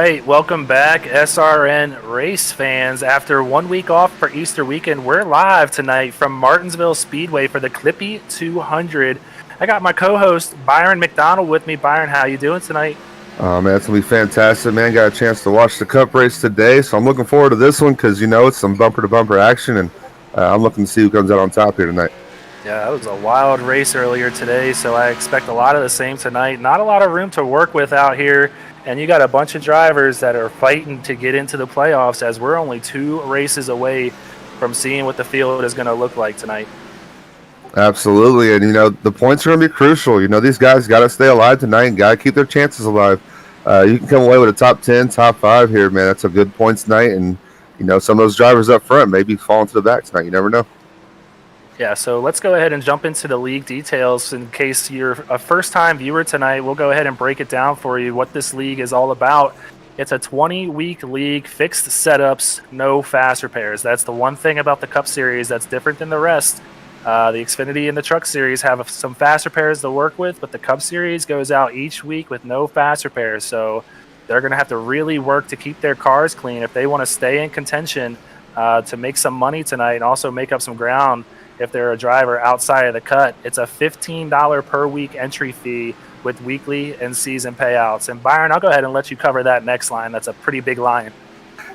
right, welcome back, SRN race fans. After 1 week off for Easter weekend, we're live tonight from Martinsville Speedway for the Clippy 200. I got my co-host Byron McDonald with me. Byron, how you doing tonight? Oh man, it's gonna be fantastic, man. Got a chance to watch the Cup race today, so I'm looking forward to this one because it's some bumper to bumper action, and I'm looking to see who comes out on top here tonight. Yeah, it was a wild race earlier today, so I expect a lot of the same tonight. Not a lot of room to work with out here, and you got a bunch of drivers that are fighting to get into the playoffs as we're only 2 races away from seeing what the field is going to look like tonight. Absolutely, and the points are gonna be crucial. These guys got to stay alive tonight and got to keep their chances alive. You can come away with a top 10, top 5 here, man. That's a good points night, and some of those drivers up front maybe falling to the back tonight. You never know. Yeah, so let's go ahead and jump into the league details. In case you're a first-time viewer tonight, we'll go ahead and break it down for you what this league is all about. It's a 20-week league, fixed setups, no fast repairs. That's the one thing about the Cup Series that's different than the rest. The Xfinity and the Truck Series have some fast repairs to work with, but the Cup Series goes out each week with no fast repairs. So they're going to have to really work to keep their cars clean if they want to stay in contention to make some money tonight and also make up some ground. If they're a driver outside of the cut, it's a $15 per week entry fee with weekly and season payouts. And Byron, I'll go ahead and let you cover that next line. That's a pretty big line.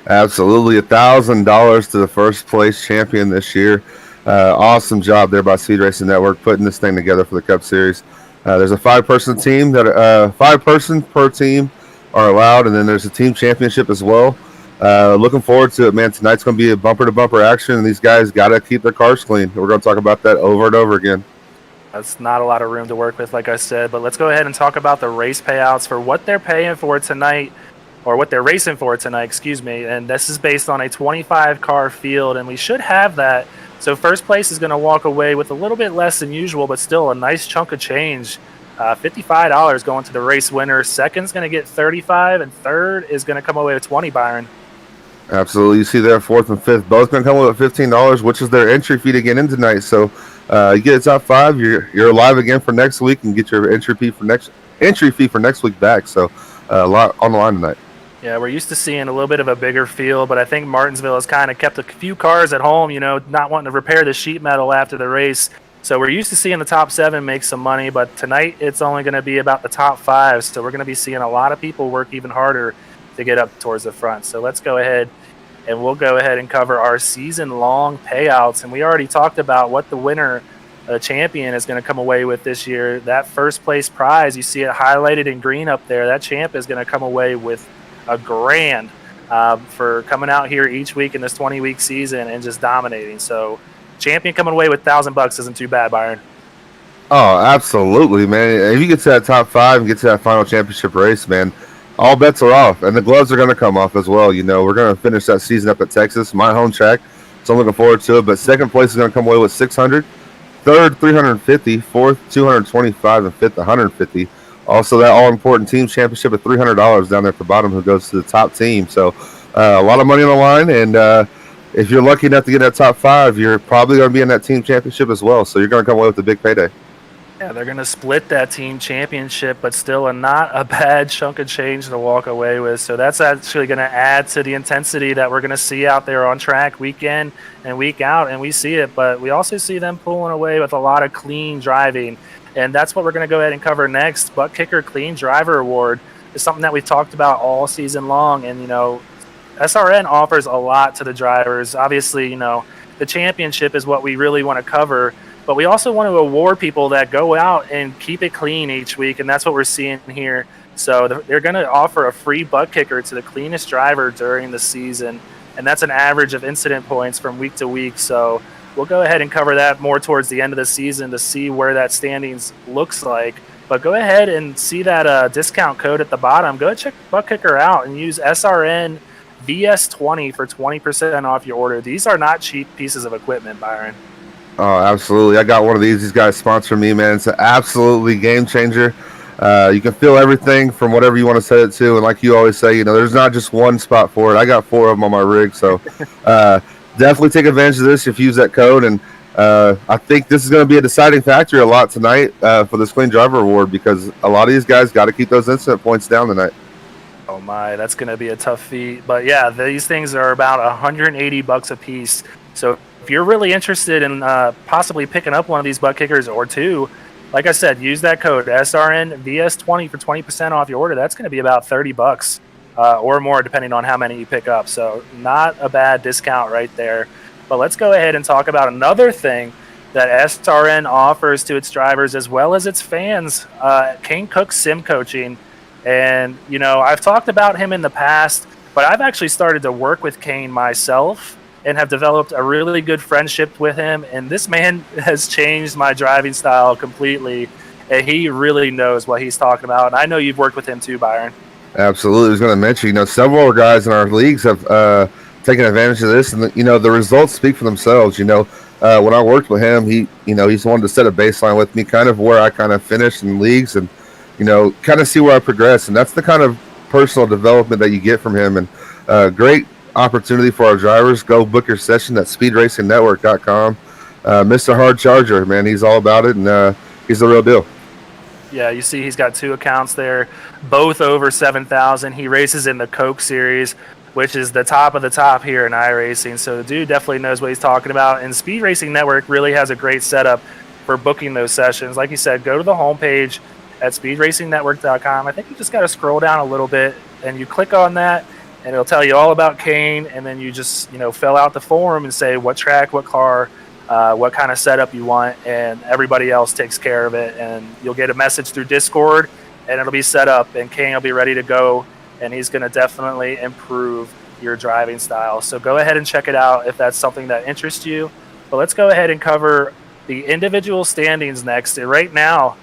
Absolutely, $1,000 to the first place champion this year. Awesome job there by Speed Racing Network putting this thing together for the Cup Series. There's a 5-person team that 5 person per team are allowed, and then there's a team championship as well. Looking forward to it, man. Tonight's going to be a bumper-to-bumper action, and these guys got to keep their cars clean. We're going to talk about that over and over again. That's not a lot of room to work with, like I said. But let's go ahead and talk about the race payouts for what they're paying for tonight, or what they're racing for tonight, excuse me. And this is based on a 25-car field, and we should have that. So first place is going to walk away with a little bit less than usual, but still a nice chunk of change. $55 going to the race winner. Second's going to get $35, and third is going to come away with $20, Byron. Absolutely. You see there, 4th and 5th, both going to come with $15, which is their entry fee to get in tonight. So you get a top 5, you're alive again for next week and get your entry fee for next week back. So a lot on the line tonight. Yeah, we're used to seeing a little bit of a bigger field, but I think Martinsville has kind of kept a few cars at home, not wanting to repair the sheet metal after the race. So we're used to seeing the top 7 make some money, but tonight it's only going to be about the top 5. So we're going to be seeing a lot of people work even harder to get up towards the front. So let's go ahead and we'll go ahead and cover our season-long payouts. And we already talked about what the winner, the champion, is going to come away with this year. That first place prize, you see it highlighted in green up there. That champ is going to come away with a grand for coming out here each week in this 20-week season and just dominating. So champion coming away with $1,000 isn't too bad, Byron. Oh, absolutely, man. If you get to that top 5 and get to that final championship race, man, all bets are off, and the gloves are going to come off as well. We're going to finish that season up at Texas, my home track, so I'm looking forward to it. But second place is going to come away with $600, third $350, fourth $225, and fifth $150. Also, that all-important team championship at $300 down there at the bottom, who goes to the top team. So a lot of money on the line, and if you're lucky enough to get that top 5, you're probably going to be in that team championship as well. So you're going to come away with a big payday. Yeah, they're going to split that team championship, but still not a bad chunk of change to walk away with. So that's actually going to add to the intensity that we're going to see out there on track week in and week out, and we see it. But we also see them pulling away with a lot of clean driving, and that's what we're going to go ahead and cover next. Butt Kicker Clean Driver Award is something that we've talked about all season long, and, SRN offers a lot to the drivers. Obviously, the championship is what we really want to cover, but we also want to award people that go out and keep it clean each week, and that's what we're seeing here. So they're going to offer a free butt kicker to the cleanest driver during the season, and that's an average of incident points from week to week. So we'll go ahead and cover that more towards the end of the season to see where that standings looks like. But go ahead and see that discount code at the bottom. Go check butt kicker out and use SRN VS20 for 20% off your order. These are not cheap pieces of equipment, Byron. Oh, absolutely. I got one of these. These guys sponsor me, man. It's an absolutely game changer. You can feel everything from whatever you want to set it to. And like you always say, there's not just one spot for it. I got 4 of them on my rig. So definitely take advantage of this if you use that code. And I think this is going to be a deciding factor a lot tonight for this Clean Driver Award, because a lot of these guys got to keep those incident points down tonight. Oh my, that's going to be a tough feat. But yeah, these things are about $180 a piece. So if you're really interested in possibly picking up one of these butt kickers or two, like I said, use that code SRNVS20 for 20% off your order. That's going to be about $30 or more, depending on how many you pick up. So not a bad discount right there. But let's go ahead and talk about another thing that SRN offers to its drivers as well as its fans. Kane Cook Sim Coaching. And, you know, I've talked about him in the past, but I've actually started to work with Kane myself and have developed a really good friendship with him. And this man has changed my driving style completely. And he really knows what he's talking about. And I know you've worked with him too, Byron. Absolutely. I was going to mention, you know, several guys in our leagues have taken advantage of this, and you know, the results speak for themselves. You know, when I worked with him, he's wanted to set a baseline with me, kind of where I kind of finished in leagues, and you know, kind of see where I progress, and that's the kind of personal development that you get from him, and great opportunity for our drivers. Go book your session at speedracingnetwork.com. Mr. Hard Charger, man, he's all about it, and he's the real deal. Yeah, you see he's got two accounts there, both over 7,000. He races in the Coke Series, which is the top of the top here in iRacing. So the dude definitely knows what he's talking about. And Speed Racing Network really has a great setup for booking those sessions. Like you said, go to the homepage at speedracingnetwork.com. I think you just got to scroll down a little bit and you click on that and it'll tell you all about Kane. And then you just, you know, fill out the form and say what track, what car, what kind of setup you want, and everybody else takes care of it. And you'll get a message through Discord and it'll be set up and Kane will be ready to go. And he's going to definitely improve your driving style. So go ahead and check it out if that's something that interests you. But let's go ahead and cover the individual standings next. And right now,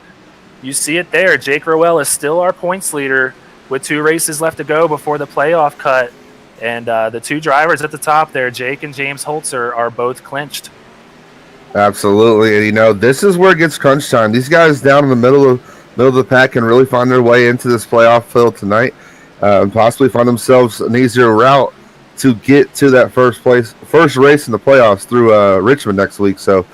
you see it there. Jake Rowell is still our points leader with 2 races left to go before the playoff cut. And the 2 drivers at the top there, Jake and James Holzer, are both clinched. Absolutely. And, you know, this is where it gets crunch time. These guys down in the middle of the pack can really find their way into this playoff field tonight. And possibly find themselves an easier route to get to that first race in the playoffs through Richmond next week. So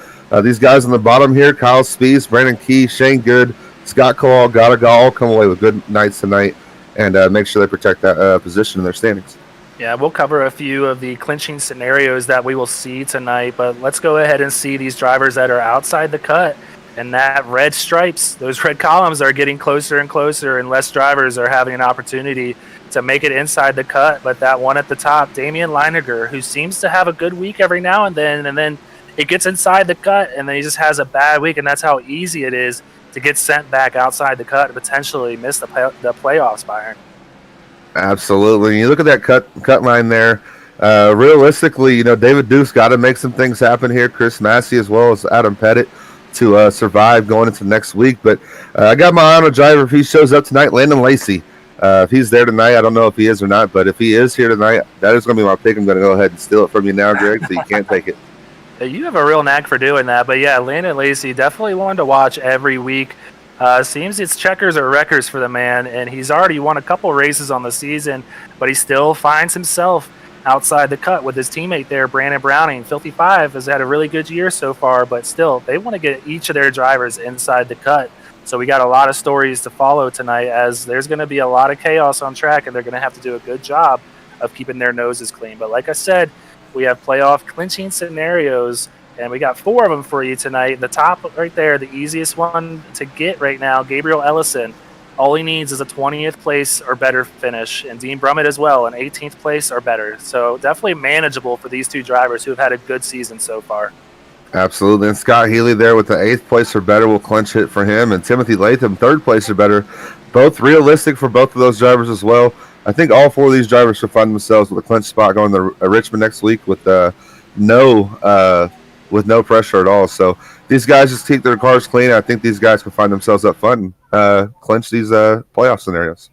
these guys on the bottom here, Kyle Spees, Brandon Key, Shane Good, Scott Cole, Gotta all come away with good nights tonight and make sure they protect that position in their standings. Yeah, we'll cover a few of the clinching scenarios that we will see tonight, but let's go ahead and see these drivers that are outside the cut. And that red stripes, those red columns are getting closer and closer, and less drivers are having an opportunity to make it inside the cut. But that one at the top, Damian Leiniger, who seems to have a good week every now and then it gets inside the cut, and then he just has a bad week, and that's how easy it is to get sent back outside the cut and potentially miss the playoffs, Byron. Absolutely. You look at that cut line there. Realistically, you know, David Duke's got to make some things happen here. Chris Massey as well as Adam Pettit to survive going into next week. But I got my eye on a driver. If he shows up tonight, Landon Lacey. If he's there tonight, I don't know if he is or not, but if he is here tonight, that is going to be my pick. I'm going to go ahead and steal it from you now, Greg, so you can't take it. You have a real knack for doing that. But yeah, Landon Lacey, definitely one to watch every week. Seems it's checkers or wreckers for the man, and he's already won a couple races on the season, but he still finds himself outside the cut with his teammate there, Brandon Browning. Filthy Five has had a really good year so far, but still, they want to get each of their drivers inside the cut. So we got a lot of stories to follow tonight, as there's going to be a lot of chaos on track, and they're going to have to do a good job of keeping their noses clean. But like I said, we have playoff clinching scenarios, and we got 4 of them for you tonight. The top right there, the easiest one to get right now, Gabriel Ellison. All he needs is a 20th place or better finish, and Dean Brummett as well, an 18th place or better. So definitely manageable for these 2 drivers who have had a good season so far. Absolutely. And Scott Healy there with the 8th place or better will clinch it for him. And Timothy Latham, 3rd place or better. Both realistic for both of those drivers as well. I think all 4 of these drivers should find themselves with a clinch spot going to Richmond next week with no pressure at all. So these guys just keep their cars clean. I think these guys can find themselves up front and clinch these playoff scenarios.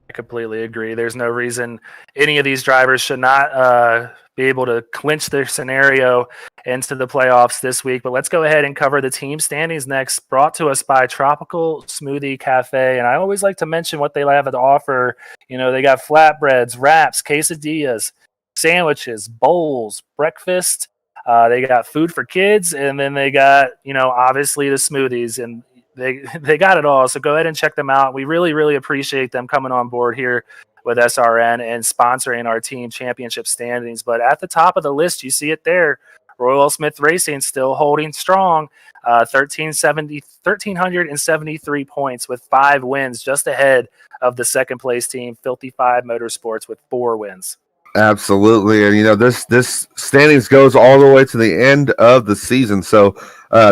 I completely agree. There's no reason any of these drivers should not be able to clinch their scenario into the playoffs this week. But let's go ahead and cover the team standings next, brought to us by Tropical Smoothie Cafe. And I always like to mention what they have to offer. You know, they got flatbreads, wraps, quesadillas, sandwiches, bowls, breakfast. They got food for kids, and then they got, you know, obviously the smoothies, and they got it all. So go ahead and check them out. We really, really appreciate them coming on board here with SRN and sponsoring our team championship standings. But at the top of the list, you see it there. Royal Smith Racing still holding strong, 1,373 points with 5 wins, just ahead of the second place team, Filthy Five Motorsports, with 4 wins. Absolutely, and this standings goes all the way to the end of the season. So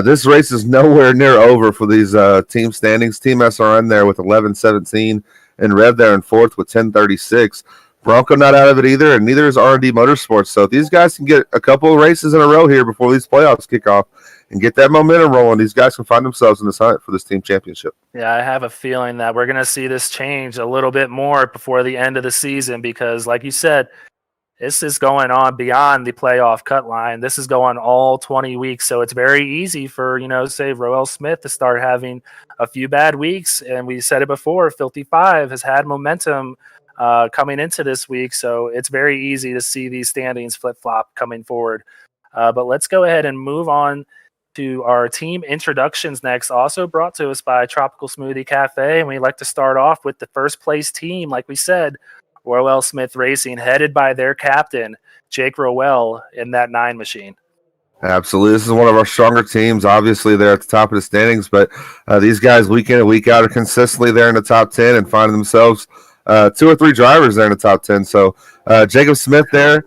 this race is nowhere near over for these team standings. Team SRN there with 11-17, and Rev there in fourth with 10-36. Bronco not out of it either, and neither is R&D Motorsports. So if these guys can get a couple of races in a row here before these playoffs kick off and get that momentum rolling, these guys can find themselves in this hunt for this team championship. Yeah, I have a feeling that we're going to see this change a little bit more before the end of the season because, like you said, this is going on beyond the playoff cut line. This is going all 20 weeks. So it's very easy for, say Roel Smith to start having a few bad weeks. And we said it before, Filthy Five has had momentum coming into this week. So it's very easy to see these standings flip-flop coming forward. But let's go ahead and move on to our team introductions next, also brought to us by Tropical Smoothie Cafe. And we'd like to start off with the first place team, like we said, Roel Smith Racing, headed by their captain, Jake Rowell, in that 9 machine. Absolutely. This is one of our stronger teams. Obviously, they're at the top of the standings, but these guys week in and week out are consistently there in the top 10 and finding themselves 2 or 3 drivers there in the top 10. So Jacob Smith there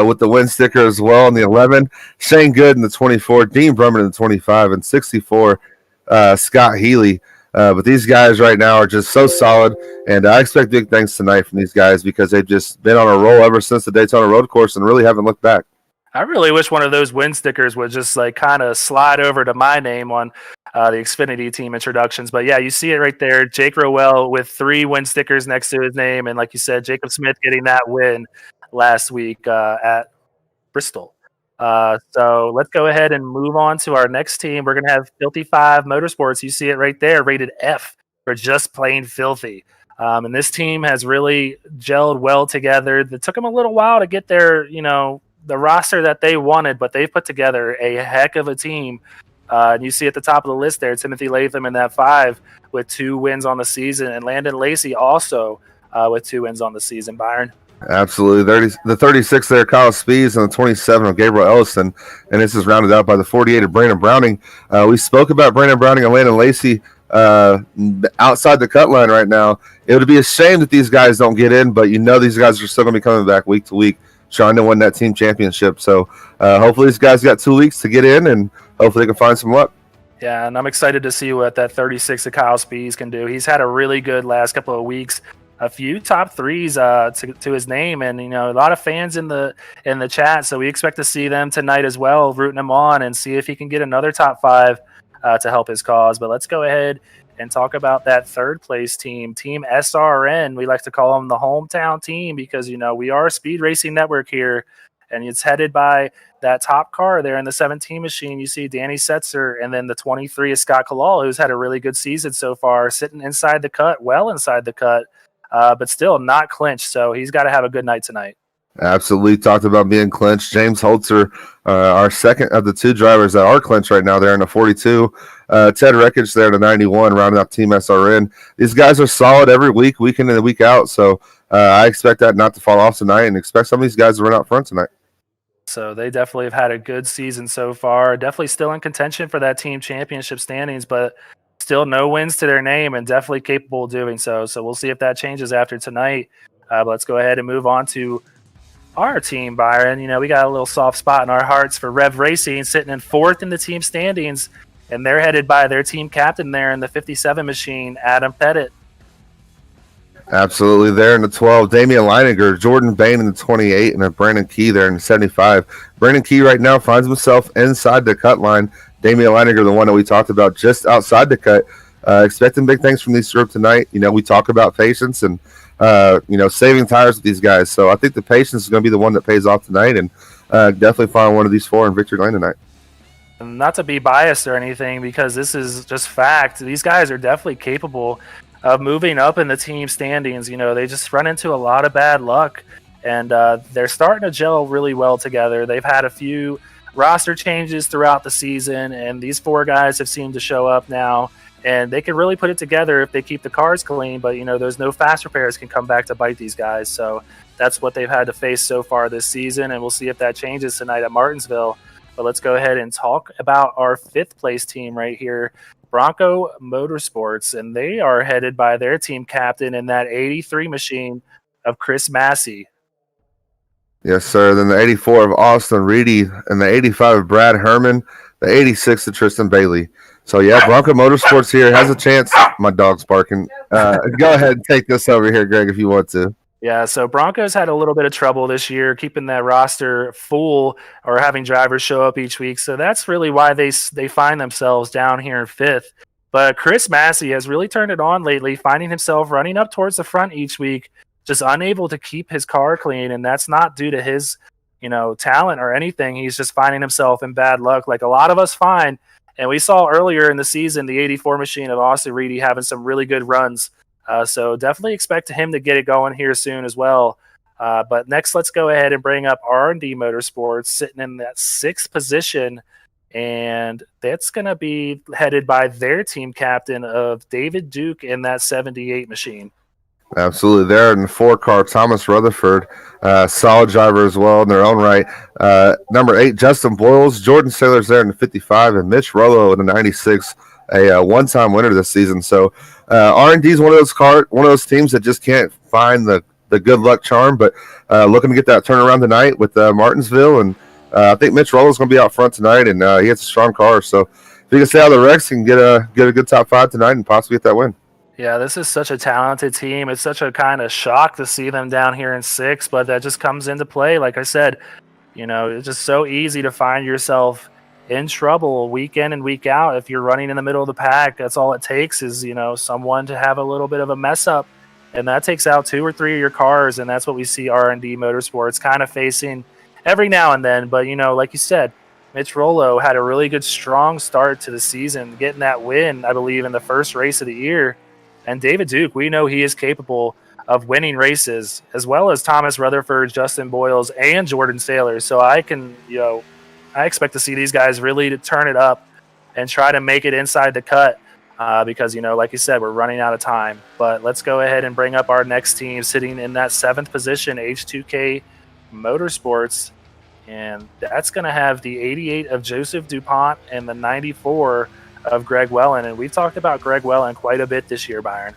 with the win sticker as well in the 11. Shane Good in the 24. Dean Brumman in the 25. And 64, Scott Healy. But these guys right now are just so solid, and I expect big things tonight from these guys because they've just been on a roll ever since the Daytona Road Course and really haven't looked back. I really wish one of those win stickers would just kind of slide over to my name on the Xfinity team introductions. But yeah, you see it right there. Jake Rowell with 3 win stickers next to his name. And like you said, Jacob Smith getting that win last week at Bristol. So let's go ahead and move on to our next team. We're going to have Filthy Five Motorsports. You see it right there, rated F for just plain filthy. And this team has really gelled well together. It took them a little while to get their, the roster that they wanted, but they've put together a heck of a team. And you see at the top of the list there, Timothy Latham in that 5 with 2 wins on the season, and Landon Lacey also with 2 wins on the season, Byron. Absolutely. The 36 there, Kyle Spees, and the 27 of Gabriel Ellison. And this is rounded out by the 48 of Brandon Browning. We spoke about Brandon Browning and Landon Lacey outside the cut line right now. It would be a shame that these guys don't get in, but these guys are still going to be coming back week to week trying to win that team championship. So hopefully these guys got 2 weeks to get in, and hopefully they can find some luck. Yeah, and I'm excited to see what that 36 of Kyle Spees can do. He's had a really good last couple of weeks. A few top 3s to his name, and a lot of fans in the chat. So we expect to see them tonight as well, rooting him on and see if he can get another top 5 to help his cause. But let's go ahead and talk about that 3rd place team, Team SRN. We like to call them the hometown team because we are a speed racing network here, and it's headed by that top car there in the 17 machine. You see Danny Setzer, and then the 23 is Scott Kalal, who's had a really good season so far, sitting inside the cut, well inside the cut. But still not clinched, so he's got to have a good night tonight. Absolutely. Talked about being clinched. James Holzer, our second of the 2 drivers that are clinched right now, there in the 42. Ted Reckage there in the 91, rounding up Team SRN. These guys are solid every week, week in and week out, so I expect that not to fall off tonight and expect some of these guys to run out front tonight. So they definitely have had a good season so far. Definitely still in contention for that team championship standings, but still no wins to their name and definitely capable of doing so. So we'll see if that changes after tonight. But let's go ahead and move on to our team, Byron. We got a little soft spot in our hearts for Rev Racing, sitting in 4th in the team standings, and they're headed by their team captain there in the 57 machine, Adam Pettit. Absolutely. There in the 12, Damian Leininger, Jordan Bain in the 28, and then Brandon Key there in the 75. Brandon Key right now finds himself inside the cut line. Damian Leininger, the one that we talked about, just outside the cut. Expecting big things from these group tonight. We talk about patience and, saving tires with these guys. So I think the patience is going to be the one that pays off tonight, and definitely find one of these 4 in victory lane tonight. Not to be biased or anything, because this is just fact. These guys are definitely capable of moving up in the team standings. They just run into a lot of bad luck, and they're starting to gel really well together. They've had a few roster changes throughout the season, and these 4 guys have seemed to show up now, and they can really put it together if they keep the cars clean. But those no fast repairs can come back to bite these guys. So that's what they've had to face so far this season, and we'll see if that changes tonight at Martinsville. But let's go ahead and talk about our 5th place team right here, Bronco Motorsports, and they are headed by their team captain in that 83 machine of Chris Massey. Yes, sir. Then the 84 of Austin Reedy, and the 85 of Brad Herman, the 86 of Tristan Bailey. So, yeah, Bronco Motorsports here has a chance. My dog's barking. Go ahead and take this over here, Greg, if you want to. Yeah, so Broncos had a little bit of trouble this year keeping that roster full or having drivers show up each week. So that's really why they find themselves down here in 5th. But Chris Massey has really turned it on lately, finding himself running up towards the front each week, just unable to keep his car clean. And that's not due to his, talent or anything. He's just finding himself in bad luck like a lot of us find. And we saw earlier in the season the 84 machine of Austin Reedy having some really good runs. So definitely expect him to get it going here soon as well. But next, let's go ahead and bring up R&D Motorsports sitting in that 6th position. And that's going to be headed by their team captain of David Duke in that 78 machine. Absolutely. There in the 4-car, Thomas Rutherford, solid driver as well in their own right. Number 8, Justin Boyles, Jordan Saylor's there in the 55, and Mitch Rollo in the 96, a one-time winner this season. So R&D is one of those teams that just can't find the good luck charm, but looking to get that turnaround tonight with Martinsville, and I think Mitch Rollo's going to be out front tonight, and he has a strong car. So if he can stay out of the wrecks, he can get a good top 5 tonight and possibly get that win. Yeah, this is such a talented team. It's such a kind of shock to see them down here in 6, but that just comes into play. Like I said, it's just so easy to find yourself in trouble week in and week out. If you're running in the middle of the pack, that's all it takes is, someone to have a little bit of a mess up, and that takes out 2 or 3 of your cars, and that's what we see R&D Motorsports kind of facing every now and then. But, like you said, Mitch Rollo had a really good, strong start to the season, getting that win, I believe, in the first race of the year. And David Duke, we know he is capable of winning races, as well as Thomas Rutherford, Justin Boyles, and Jordan Saylor. So I expect to see these guys really to turn it up and try to make it inside the cut because, like you said, we're running out of time. But let's go ahead and bring up our next team sitting in that 7th position, H2K Motorsports. And that's going to have the 88 of Joseph DuPont and the 94 of Greg Wellen. And we've talked about Greg Wellen quite a bit this year, Byron.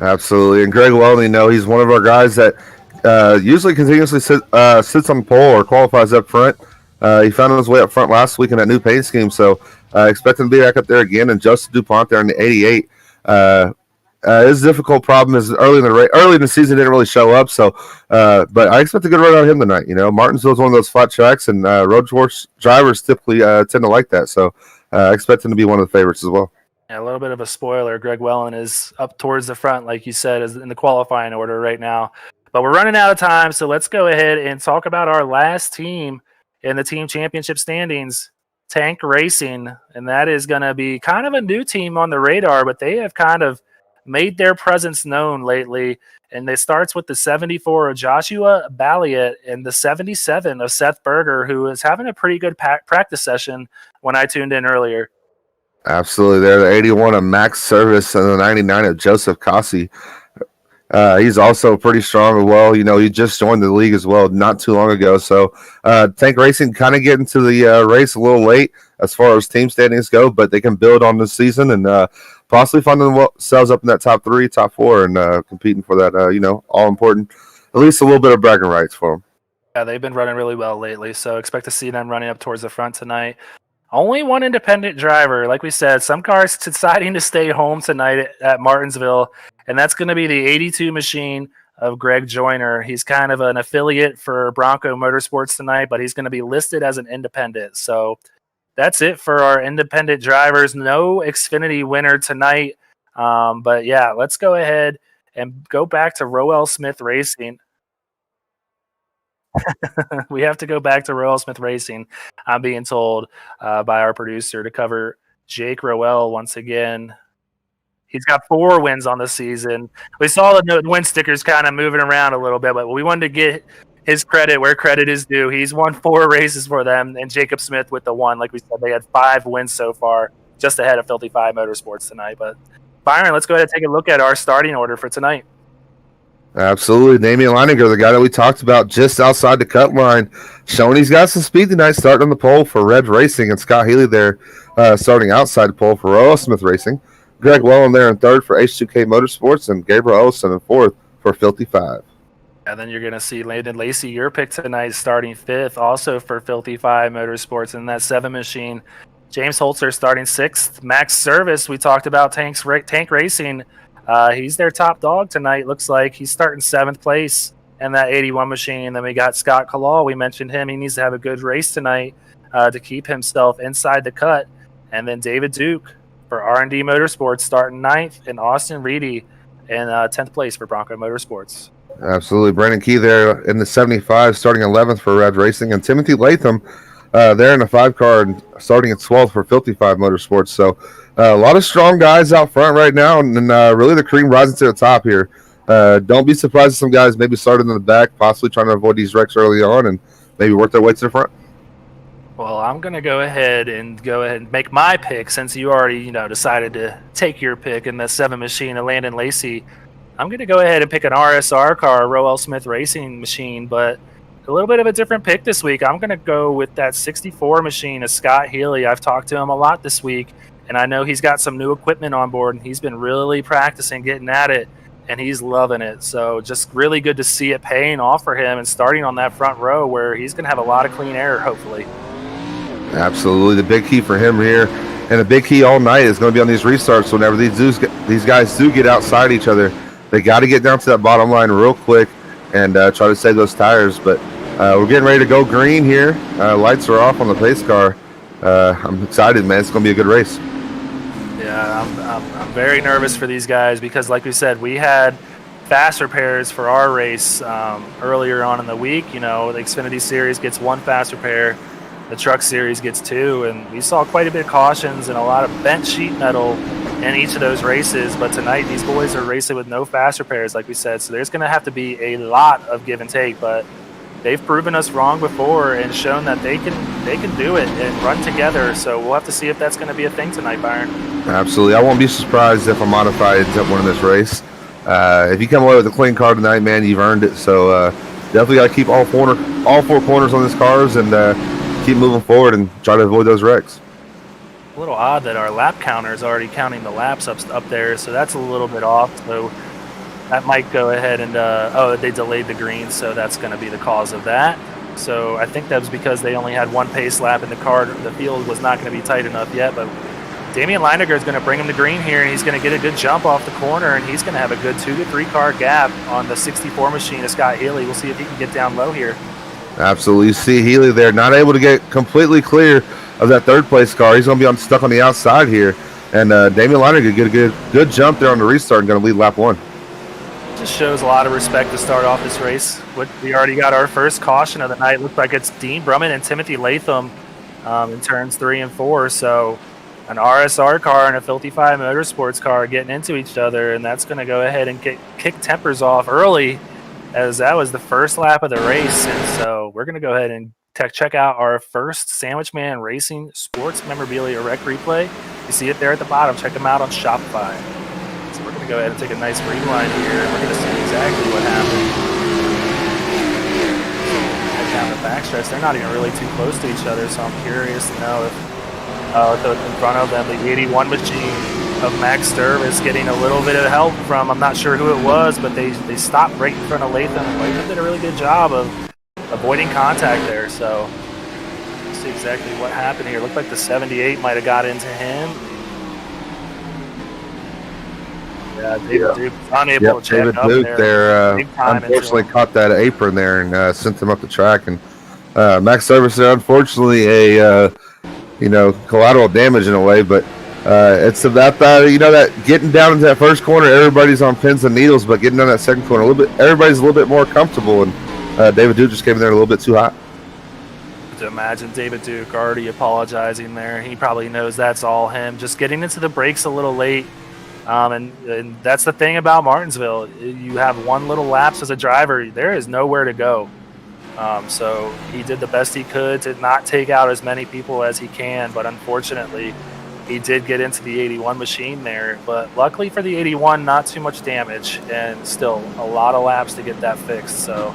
Absolutely. And Greg Wellen, he's one of our guys that usually continuously sits on the pole or qualifies up front. He found his way up front last week in that new paint scheme, so expect him to be back up there again. And Joseph DuPont there in the 88. His difficult problem is early in the season didn't really show up. So, but I expect a good run out of him tonight. Martinsville is one of those flat tracks, and road course drivers typically tend to like that. So, I expect him to be one of the favorites as well. Yeah, a little bit of a spoiler. Greg Wellen is up towards the front, like you said, is in the qualifying order right now. But we're running out of time, so let's go ahead and talk about our last team in the team championship standings, Tank Racing. And that is going to be kind of a new team on the radar, but they have kind of made their presence known lately. And it starts with the 74 of Joshua Balliet and the 77 of Seth Berger, who is having a pretty good practice session when I tuned in earlier. Absolutely. There, the 81 of Max Service and the 99 of Joseph Cossey. He's also pretty strong as well. He just joined the league as well not too long ago. So Tank Racing kind of getting to the race a little late as far as team standings go, but they can build on this season and possibly find themselves up in that top 3, top 4, and competing for that, all important, at least a little bit of bragging rights for them. Yeah, they've been running really well lately, so expect to see them running up towards the front tonight. Only one independent driver. Like we said, some cars deciding to stay home tonight at Martinsville, and that's going to be the 82 machine of Greg Joyner. He's kind of an affiliate for Bronco Motorsports tonight, but he's going to be listed as an independent. So that's it for our independent drivers. No Xfinity winner tonight. But yeah, let's go ahead and go back to Roel Smith Racing. We have to go back to Roel Smith Racing. I'm being told by our producer to cover Jake Roel once again. He's got 4 wins on the season. We saw the win stickers kind of moving around a little bit, but we wanted to get his credit where credit is due. He's won 4 races for them, and Jacob Smith with the 1. Like we said, they had 5 wins so far, just ahead of Filthy 5 Motorsports tonight. But Byron, let's go ahead and take a look at our starting order for tonight. Absolutely. Damian Leininger, the guy that we talked about just outside the cut line, showing he's got some speed tonight, starting on the pole for Red Racing, and Scott Healy there starting outside the pole for Royal Smith Racing. Greg Welland there in third for H2K Motorsports, and Gabriel Ellison in fourth for Filthy 5. And then you're going to see Landon Lacey, your pick tonight, starting 5th, also for Filthy 5 Motorsports in that 7 machine. James Holzer starting 6th. Max Service, we talked about Tank Racing. He's their top dog tonight. Looks like he's starting 7th place in that 81 machine. And then we got Scott Kalal. We mentioned him. He needs to have a good race tonight to keep himself inside the cut. And then David Duke for R&D Motorsports starting 9th, and Austin Reedy in 10th place for Bronco Motorsports. Absolutely. Brandon Key there in the 75, starting 11th for Red Racing, and Timothy Latham there in the 5 car, starting at 12th for Filthy 5 Motorsports. So a lot of strong guys out front right now, and really the cream rising to the top here. Don't be surprised if some guys maybe started in the back, possibly trying to avoid these wrecks early on and maybe work their way to the front. Well, I'm going to go ahead and make my pick, since you already, decided to take your pick in the 7 machine of Landon Lacey. I'm going to go ahead and pick an RSR car, a Roel Smith Racing machine, but a little bit of a different pick this week. I'm going to go with that 64 machine of Scott Healy. I've talked to him a lot this week, and I know he's got some new equipment on board, and he's been really practicing getting at it, and he's loving it. So just really good to see it paying off for him and starting on that front row where he's going to have a lot of clean air, hopefully. Absolutely. The big key for him here, and the big key all night, is going to be on these restarts. Whenever these guys do get outside each other, they got to get down to that bottom line real quick and try to save those tires. But we're getting ready to go green here. Lights are off on the pace car. I'm excited, man. It's going to be a good race. Yeah, I'm very nervous for these guys because, like we said, we had fast repairs for our race earlier on in the week. The Xfinity Series gets 1 fast repair. The Truck Series gets 2, and we saw quite a bit of cautions and a lot of bent sheet metal in each of those races. But tonight, these boys are racing with no fast repairs, like we said, so there's going to have to be a lot of give and take. But they've proven us wrong before and shown that they can do it and run together. So we'll have to see if that's going to be a thing tonight, Byron. Absolutely. I won't be surprised if a modified ends up winning this race. If you come away with a clean car tonight, man, you've earned it. So definitely got to keep all 4 corners on these cars and keep moving forward and try to avoid those wrecks. A little odd that our lap counter is already counting the laps up there, so that's a little bit off. So that might go ahead and they delayed the green, so that's going to be the cause of that. So I think that was because they only had 1 pace lap in the car. The field was not going to be tight enough yet, but Damian Leininger is going to bring him to green here, and he's going to get a good jump off the corner, and he's going to have a good 2 to 3 car gap on the 64 machine of Scott Healy. We'll see if he can get down low here. Absolutely. You see Healy there, not able to get completely clear of that 3rd place car. He's going to be stuck on the outside here. And Damian Leininger get a good jump there on the restart and going to lead lap 1. Just shows a lot of respect to start off this race. We already got our first caution of the night. Looks like it's Dean Brumman and Timothy Latham in turns 3 and 4. So an RSR car and a Filthy 5 Motorsports car getting into each other, and that's going to go ahead and kick tempers off early, as that was the first lap of the race. And so we're going to go ahead and check out our first Sandwich Man Racing Sports Memorabilia Rec replay. You see it there at the bottom. Check them out on Shopify. So we're going to go ahead and take a nice rewind here, and we're going to see exactly what happened. Head down the backstretch. They're not even really too close to each other, so I'm curious to know if in front of them, the 81 machine of Max Sturvis getting a little bit of help from, I'm not sure who it was, but they stopped right in front of Latham, and Latham did a really good job of avoiding contact there. So let's see exactly what happened here. Looked like the 78 might have got into him. Yeah, David Duke was unable to check David up Duke there. Unfortunately caught that apron there and sent him up the track. And Max Sturvis there, unfortunately, a collateral damage in a way, but it's about that getting down into that first corner, everybody's on pins and needles, but getting down that second corner everybody's a little bit more comfortable, and David Duke just came in there a little bit too hot. To imagine David Duke already apologizing there. He probably knows that's all him, just getting into the brakes a little late. And that's the thing about Martinsville. You have one little lapse as a driver, there is nowhere to go. So he did the best he could to not take out as many people as he can, but unfortunately, he did get into the 81 machine there. But luckily for the 81, not too much damage, and still a lot of laps to get that fixed. So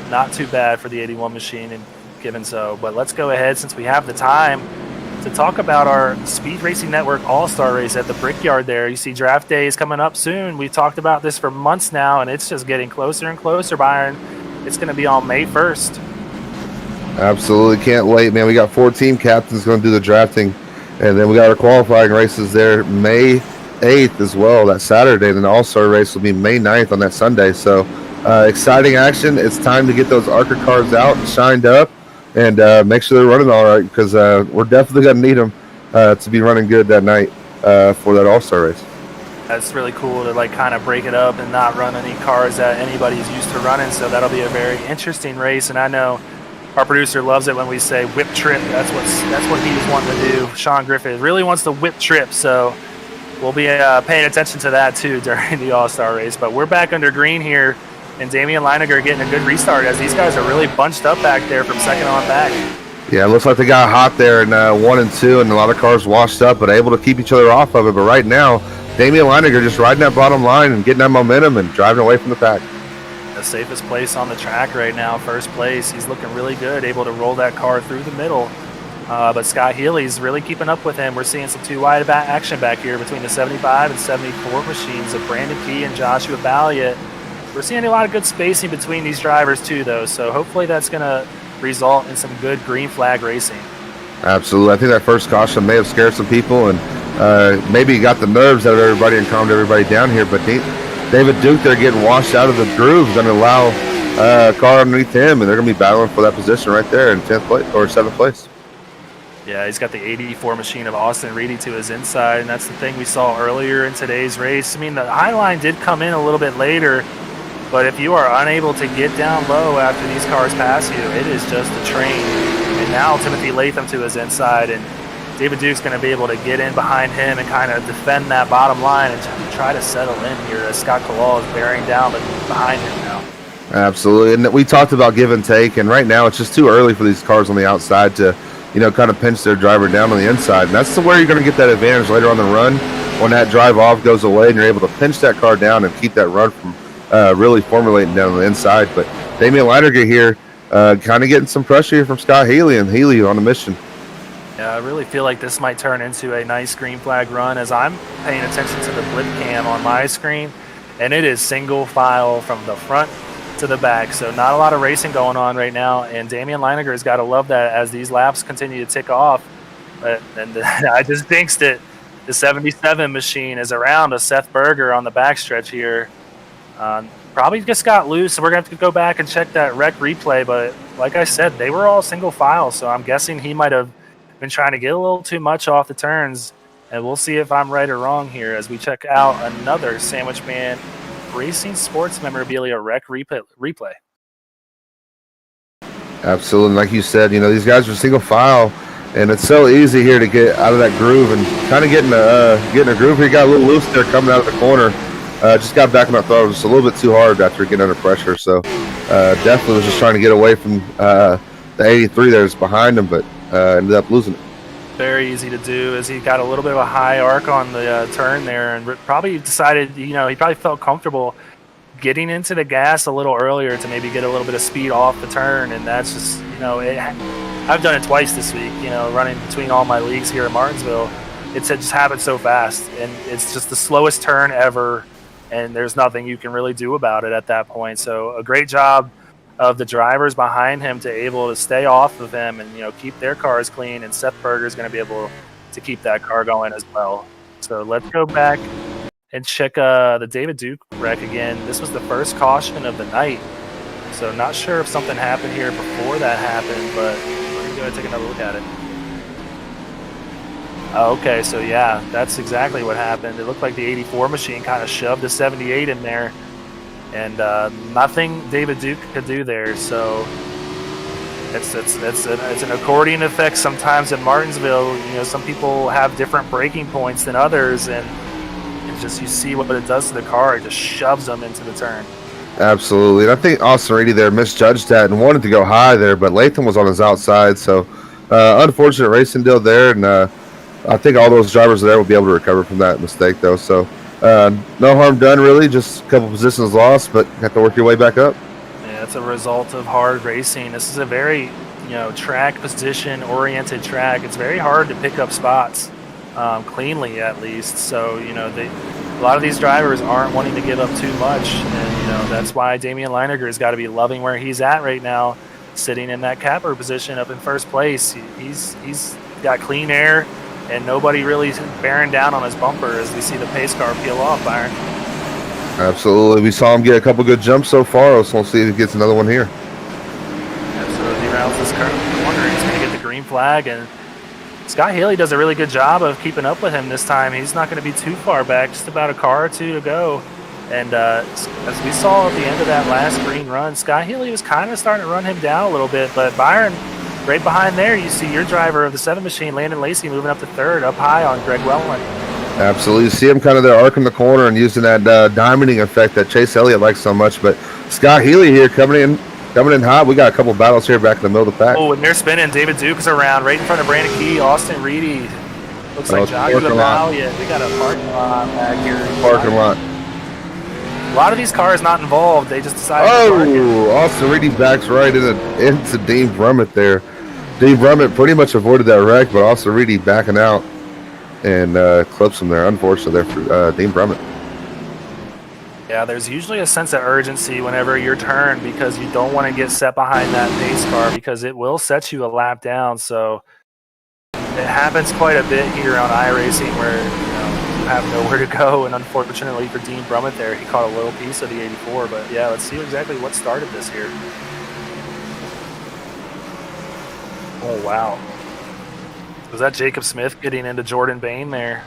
not too bad for the 81 machine, and given so. But let's go ahead, since we have the time, to talk about our Speed Racing Network All-Star Race at the Brickyard there. You see draft day is coming up soon. We've talked about this for months now, and it's just getting closer and closer, Byron. It's going to be on May 1st. Absolutely can't wait, man. We got 4 team captains going to do the drafting, and then we got our qualifying races there May 8th as well, that Saturday. And then the All-Star race will be May 9th on that Sunday. So exciting action. It's time to get those ARCA cars out and shined up, and make sure they're running all right, because we're definitely going to need them to be running good that night for that All-Star race. That's really cool to like kind of break it up and not run any cars that anybody's used to running. So that'll be a very interesting race. And I know our producer loves it when we say whip trip. That's what he's wanting to do. Sean Griffith really wants to whip trip. So we'll be paying attention to that too during the All-Star race. But we're back under green here, and Damian Leiniger getting a good restart as these guys are really bunched up back there from second on back. Yeah, it looks like they got hot there in 1 and 2, and a lot of cars washed up, but able to keep each other off of it. But right now, Damian Leiniger just riding that bottom line and getting that momentum and driving away from the pack. The safest place on the track right now, first place. He's looking really good, able to roll that car through the middle. But Scott Healy's really keeping up with him. We're seeing some two-wide action back here between the 75 and 74 machines of Brandon Key and Joshua Balliet. We're seeing a lot of good spacing between these drivers too, though. So hopefully that's going to result in some good green flag racing. Absolutely. I think that first caution may have scared some people, and maybe got the nerves out of everybody and calmed everybody down here. But David Duke, they're getting washed out of the groove, going to allow a car underneath him, and they're going to be battling for that position right there in 10th place or 7th place. Yeah, he's got the 84 machine of Austin Reedy to his inside, and that's the thing we saw earlier in today's race. I mean, the high line did come in a little bit later, but if you are unable to get down low after these cars pass you, it is just a train. And now Timothy Latham to his inside, and David Duke's going to be able to get in behind him and kind of defend that bottom line and try to settle in here as Scott Kalal is bearing down behind him now. Absolutely. And we talked about give and take, and right now it's just too early for these cars on the outside to, kind of pinch their driver down on the inside. And that's where you're going to get that advantage later on the run when that drive off goes away and you're able to pinch that car down and keep that run from really formulating down on the inside. But Damian Leiniger here kind of getting some pressure here from Scott Healy, and Healy on a mission. Yeah, I really feel like this might turn into a nice green flag run as I'm paying attention to the blip cam on my screen, and it is single file from the front to the back. So not a lot of racing going on right now, and Damian Leiniger has got to love that as these laps continue to tick off. And I just think that the 77 machine is around a Seth Berger on the backstretch here. Probably just got loose, so we're going to have to go back and check that rec replay. But like I said, they were all single file, so I'm guessing he might have been trying to get a little too much off the turns, and we'll see if I'm right or wrong here as we check out another Sandwich Man Racing Sports Memorabilia rec replay. Absolutely. Like you said, these guys are single file, and it's so easy here to get out of that groove and kind of getting a groove here. Got a little loose there coming out of the corner. Just got back on that throttle just a little bit too hard after getting under pressure. So definitely was just trying to get away from the 83 that's behind him, but ended up losing it. Very easy to do as he got a little bit of a high arc on the turn there, and probably decided, he probably felt comfortable getting into the gas a little earlier to maybe get a little bit of speed off the turn. And that's just, I've done it twice this week, running between all my leagues here in Martinsville. It just happened so fast, and it's just the slowest turn ever, and there's nothing you can really do about it at that point. So a great job of the drivers behind him to able to stay off of him and, keep their cars clean, and Seth Berger is going to be able to keep that car going as well. So let's go back and check the David Duke wreck again. This was the first caution of the night, so not sure if something happened here before that happened, but we're going to go and take another look at it. Okay, so yeah, that's exactly what happened. It looked like the 84 machine kind of shoved the 78 in there, and nothing David Duke could do there. So it's an accordion effect sometimes in Martinsville. Some people have different braking points than others, and it's just, you see what it does to the car. It just shoves them into the turn. Absolutely. And I think Austin Reedy there misjudged that and wanted to go high there, but Latham was on his outside. So unfortunate racing deal there. And I think all those drivers there will be able to recover from that mistake, though. So no harm done, really. Just a couple positions lost, but have to work your way back up. Yeah, it's a result of hard racing. This is a very, track position oriented track. It's very hard to pick up spots cleanly, at least. So, a lot of these drivers aren't wanting to give up too much. And, that's why Damian Leineger's got to be loving where he's at right now, sitting in that capper position up in first place. He's got clean air and nobody really bearing down on his bumper as we see the pace car peel off, Byron. Absolutely. We saw him get a couple good jumps so far, so we'll see if he gets another one here. Absolutely. Rounds this corner. He's going to get the green flag, and Scott Haley does a really good job of keeping up with him this time. He's not going to be too far back, just about a car or two to go. And as we saw at the end of that last green run, Scott Haley was kind of starting to run him down a little bit. But Byron, right behind there, you see your driver of the 7 machine, Landon Lacey, moving up to third, up high on Greg Wellman. Absolutely. You see him kind of there arcing the corner and using that diamonding effect that Chase Elliott likes so much. But Scott Healy here coming in hot. We got a couple battles here back in the middle of the pack. Oh, and they're spinning. David Duke's around right in front of Brandon Key, Austin Reedy. Looks like Johnny Lavalier. We got a parking lot back here. Parking lot. A lot of these cars not involved. They just decided to park it. Austin Reedy backs right into Dean Brummett there. Dean Brummett pretty much avoided that wreck, but Austin Reedy backing out and clips him there. Unfortunately there for Dean Brummett. Yeah, there's usually a sense of urgency whenever your turn because you don't want to get set behind that pace car because it will set you a lap down. So it happens quite a bit here on iRacing where you have nowhere to go. And unfortunately for Dean Brummett there, he caught a little piece of the 84. But yeah, let's see exactly what started this here. Oh, wow. Was that Jacob Smith getting into Jordan Bain there?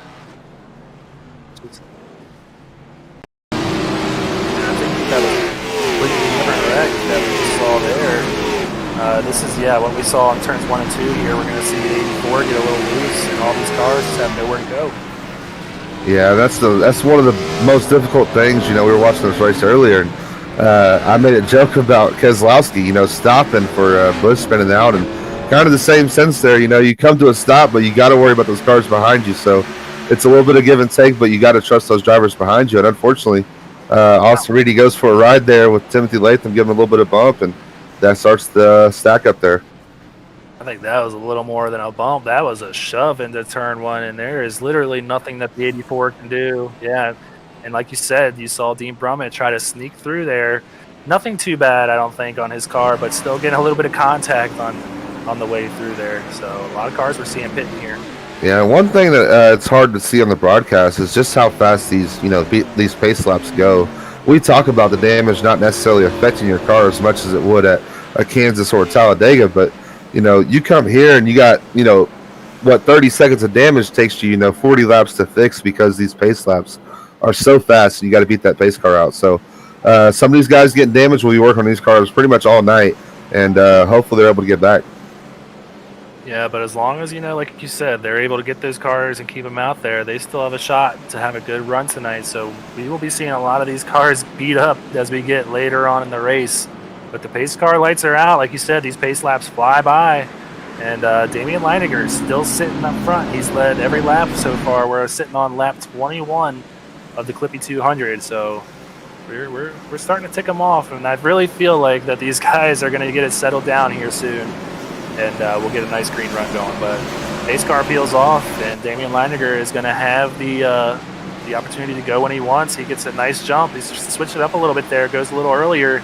That we saw there. This is what we saw on turns 1 and 2 here. We're going to see 84 get a little loose, and all these cars just have nowhere to go. Yeah, that's one of the most difficult things. We were watching this race earlier, and I made a joke about Keselowski, stopping for Busch spinning out, and kind of the same sense there. You come to a stop, but you got to worry about those cars behind you. So it's a little bit of give and take, but you got to trust those drivers behind you. And unfortunately, Austin Reedy goes for a ride there with Timothy Latham, giving him a little bit of bump, and that starts the stack up there. I think that was a little more than a bump. That was a shove into turn 1, and there is literally nothing that the 84 can do. Yeah, and like you said, you saw Dean Brummett try to sneak through there. Nothing too bad, I don't think, on his car, but still getting a little bit of contact on the way through there. So a lot of cars we're seeing pitting here. Yeah, one thing that it's hard to see on the broadcast is just how fast these pace laps go. We talk about the damage not necessarily affecting your car as much as it would at a Kansas or a Talladega, but you come here and you got 30 seconds of damage takes you 40 laps to fix because these pace laps are so fast. And you got to beat that pace car out. So some of these guys getting damaged. We'll be working on these cars pretty much all night, and hopefully they're able to get back. Yeah, but as long as, like you said, they're able to get those cars and keep them out there, they still have a shot to have a good run tonight. So we will be seeing a lot of these cars beat up as we get later on in the race. But the pace car lights are out. Like you said, these pace laps fly by. And Damian Leininger is still sitting up front. He's led every lap so far. We're sitting on lap 21 of the Clippy 200. So we're starting to tick them off. And I really feel like that these guys are going to get it settled down here soon. And we'll get a nice green run going. But pace car peels off, and Damian Leininger is going to have the opportunity to go when he wants. He gets a nice jump. He's switched it up a little bit there, goes a little earlier,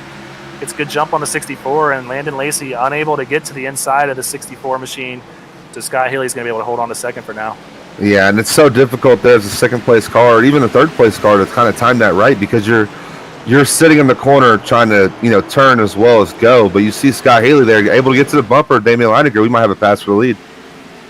gets a good jump on the 64, and Landon Lacey unable to get to the inside of the 64 machine. So Scott Haley's going to be able to hold on to second for now. Yeah, and it's so difficult there as a second-place car, or even a third-place car, to kind of time that right because you're sitting in the corner trying to, turn as well as go. But you see Scott Haley there, able to get to the bumper. Damian Leininger, we might have a pass for the lead.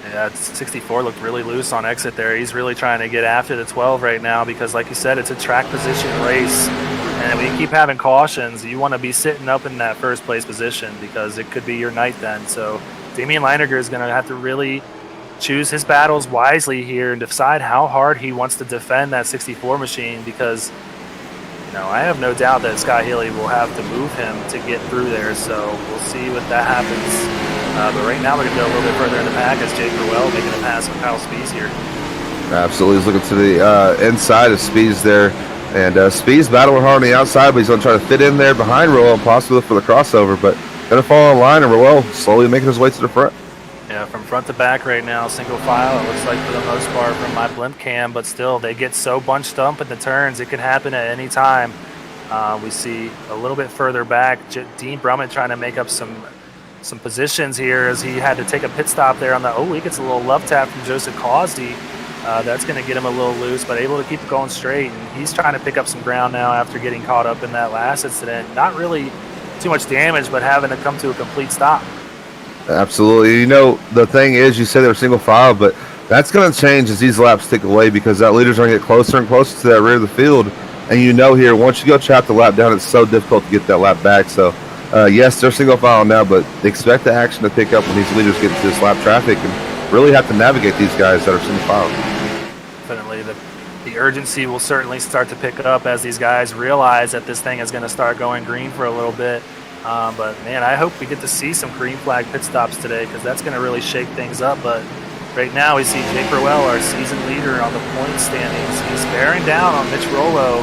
Yeah, 64 looked really loose on exit there. He's really trying to get after the 12 right now because, like you said, it's a track position race. And when you keep having cautions, you want to be sitting up in that first-place position because it could be your night then. So Damian Leininger is going to have to really choose his battles wisely here and decide how hard he wants to defend that 64 machine because I have no doubt that Scott Healy will have to move him to get through there, so we'll see what that happens. But right now we're going to go a little bit further in the pack as Jake Ruel making a pass with Kyle Spees here. Absolutely. He's looking to the inside of Spees there. And Spees battling hard on the outside, but he's going to try to fit in there behind Ruel and possibly look for the crossover. But going to fall in line, and Ruel slowly making his way to the front. Yeah, from front to back right now, single file, it looks like for the most part from my blimp cam, but still they get so bunched up in the turns, it could happen at any time. We see a little bit further back, Dean Brummett trying to make up some positions here as he had to take a pit stop there on the, he gets a little love tap from Joseph Cosdy. That's going to get him a little loose, but able to keep it going straight. And he's trying to pick up some ground now after getting caught up in that last incident. Not really too much damage, but having to come to a complete stop. Absolutely. The thing is, you said they were single file, but that's going to change as these laps tick away because that leader's going to get closer and closer to that rear of the field. And here, once you go chop the lap down, it's so difficult to get that lap back. So, yes, they're single file now, but expect the action to pick up when these leaders get into this lap traffic and really have to navigate these guys that are single file. Definitely. The urgency will certainly start to pick up as these guys realize that this thing is going to start going green for a little bit. But, man, I hope we get to see some green flag pit stops today because that's going to really shake things up. But right now we see Jake Ruel, our season leader on the point standings. He's bearing down on Mitch Rollo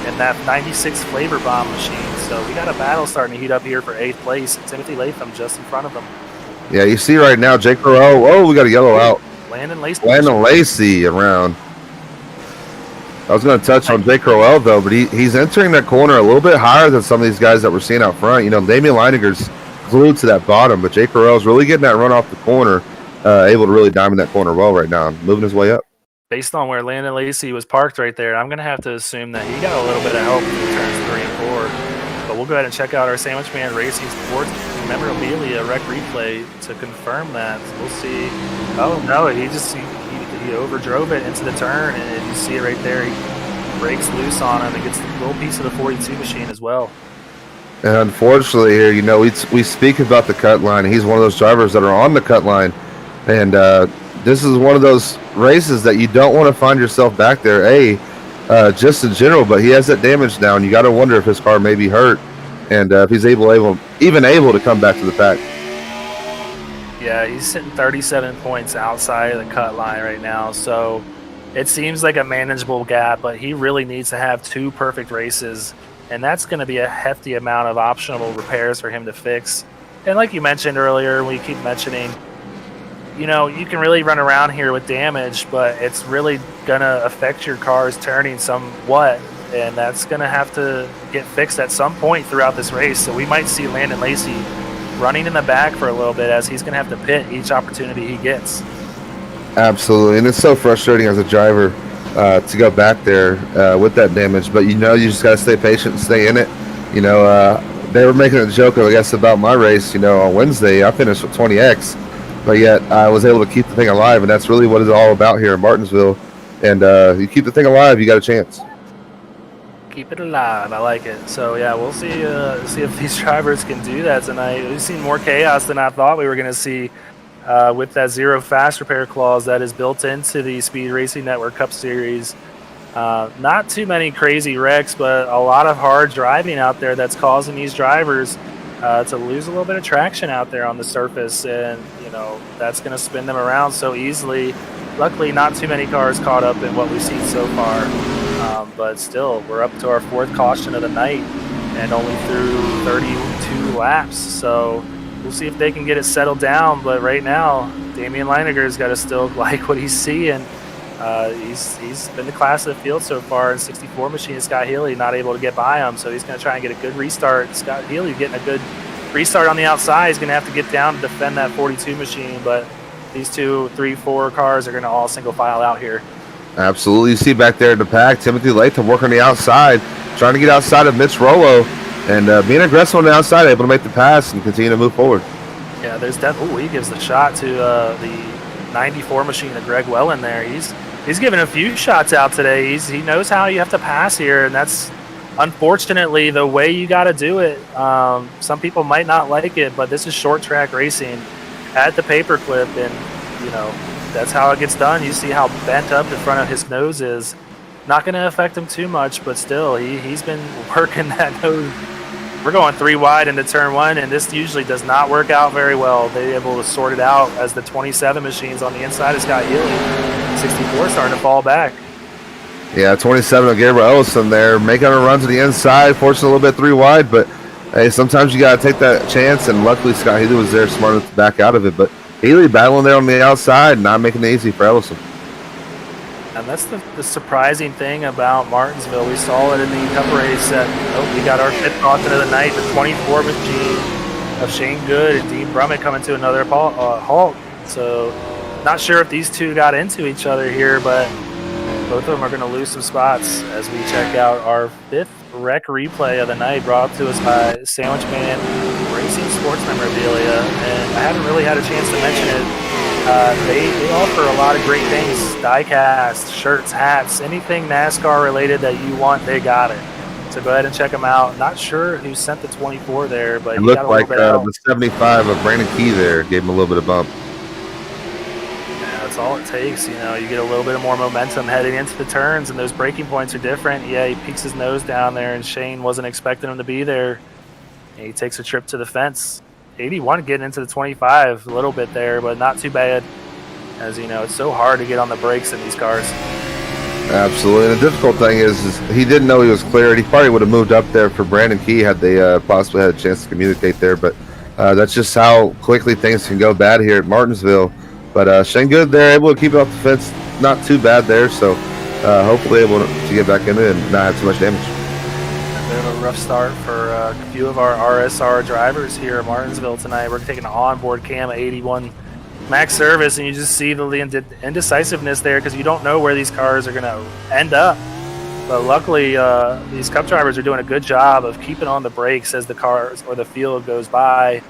in that 96 Flavor Bomb machine. So we got a battle starting to heat up here for 8th place. Timothy Latham just in front of him. Yeah, you see right now, Jake Ruel. We got a yellow out. Landon Lacey around. I was going to touch on Jake Ruel, though, but he's entering that corner a little bit higher than some of these guys that we're seeing out front. Damian Leininger's glued to that bottom, but Jake Ruel's really getting that run off the corner, able to really diamond that corner well right now, moving his way up. Based on where Landon Lacey was parked right there, I'm going to have to assume that he got a little bit of help in turns 3 and 4. But we'll go ahead and check out our Sandwich Man Racing Sports memorabilia rec replay to confirm that. So we'll see. Oh, no, he overdrove it into the turn, and you see it right there. He breaks loose on him and gets a little piece of the 42 machine as well. And unfortunately here, we speak about the cut line. He's one of those drivers that are on the cut line. And this is one of those races that you don't want to find yourself back there, just in general. But he has that damage now, and you got to wonder if his car may be hurt and if he's even able to come back to the pack. Yeah, he's sitting 37 points outside of the cut line right now. So it seems like a manageable gap, but he really needs to have 2 perfect races. And that's going to be a hefty amount of optional repairs for him to fix. And like you mentioned earlier, we keep mentioning, you can really run around here with damage, but it's really going to affect your car's turning somewhat. And that's going to have to get fixed at some point throughout this race. So we might see Landon Lacey running in the back for a little bit as he's going to have to pit each opportunity he gets. Absolutely. And it's so frustrating as a driver to go back there with that damage. But, you just got to stay patient and stay in it. They were making a joke, I guess, about my race. On Wednesday, I finished with 20X. But yet I was able to keep the thing alive. And that's really what it's all about here in Martinsville. And you keep the thing alive, you got a chance. Keep it alive. I like it. So, yeah, we'll see if these drivers can do that tonight. We've seen more chaos than I thought we were going to see with that zero fast repair clause that is built into the Speed Racing Network Cup Series. Not too many crazy wrecks, but a lot of hard driving out there that's causing these drivers to lose a little bit of traction out there on the surface. And, that's going to spin them around so easily. Luckily, not too many cars caught up in what we've seen so far. But still, we're up to our 4th caution of the night and only through 32 laps. So we'll see if they can get it settled down. But right now, Damian Leininger's got to still like what he's seeing. He's been the class of the field so far in 64 machine. Scott Healy not able to get by him, so he's going to try and get a good restart. Scott Healy getting a good restart on the outside. He's going to have to get down to defend that 42 machine, but these 2, 3, 4 cars are going to all single file out here. Absolutely. You see back there in the pack, Timothy Latham working on the outside, trying to get outside of Mitch Rollo, and being aggressive on the outside, able to make the pass and continue to move forward. Yeah, there's definitely. He gives the shot to the 94 machine of Greg Wellen there. He's given a few shots out today. He knows how you have to pass here, and that's unfortunately the way you got to do it. Some people might not like it, but this is short track racing at the Paperclip, and that's how it gets done. You see how bent up the front of his nose is. not going to affect him too much, but still, he's been working that nose. We're going 3 wide into turn 1, and this usually does not work out very well. They're able to sort it out as the 27 machines on the inside of Scott Healy. 64 starting to fall back. Yeah, 27 of Gabriel Ellison there, making a run to the inside, forcing a little bit 3 wide, but hey, sometimes you got to take that chance, and luckily Scott Healy was there smart enough to back out of it, but Healy battling there on the outside, not making it easy for Ellison. And that's the surprising thing about Martinsville. We saw it in the Cup race that we got our 5th caution of the night, the 24 machine of Shane Good and Dean Brummett coming to another halt. So not sure if these two got into each other here, but both of them are going to lose some spots as we check out our 5th rec replay of the night, brought to us by Sandwich Man Racing Sports Memorabilia. And I haven't really had a chance to mention it. They offer a lot of great things: die-cast, shirts, hats, anything NASCAR related that you want, they got it. So go ahead and check them out. Not sure who sent the 24 there, but it looked like the 75 of Brandon Key there gave him a little bit of bump. Yeah, that's all it takes. You know, you get a little bit of more momentum heading into the turns, and those braking points are different. Yeah, he peeks his nose down there, and Shane wasn't expecting him to be there. And he takes a trip to the fence. 81 getting into the 25 a little bit there, but not too bad. As you know, it's so hard to get on the brakes in these cars. Absolutely. And the difficult thing is he didn't know he was cleared. He probably would have moved up there for Brandon Key had they possibly had a chance to communicate there. But that's just how quickly things can go bad here at Martinsville. But Shane Good there, able to keep it off the fence, not too bad there. So hopefully able to get back in it and not have too much damage. A bit of a rough start for a few of our RSR drivers here at Martinsville tonight. We're taking an onboard cam at 81 max service, and you just see the indecisiveness there because you don't know where these cars are going to end up. But luckily, these Cup drivers are doing a good job of keeping on the brakes as the cars or the field goes by.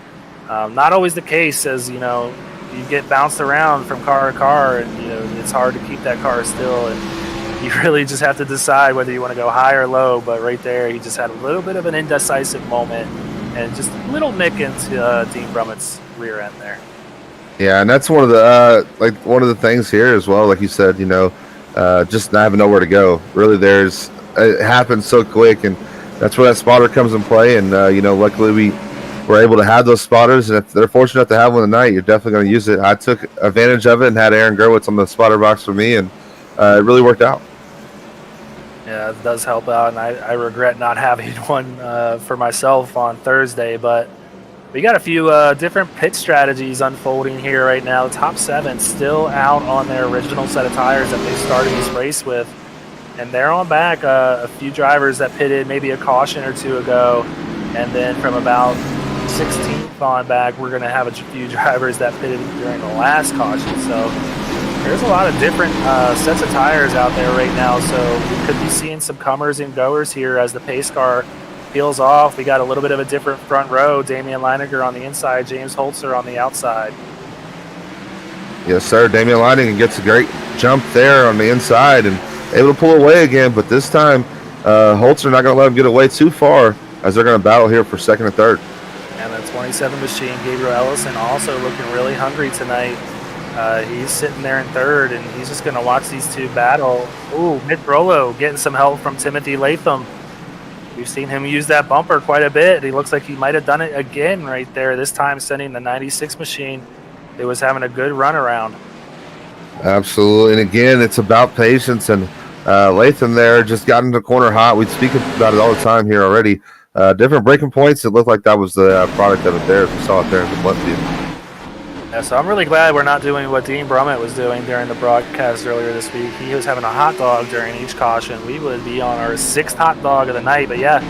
Not always the case, as you know, you get bounced around from car to car, and you know it's hard to keep that car still. And you really just have to decide whether you want to go high or low. But right there, he just had a little bit of an indecisive moment and just a little nick into Dean Brummett's rear end there. Yeah, and that's one of the things here as well. Like you said, you know, just not having nowhere to go. Really, it happens so quick, and that's where that spotter comes in play. And you know, luckily we were able to have those spotters, and if they're fortunate enough to have one tonight, you're definitely going to use it. I took advantage of it and had Aaron Gerwitz on the spotter box for me, and it really worked out. Yeah, it does help out, and I regret not having one for myself on Thursday, but we got a few different pit strategies unfolding here right now. The top 7 still out on their original set of tires that they started this race with, and they're on back. A few drivers that pitted maybe a caution or two ago, and then from about 16th on back, we're going to have a few drivers that pitted during the last caution. So there's a lot of different sets of tires out there right now, so we could be seeing some comers and goers here as the pace car peels off. We got a little bit of a different front row. Damian Leininger on the inside, James Holzer on the outside. Yes, sir. Damian Leininger gets a great jump there on the inside and able to pull away again, but this time Holzer not going to let him get away too far as they're going to battle here for second and third. And the 27 machine, Gabriel Ellison, also looking really hungry tonight. He's sitting there in third, and he's just going to watch these two battle. Ooh, Mitch Rolo getting some help from Timothy Latham. We've seen him use that bumper quite a bit. He looks like he might have done it again right there, this time sending the 96 machine. It was having a good run around. Absolutely. And again, it's about patience. And Latham there just got into the corner hot. We speak about it all the time here already. Different braking points. It looked like that was the product of it there. We saw it there in the left view. Yeah, so I'm really glad we're not doing what Dean Brummett was doing during the broadcast earlier this week. He was having a hot dog during each caution. We would be on our 6th hot dog of the night. But yeah,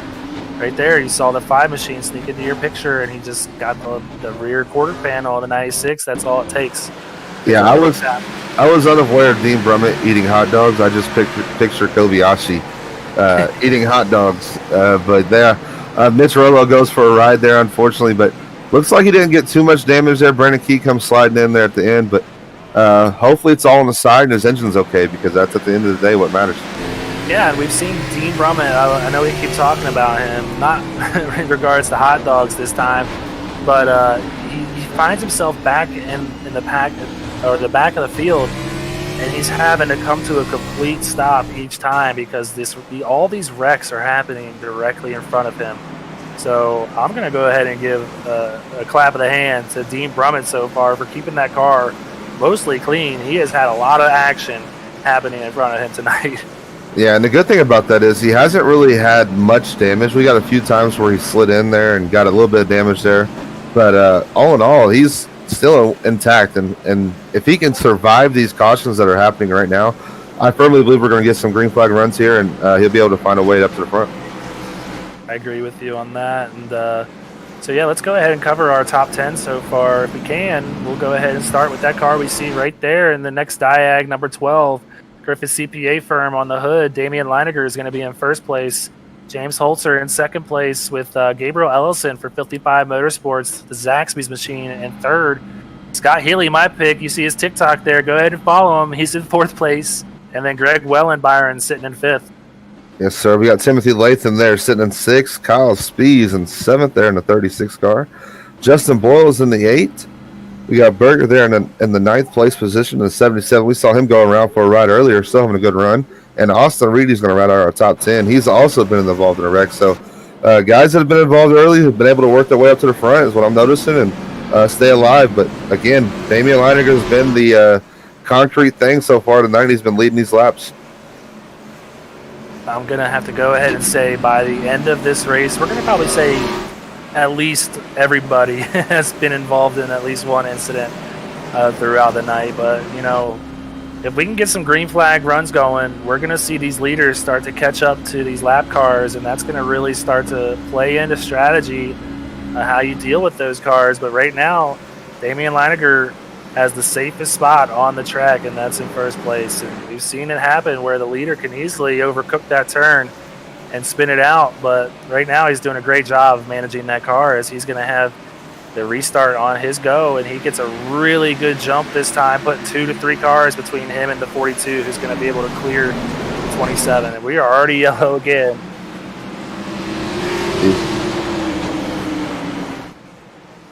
right there, you saw the 5 machine sneak into your picture, and he just got the rear quarter panel of the 96. That's all it takes. Yeah, I was unaware of Dean Brummett eating hot dogs. I just picture Kobayashi eating hot dogs. But yeah, Mitch Rolo goes for a ride there, unfortunately, but looks like he didn't get too much damage there. Brandon Key comes sliding in there at the end, but hopefully it's all on the side and his engine's okay, because that's at the end of the day what matters. Yeah, and we've seen Dean Brummett. I know we keep talking about him, not in regards to hot dogs this time, but he finds himself back in the pack or the back of the field, and he's having to come to a complete stop each time because all these wrecks are happening directly in front of him. So I'm going to go ahead and give a clap of the hand to Dean Brummett so far for keeping that car mostly clean. He has had a lot of action happening in front of him tonight. Yeah, and the good thing about that is he hasn't really had much damage. We got a few times where he slid in there and got a little bit of damage there. But all in all, he's still intact. And if he can survive these cautions that are happening right now, I firmly believe we're going to get some green flag runs here, and he'll be able to find a way up to the front. I agree with you on that. And so, yeah, let's go ahead and cover our top 10 so far. If we can, we'll go ahead and start with that car we see right there in the next diag, number 12. Griffith CPA firm on the hood. Damian Leininger is going to be in first place. James Holzer in second place with Gabriel Ellison for 55 Motorsports, the Zaxby's machine, in third. Scott Healy, my pick. You see his TikTok there. Go ahead and follow him. He's in fourth place. And then Greg Wellenbyron sitting in fifth. Yes, sir. We got Timothy Latham there sitting in sixth. Kyle Spees in seventh there in the 36 car. Justin Boyle is in the eighth. We got Berger there in the ninth place position in the 77. We saw him going around for a ride earlier, still having a good run. And Austin Reedy's going to ride out our top 10. He's also been involved in a wreck. So guys that have been involved early have been able to work their way up to the front is what I'm noticing and stay alive. But, again, Damian Leininger has been the concrete thing so far tonight. He's been leading these laps. I'm going to have to go ahead and say by the end of this race, we're going to probably say at least everybody has been involved in at least one incident throughout the night. But, you know, if we can get some green flag runs going, we're going to see these leaders start to catch up to these lap cars, and that's going to really start to play into strategy how you deal with those cars. But right now, Damian Leininger has the safest spot on the track, and that's in first place. And we've seen it happen where the leader can easily overcook that turn and spin it out. But right now he's doing a great job of managing that car as he's going to have the restart on his go, and he gets a really good jump this time, putting 2 to 3 cars between him and the 42 who's going to be able to clear 27. And we are already yellow again.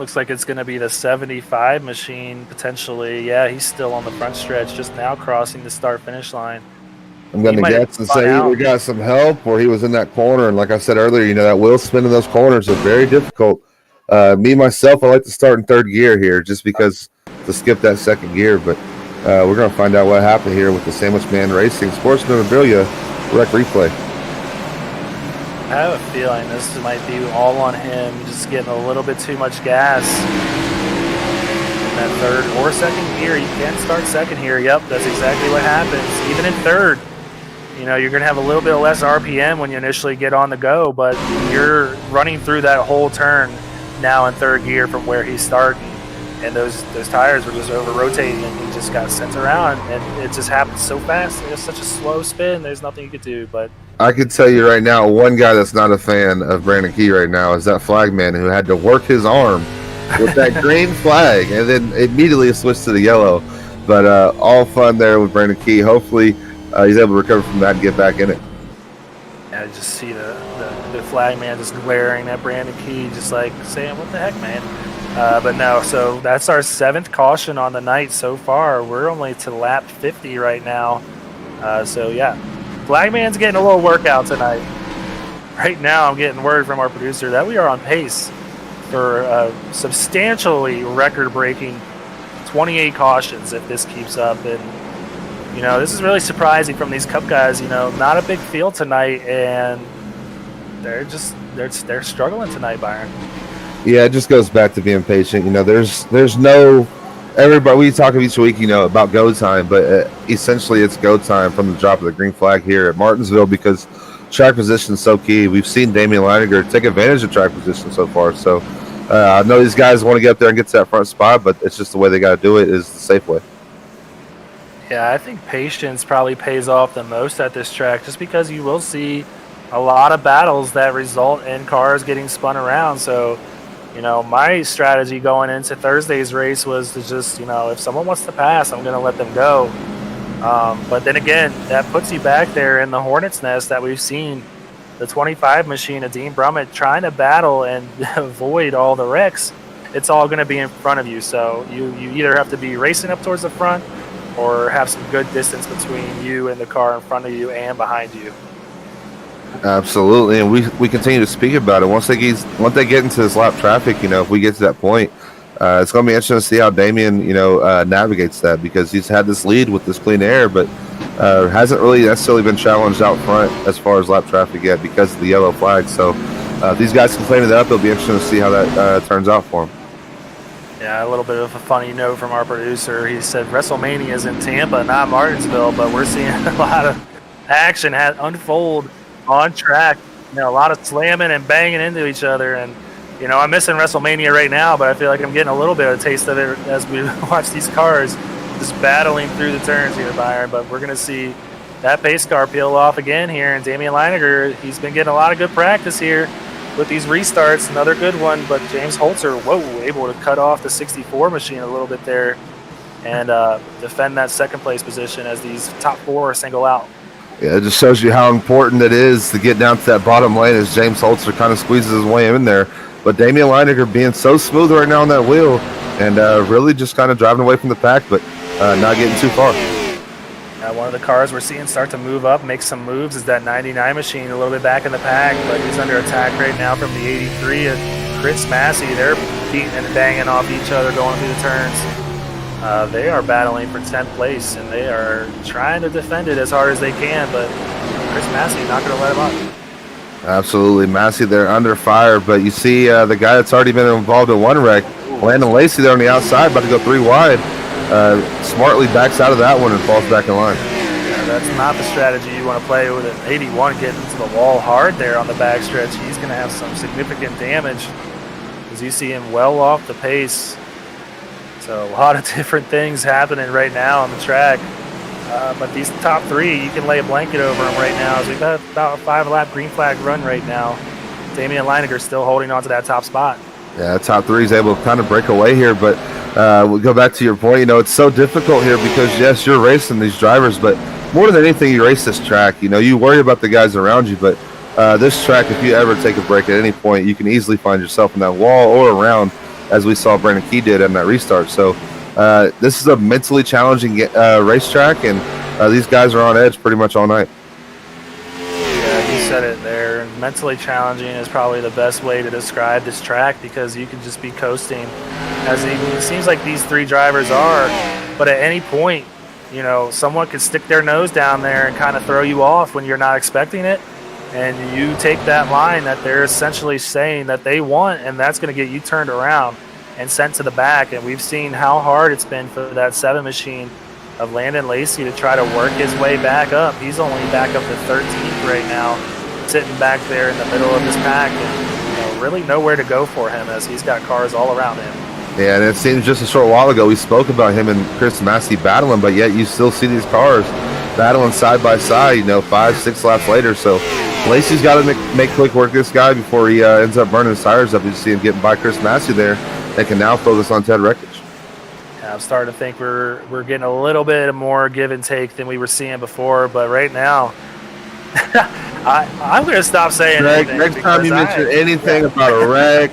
Looks like it's going to be the 75 machine, potentially. Yeah, he's still on the front stretch, just now crossing the start-finish line. I'm going to guess and say he either got some help or he was in that corner. And like I said earlier, you know, that wheel spin in those corners are very difficult. Me, myself, I like to start in third gear here just because to skip that second gear. But we're going to find out what happened here with the Sandwich Man Racing Sports Memorabilia Wreck Replay. I have a feeling this might be all on him, just getting a little bit too much gas in that third or second gear. You can start second here. Yep, that's exactly what happens. Even in third, you know, you're going to have a little bit less RPM when you initially get on the go, but you're running through that whole turn now in third gear from where he's starting. And those tires were just over-rotating, and he just got sent around, and it just happened so fast. It was such a slow spin. There's nothing you could do, but I can tell you right now, one guy that's not a fan of Brandon Key right now is that flagman who had to work his arm with that green flag and then immediately switched to the yellow. But all fun there with Brandon Key. Hopefully he's able to recover from that and get back in it. I just see the flagman just glaring at Brandon Key, just like saying, what the heck, man? But no, so that's our 7th caution on the night so far. We're only to lap 50 right now. So, yeah. Flagman's getting a little workout tonight. Right now, I'm getting word from our producer that we are on pace for a substantially record-breaking 28 cautions if this keeps up. And, you know, this is really surprising from these Cup guys. You know, not a big field tonight, and they're struggling tonight, Byron. Yeah, it just goes back to being patient. You know, there's no everybody. We talk each week, you know, about go time, but essentially it's go time from the drop of the green flag here at Martinsville because track position is so key. We've seen Damian Leininger take advantage of track position so far. So I know these guys want to get up there and get to that front spot, but it's just the way they got to do it is the safe way. Yeah, I think patience probably pays off the most at this track just because you will see a lot of battles that result in cars getting spun around. So, you know, my strategy going into Thursday's race was to just, you know, if someone wants to pass, I'm going to let them go. But then again, that puts you back there in the hornet's nest that we've seen the 25 machine of Dean Brummett trying to battle and avoid all the wrecks. It's all going to be in front of you. So you either have to be racing up towards the front or have some good distance between you and the car in front of you and behind you. Absolutely, and we continue to speak about it. Once they get into this lap traffic, if we get to that point, it's going to be interesting to see how Damian, navigates that, because he's had this lead with this clean air, but hasn't really necessarily been challenged out front as far as lap traffic yet because of the yellow flag. So if these guys can clean it up, it'll be interesting to see how that turns out for them. Yeah, a little bit of a funny note from our producer. He said WrestleMania is in Tampa, not Martinsville, but we're seeing a lot of action unfold on track. A lot of slamming and banging into each other, and I'm missing WrestleMania right now, but I feel like I'm getting a little bit of a taste of it as we watch these cars just battling through the turns here, Byron. But we're going to see that pace car peel off again here, and Damian Leininger, he's been getting a lot of good practice here with these restarts. Another good one, but James Holzer, able to cut off the 64 machine a little bit there and defend that second place position as these top four single out. Yeah, it just shows you how important it is to get down to that bottom lane as James Holzer kind of squeezes his way in there. But Damian Leininger being so smooth right now on that wheel and really just kind of driving away from the pack, but not getting too far. One of the cars we're seeing start to move up, make some moves, is that 99 machine, a little bit back in the pack, but he's under attack right now from the 83 and Chris Massey. They're beating and banging off each other going through the turns. They are battling for 10th place, and they are trying to defend it as hard as they can, but Chris Massey not going to let him up. Absolutely. Massey there under fire, but you see the guy that's already been involved in one wreck, Landon Lacey there on the outside, about to go 3 wide. Smartly backs out of that one and falls back in line. Yeah, that's not the strategy you want to play with an 81 getting to the wall hard there on the backstretch. He's going to have some significant damage as you see him well off the pace. So a lot of different things happening right now on the track. But these top three, you can lay a blanket over them right now. As we've got about a 5-lap green flag run right now. Damian Leininger still holding on to that top spot. Yeah, top three is able to kind of break away here, but we'll go back to your point. It's so difficult here because, yes, you're racing these drivers, but more than anything, you race this track. You worry about the guys around you, but this track, if you ever take a break at any point, you can easily find yourself in that wall or around, as we saw Brandon Key did in that restart. So this is a mentally challenging racetrack, and these guys are on edge pretty much all night. Yeah, you said it there. Mentally challenging is probably the best way to describe this track, because you can just be coasting, as it seems like these three drivers are. But at any point, someone could stick their nose down there and kind of throw you off when you're not expecting it. And you take that line that they're essentially saying that they want, and that's going to get you turned around and sent to the back. And we've seen how hard it's been for that 7 machine of Landon Lacey to try to work his way back up. He's only back up to 13th right now, sitting back there in the middle of this pack, and really nowhere to go for him as he's got cars all around him. Yeah, and it seems just a short while ago we spoke about him and Chris Massey battling, but yet you still see these cars battling side by side, 5-6 laps later. So Lacey's got to make quick work of this guy before he ends up burning his tires up. You see him getting by Chris Massey there. They can now focus on Ted Wreckage. Yeah, I'm starting to think we're getting a little bit more give and take than we were seeing before, but right now, I'm going to stop saying anything. Next time you mention anything about a wreck,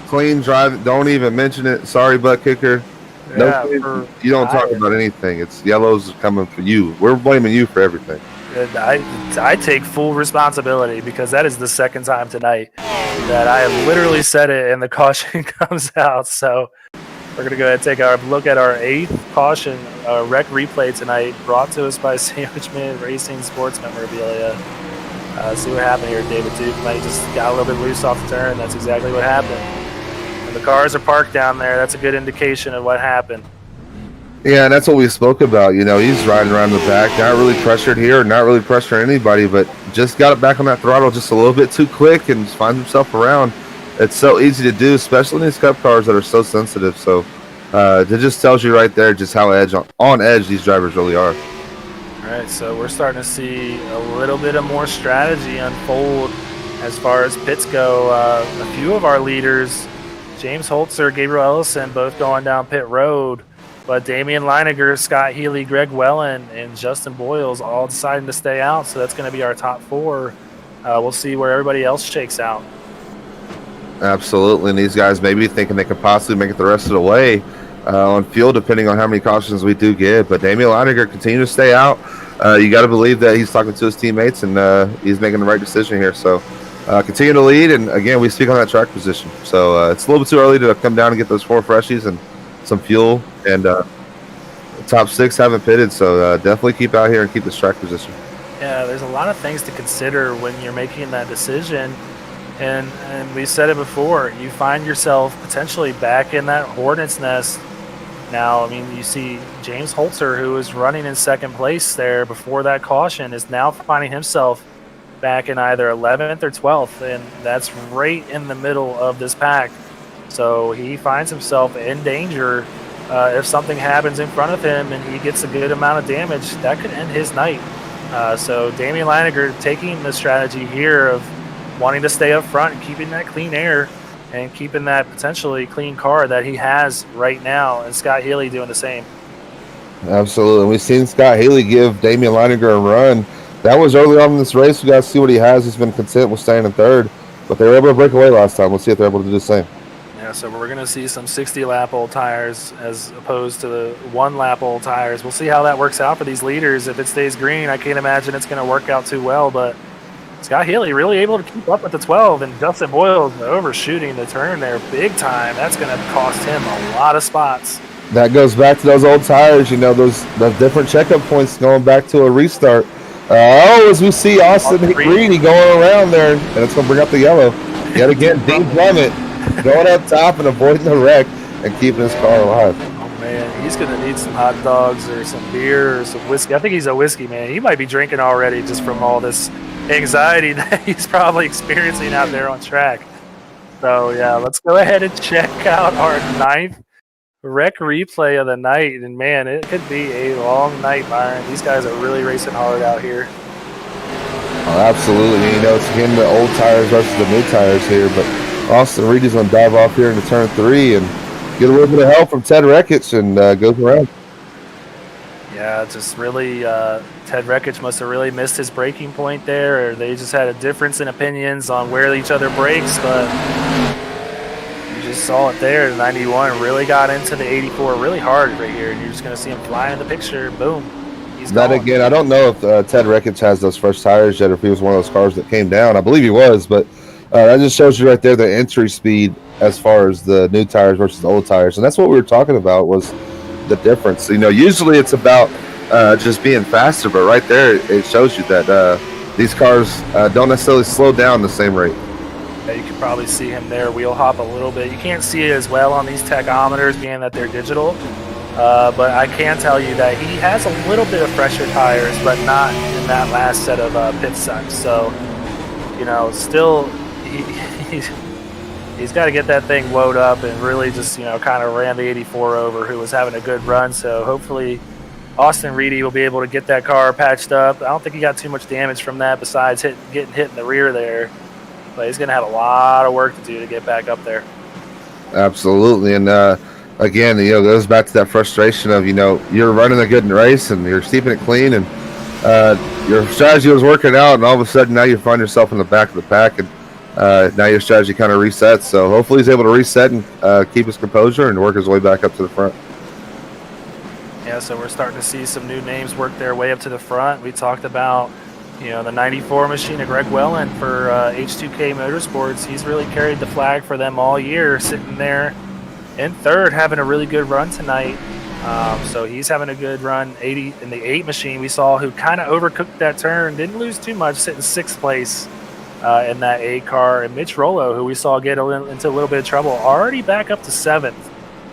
clean drive, don't even mention it. Sorry, butt kicker. No, you don't talk about anything. It's yellows coming for you. We're blaming you for everything. I take full responsibility, because that is the second time tonight that I have literally said it and the caution comes out. So we're going to go ahead and take a look at our 8th caution wreck replay tonight, brought to us by Sandwichman Racing Sports Memorabilia. See what happened here. David Duke might just got a little bit loose off the turn. That's exactly what happened. And the cars are parked down there. That's a good indication of what happened. Yeah, and that's what we spoke about. He's riding around the back, not really pressured here, not really pressuring anybody, but just got it back on that throttle just a little bit too quick and just finds himself around. It's so easy to do, especially in these cup cars that are so sensitive. So it just tells you right there just how on edge these drivers really are. All right, so we're starting to see a little bit of more strategy unfold as far as pits go. A few of our leaders, James Holzer, Gabriel Ellison, both going down pit road. But Damian Leininger, Scott Healy, Greg Wellen, and Justin Boyles all deciding to stay out. So that's going to be our top 4. We'll see where everybody else shakes out. Absolutely. And these guys maybe thinking they could possibly make it the rest of the way. on fuel, depending on how many cautions we do get. But Damian Leininger continue to stay out. You got to believe that he's talking to his teammates and he's making the right decision here. So continue to lead, and again, we speak on that track position. So it's a little bit too early to come down and get those 4 freshies and some fuel. And top 6 haven't pitted, so definitely keep out here and keep this track position. Yeah, there's a lot of things to consider when you're making that decision. And we said it before, you find yourself potentially back in that hornet's nest. Now, I mean, you see James Holzer, who was running in second place there before that caution, is now finding himself back in either 11th or 12th, and that's right in the middle of this pack. So he finds himself in danger. If something happens in front of him and he gets a good amount of damage, that could end his night. So Damian Leininger taking the strategy here of wanting to stay up front and keeping that clean air and keeping that potentially clean car that he has right now, and Scott Healy doing the same. Absolutely. We've seen Scott Healy give Damian Leininger a run. That was early on in this race. We got to see what he has. He's been content with staying in third, but they were able to break away last time. Let's see if they're able to do the same. Yeah, so we're going to see some 60-lap old tires as opposed to the 1-lap old tires. We'll see how that works out for these leaders. If it stays green, I can't imagine it's going to work out too well, but Scott Healy really able to keep up with the 12, and Justin Boyles overshooting the turn there big time. That's going to cost him a lot of spots. That goes back to those old tires, you know, those different checkup points going back to a restart. As we see Austin Reedy going around there, and it's going to bring up the yellow. Yet again, Dean Plummet going up top and avoiding the wreck and keeping his car alive. Oh, man, he's going to need some hot dogs or some beer or some whiskey. I think he's a whiskey man. He might be drinking already just from all this anxiety that he's probably experiencing out there on track. So, yeah, let's go ahead and check out our 9th wreck replay of the night. And, man, it could be a long night, Byron. These guys are really racing hard out here. Oh, absolutely. You know, it's again the old tires versus the new tires here, but Austin Reedy's going to dive off here into turn 3 and get a little bit of help from Ted Rekich and goes around. Yeah, just really, Ted Rekich must have really missed his braking point there, or they just had a difference in opinions on where each other brakes, but you just saw it there. The 91 really got into the 84 really hard right here, and you're just going to see him fly in the picture. Boom. He's that gone. Again, I don't know if Ted Rekich has those fresh tires yet, or if he was one of those cars that came down. I believe he was, but that just shows you right there the entry speed as far as the new tires versus the old tires. And that's what we were talking about, was the difference. You know, usually it's about just being faster, but right there it shows you that these cars don't necessarily slow down the same rate. Yeah, you can probably see him there wheel hop a little bit. You can't see it as well on these tachometers, being that they're digital. But I can tell you that he has a little bit of fresher tires, but not in that last set of pit stops. So, you know, still he's got to get that thing woed up and really just, you know, kind of ran the 84 over, who was having a good run. So hopefully Austin Reedy will be able to get that car patched up. I don't think he got too much damage from that besides getting hit in the rear there. But he's going to have a lot of work to do to get back up there. Absolutely. And again, you know, it goes back to that frustration of, you know, you're running a good race and you're keeping it clean, and your strategy was working out, and all of a sudden now you find yourself in the back of the pack, and now your strategy kind of resets. So hopefully he's able to reset and keep his composure and work his way back up to the front. Yeah, so we're starting to see some new names work their way up to the front. We talked about, you know, the 94 machine of Greg Wellen for H2K Motorsports. He's really carried the flag for them all year, sitting there in third, having a really good run tonight. So he's having a good run. 80 in the 8 machine we saw, who kind of overcooked that turn, didn't lose too much, sitting 6th place in that 8 car. And Mitch Rollo, who we saw get into a little bit of trouble, already back up to 7th.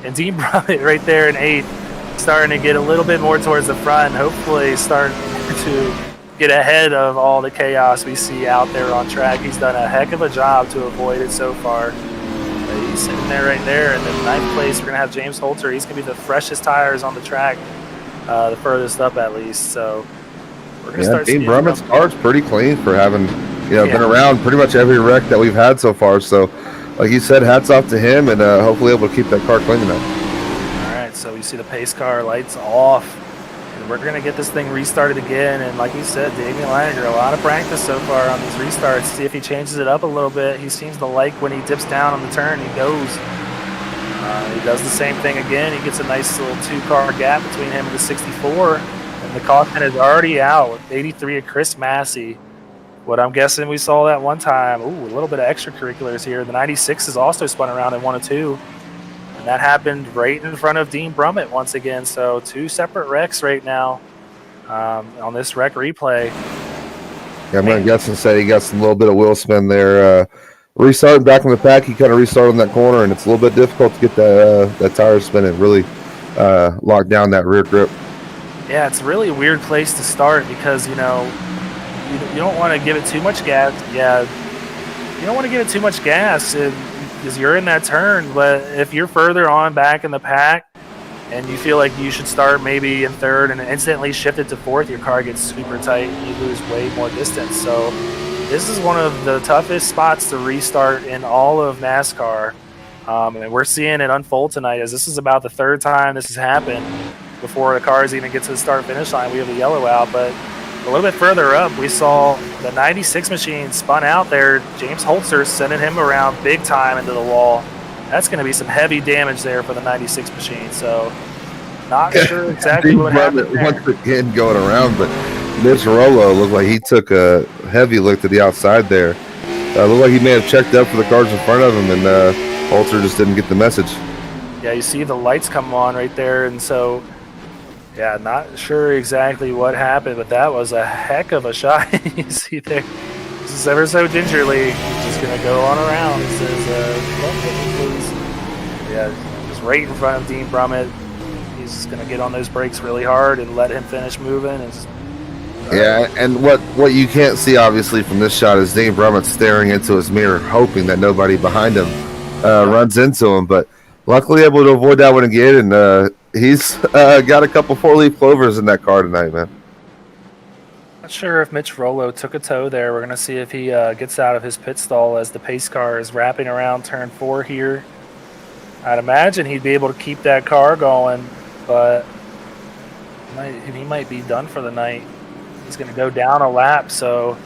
And Dean Brummett right there in 8th, starting to get a little bit more towards the front, hopefully starting to get ahead of all the chaos we see out there on track. He's done a heck of a job to avoid it so far. He's sitting there right there. And then 9th place, we're going to have James Holter. He's going to be the freshest tires on the track, the furthest up at least. So we're going to start seeing. Dean Brummett's car's pretty clean for having, you know, been around pretty much every wreck that we've had so far. So, like you said, hats off to him, and hopefully able to keep that car clean enough. All right, so you see the pace car lights off. We're going to get this thing restarted again, and like you said, Damian Leininger, a lot of practice so far on these restarts. See if he changes it up a little bit. He seems to like when he dips down on the turn, he goes. He does the same thing again. He gets a nice little 2-car gap between him and the 64. And the caution is already out with 83 of Chris Massey. What I'm guessing we saw that one time. Ooh, a little bit of extracurriculars here. The 96 is also spun around in 1 of 2. And that happened right in front of Dean Brummett once again. So 2 separate wrecks right now on this wreck replay. Yeah, I'm going to guess and say he got a little bit of wheel spin there. Restarting back in the pack, he kind of restarted on that corner, and it's a little bit difficult to get that tire spinning, really lock down that rear grip. Yeah, it's a really weird place to start because, you know, you don't want to give it too much gas. Yeah, you don't want to give it too much gas because you're in that turn. But if you're further on back in the pack and you feel like you should start maybe in third and instantly shift it to fourth, your car gets super tight and you lose way more distance. So this is one of the toughest spots to restart in all of NASCAR. And we're seeing it unfold tonight as this is about the 3rd time this has happened before the cars even get to the start-finish line. We have the yellow out, but a little bit further up, we saw the 96 machine spun out there. James Holzer sending him around big time into the wall. That's going to be some heavy damage there for the 96 machine. So not sure exactly what happened there. Once again going around, but Mitch Rollo looked like he took a heavy look to the outside there. Looked like he may have checked up for the cars in front of him, and Holzer just didn't get the message. Yeah, you see the lights come on right there, and so, yeah, not sure exactly what happened, but that was a heck of a shot. You see there, this is ever so gingerly, just going to go on around. It says, don't hit me, please. Yeah, just right in front of Dean Brummett. He's just going to get on those brakes really hard and let him finish moving. And just, yeah, and what you can't see, obviously, from this shot is Dean Brummett staring into his mirror, hoping that nobody behind him runs into him, but luckily able to avoid that one again, and he's got a couple 4-leaf clovers in that car tonight, man. Not sure if Mitch Rollo took a tow there. We're going to see if he gets out of his pit stall as the pace car is wrapping around turn 4 here. I'd imagine he'd be able to keep that car going, but he might be done for the night. He's going to go down a lap, so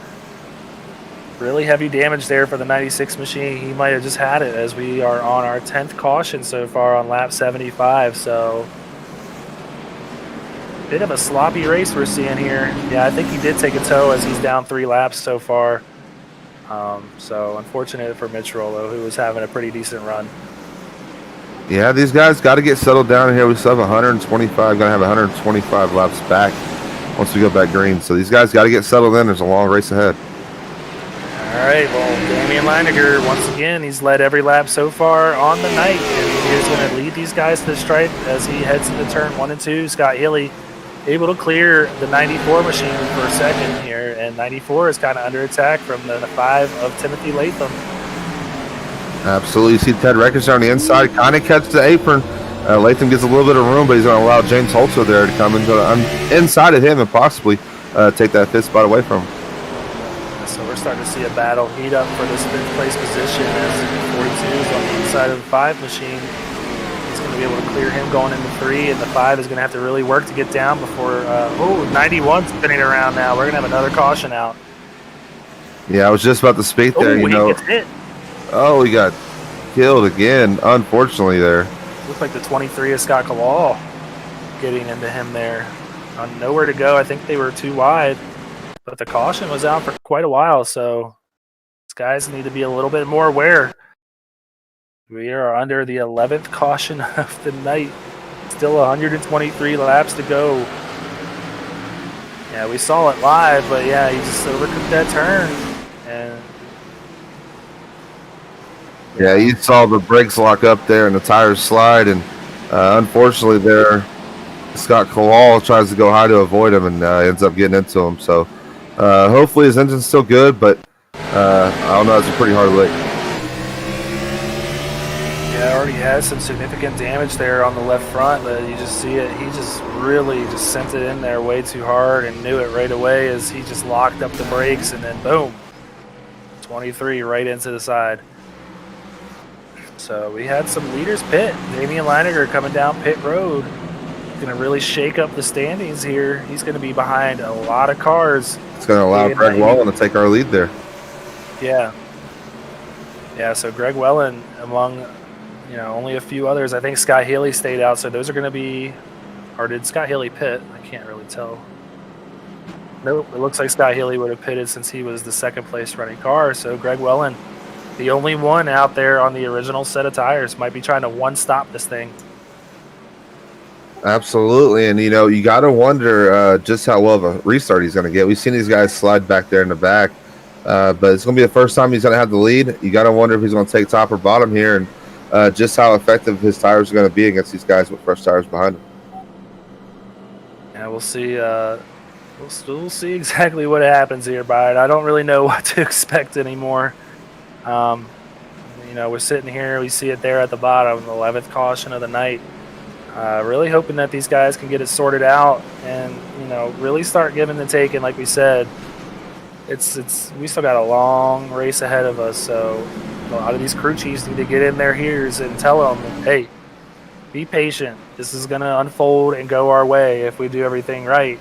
really heavy damage there for the 96 machine. He might have just had it as we are on our 10th caution so far on lap 75. So bit of a sloppy race we're seeing here. Yeah, I think he did take a tow as he's down 3 laps so far. So unfortunate for Mitch Rollo, who was having a pretty decent run. Yeah, these guys got to get settled down here. We still have 125, going to have 125 laps back once we go back green. So these guys got to get settled in. There's a long race ahead. All right, well, Damian Leininger, once again, he's led every lap so far on the night, and he's going to lead these guys to the stripe as he heads into turn 1 and 2. Scott Healy able to clear the 94 machine for a second here, and 94 is kind of under attack from the 5 of Timothy Latham. Absolutely. You see Ted Reckers on the inside, kind of catch the apron. Latham gets a little bit of room, but he's going to allow James Holzer there to come inside of him and possibly take that 5th spot away from him. So we're starting to see a battle heat up for this 5th place position as 42 is on the inside of the 5 machine. He's going to be able to clear him going into 3, and the 5 is going to have to really work to get down before 91's spinning around now. We're going to have another caution out. Yeah, I was just about to speak there. He gets hit. Oh, he got killed again, unfortunately there. Looked like the 23 of Scott Kalal getting into him there. Nowhere to go. I think they were too wide. But the caution was out for quite a while, so these guys need to be a little bit more aware. We are under the 11th caution of the night. Still 123 laps to go. Yeah, we saw it live, but yeah, he just overtook that turn. And yeah, you saw the brakes lock up there and the tires slide, and unfortunately there, Scott Kalal tries to go high to avoid him and ends up getting into him. So hopefully his engine's still good, but I don't know, it's a pretty hard lick. Yeah, already has some significant damage there on the left front, but you just see it. He just really just sent it in there way too hard and knew it right away as he just locked up the brakes, and then boom, 23 right into the side. So we had some leaders pit. Damian Leininger coming down pit road. Going to really shake up the standings here. He's going to be behind a lot of cars. It's going to allow Greg Wellen to take our lead there. Yeah. Yeah, so Greg Wellen among only a few others. I think Scott Haley stayed out, so those are going to be, or did Scott Haley pit? I can't really tell. Nope, it looks like Scott Haley would have pitted since he was the second place running car. So Greg Wellen, the only one out there on the original set of tires, might be trying to one-stop this thing. Absolutely, and you got to wonder just how well of a restart he's going to get. We've seen these guys slide back there in the back, but it's going to be the first time he's going to have the lead. You got to wonder if he's going to take top or bottom here, and just how effective his tires are going to be against these guys with fresh tires behind him. Yeah, we'll see. We'll see exactly what happens here, Byron. I don't really know what to expect anymore. We're sitting here. We see it there at the bottom, the 11th caution of the night. Really hoping that these guys can get it sorted out and, really start giving and taking. Like we said, we still got a long race ahead of us. So a lot of these crew chiefs need to get in their ears and tell them, hey, be patient. This is going to unfold and go our way if we do everything right.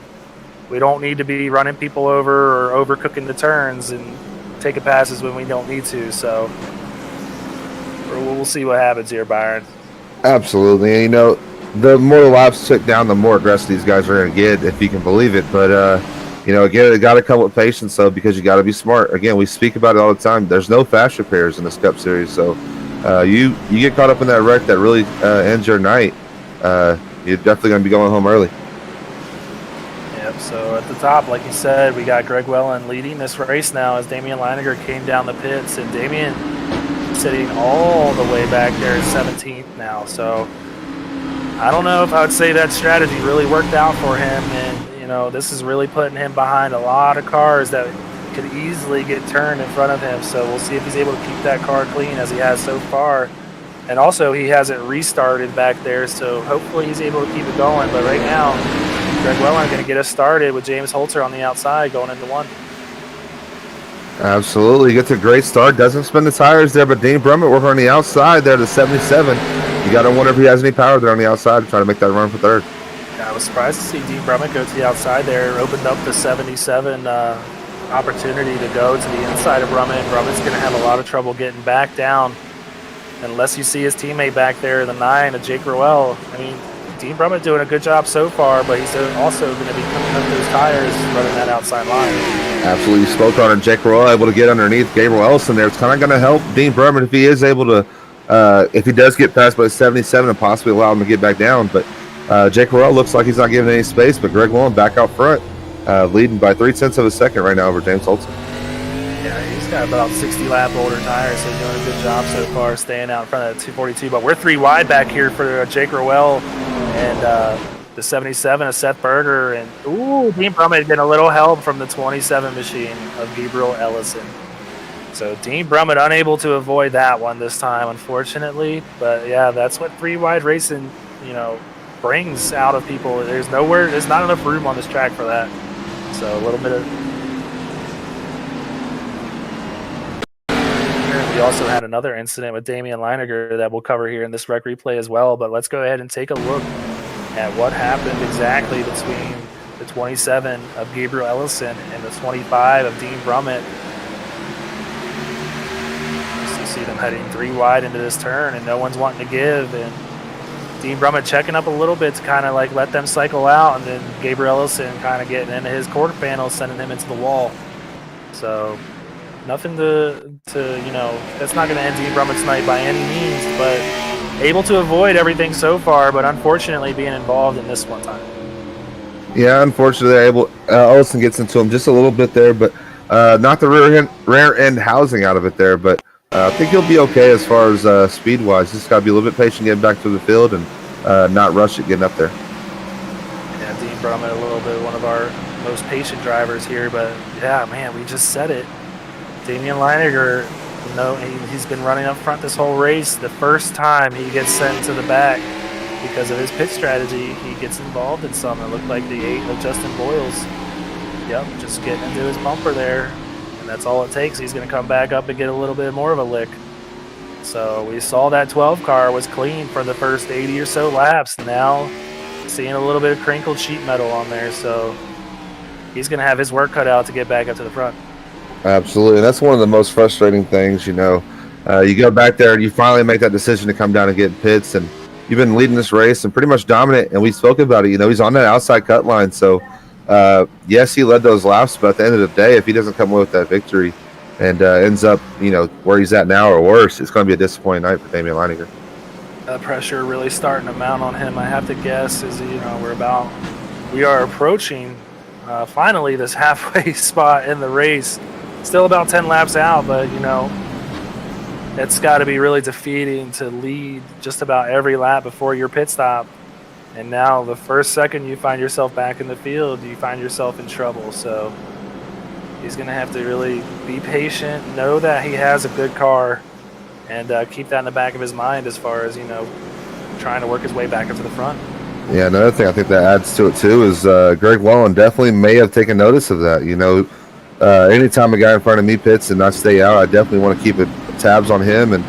We don't need to be running people over or overcooking the turns and taking passes when we don't need to. So we'll see what happens here, Byron. Absolutely. And, the more the laps tick down, the more aggressive these guys are going to get, if you can believe it. But, again, it got to come with patience, though, because you got to be smart. Again, we speak about it all the time. There's no fast repairs in this Cup Series. So you get caught up in that wreck that really ends your night. You're definitely going to be going home early. Yep, so at the top, like you said, we got Greg Wellen leading this race now as Damian Leininger came down the pits, and Damian sitting all the way back there at 17th now. So I don't know if I would say that strategy really worked out for him, and this is really putting him behind a lot of cars that could easily get turned in front of him. So we'll see if he's able to keep that car clean as he has so far. And also, he hasn't restarted back there, so hopefully he's able to keep it going. But right now, Greg Wellen going to get us started with James Holter on the outside going into one. Absolutely. He gets a great start. Doesn't spin the tires there, but Dean Brummett working on the outside there to 77. You got to wonder if he has any power there on the outside to try to make that run for third. Yeah, I was surprised to see Dean Brummett go to the outside there. Opened up the 77 opportunity to go to the inside of Brummett. Brummett's going to have a lot of trouble getting back down unless you see his teammate back there, the 9 of Jake Rowell. I mean, Dean Brummett doing a good job so far, but he's also going to be coming up those tires running that outside line. Absolutely. You spoke on it. Jake Rowell able to get underneath Gabriel Ellison there. It's kind of going to help Dean Brummett if he is able to, if he does get past by 77 and possibly allow him to get back down. But Jake Rowell looks like he's not giving any space, but Greg Wellen back out front, leading by 0.3 of a second right now over James Holton. Yeah, he's got about 60 lap older tires, so he's doing a good job so far staying out in front of the 242. But we're 3 wide back here for Jake Rowell and the 77 of Seth Berger. And, Dean Brummett getting a little help from the 27 machine of Gabriel Ellison. So Dean Brummett unable to avoid that one this time, unfortunately. But, yeah, that's what 3 wide racing, brings out of people. There's not enough room on this track for that. So a little bit of... We also had another incident with Damian Leininger that we'll cover here in this rec replay as well. But let's go ahead and take a look at what happened exactly between the 27 of Gabriel Ellison and the 25 of Dean Brummett. You see them heading 3 wide into this turn, and no one's wanting to give. And Dean Brummett checking up a little bit to kind of let them cycle out, and then Gabriel Ellison kind of getting into his quarter panel, sending him into the wall. So nothing that's not going to end Dean Brummett's night by any means, but able to avoid everything so far, but unfortunately being involved in this one time. Yeah, unfortunately, Ellison gets into him just a little bit there, but not the rear end housing out of it there. But I think he'll be okay as far as speed-wise. Just got to be a little bit patient getting back to the field and not rush it getting up there. Yeah, Dean Brummett a little bit one of our most patient drivers here, but yeah, man, we just said it. Damian Leininger, he's been running up front this whole race. The first time he gets sent to the back because of his pit strategy, he gets involved in some. It looked like the 8 of Justin Boyles. Yep, just getting into his bumper there, and that's all it takes. He's going to come back up and get a little bit more of a lick. So we saw that 12 car was clean for the first 80 or so laps. Now seeing a little bit of crinkled sheet metal on there, so he's going to have his work cut out to get back up to the front. Absolutely. That's one of the most frustrating things, You go back there and you finally make that decision to come down and get pits, and you've been leading this race and pretty much dominant. And we spoke about it. You know, he's on that outside cut line, so yes, he led those laps, but at the end of the day, if he doesn't come away with that victory and ends up, you know, where he's at now or worse, it's going to be a disappointing night for Damian Leininger. Pressure really starting to mount on him. I have to guess is, you know, we are approaching finally this halfway spot in the race. Still about 10 laps out, but you know, it's got to be really defeating to lead just about every lap before your pit stop. And now the first second you find yourself back in the field, you find yourself in trouble. So he's going to have to really be patient, know that he has a good car, and keep that in the back of his mind as far as, you know, trying to work his way back up to the front. Yeah, another thing I think that adds to it too is Greg Welland definitely may have taken notice of that. You know, anytime a guy in front of me pits and not stay out, I definitely want to keep tabs on him. And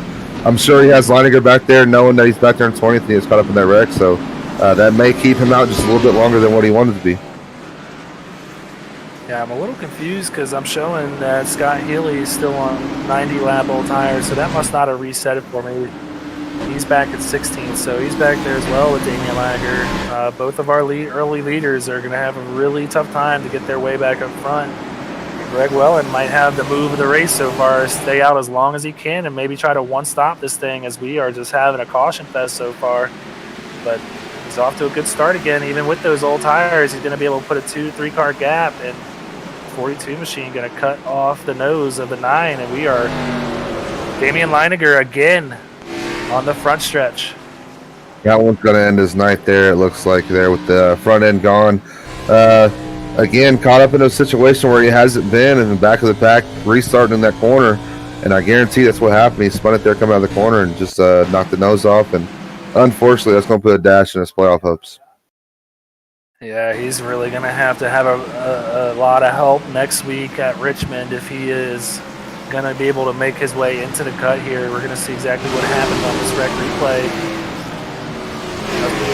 I'm sure he has Leininger back there, knowing that he's back there in 20th and he was caught up in that wreck. So that may keep him out just a little bit longer than what he wanted to be. Yeah, I'm a little confused because I'm showing that Scott Healy is still on 90 lap old tires, so that must not have reset it for me. He's back at 16, so he's back there as well with Damian Leininger. Both of our early leaders are going to have a really tough time to get their way back up front. Greg Welland might have the move of the race so far, stay out as long as he can and maybe try to one-stop this thing, as we are just having a caution fest so far. But he's off to a good start again. Even with those old tires, he's going to be able to put a 2-3 car gap, and 42 machine going to cut off the nose of the 9, and we are Damian Leininger again on the front stretch. That one's going to end his night there, it looks like, there with the front end gone. Again, caught up in a situation where he hasn't been in the back of the pack, restarting in that corner, and I guarantee that's what happened. He spun it there coming out of the corner and just knocked the nose off, and unfortunately that's going to put a dash in his playoff hopes. Yeah, he's really going to have a lot of help next week at Richmond if he is going to be able to make his way into the cut here. We're going to see exactly what happened on this wreck replay.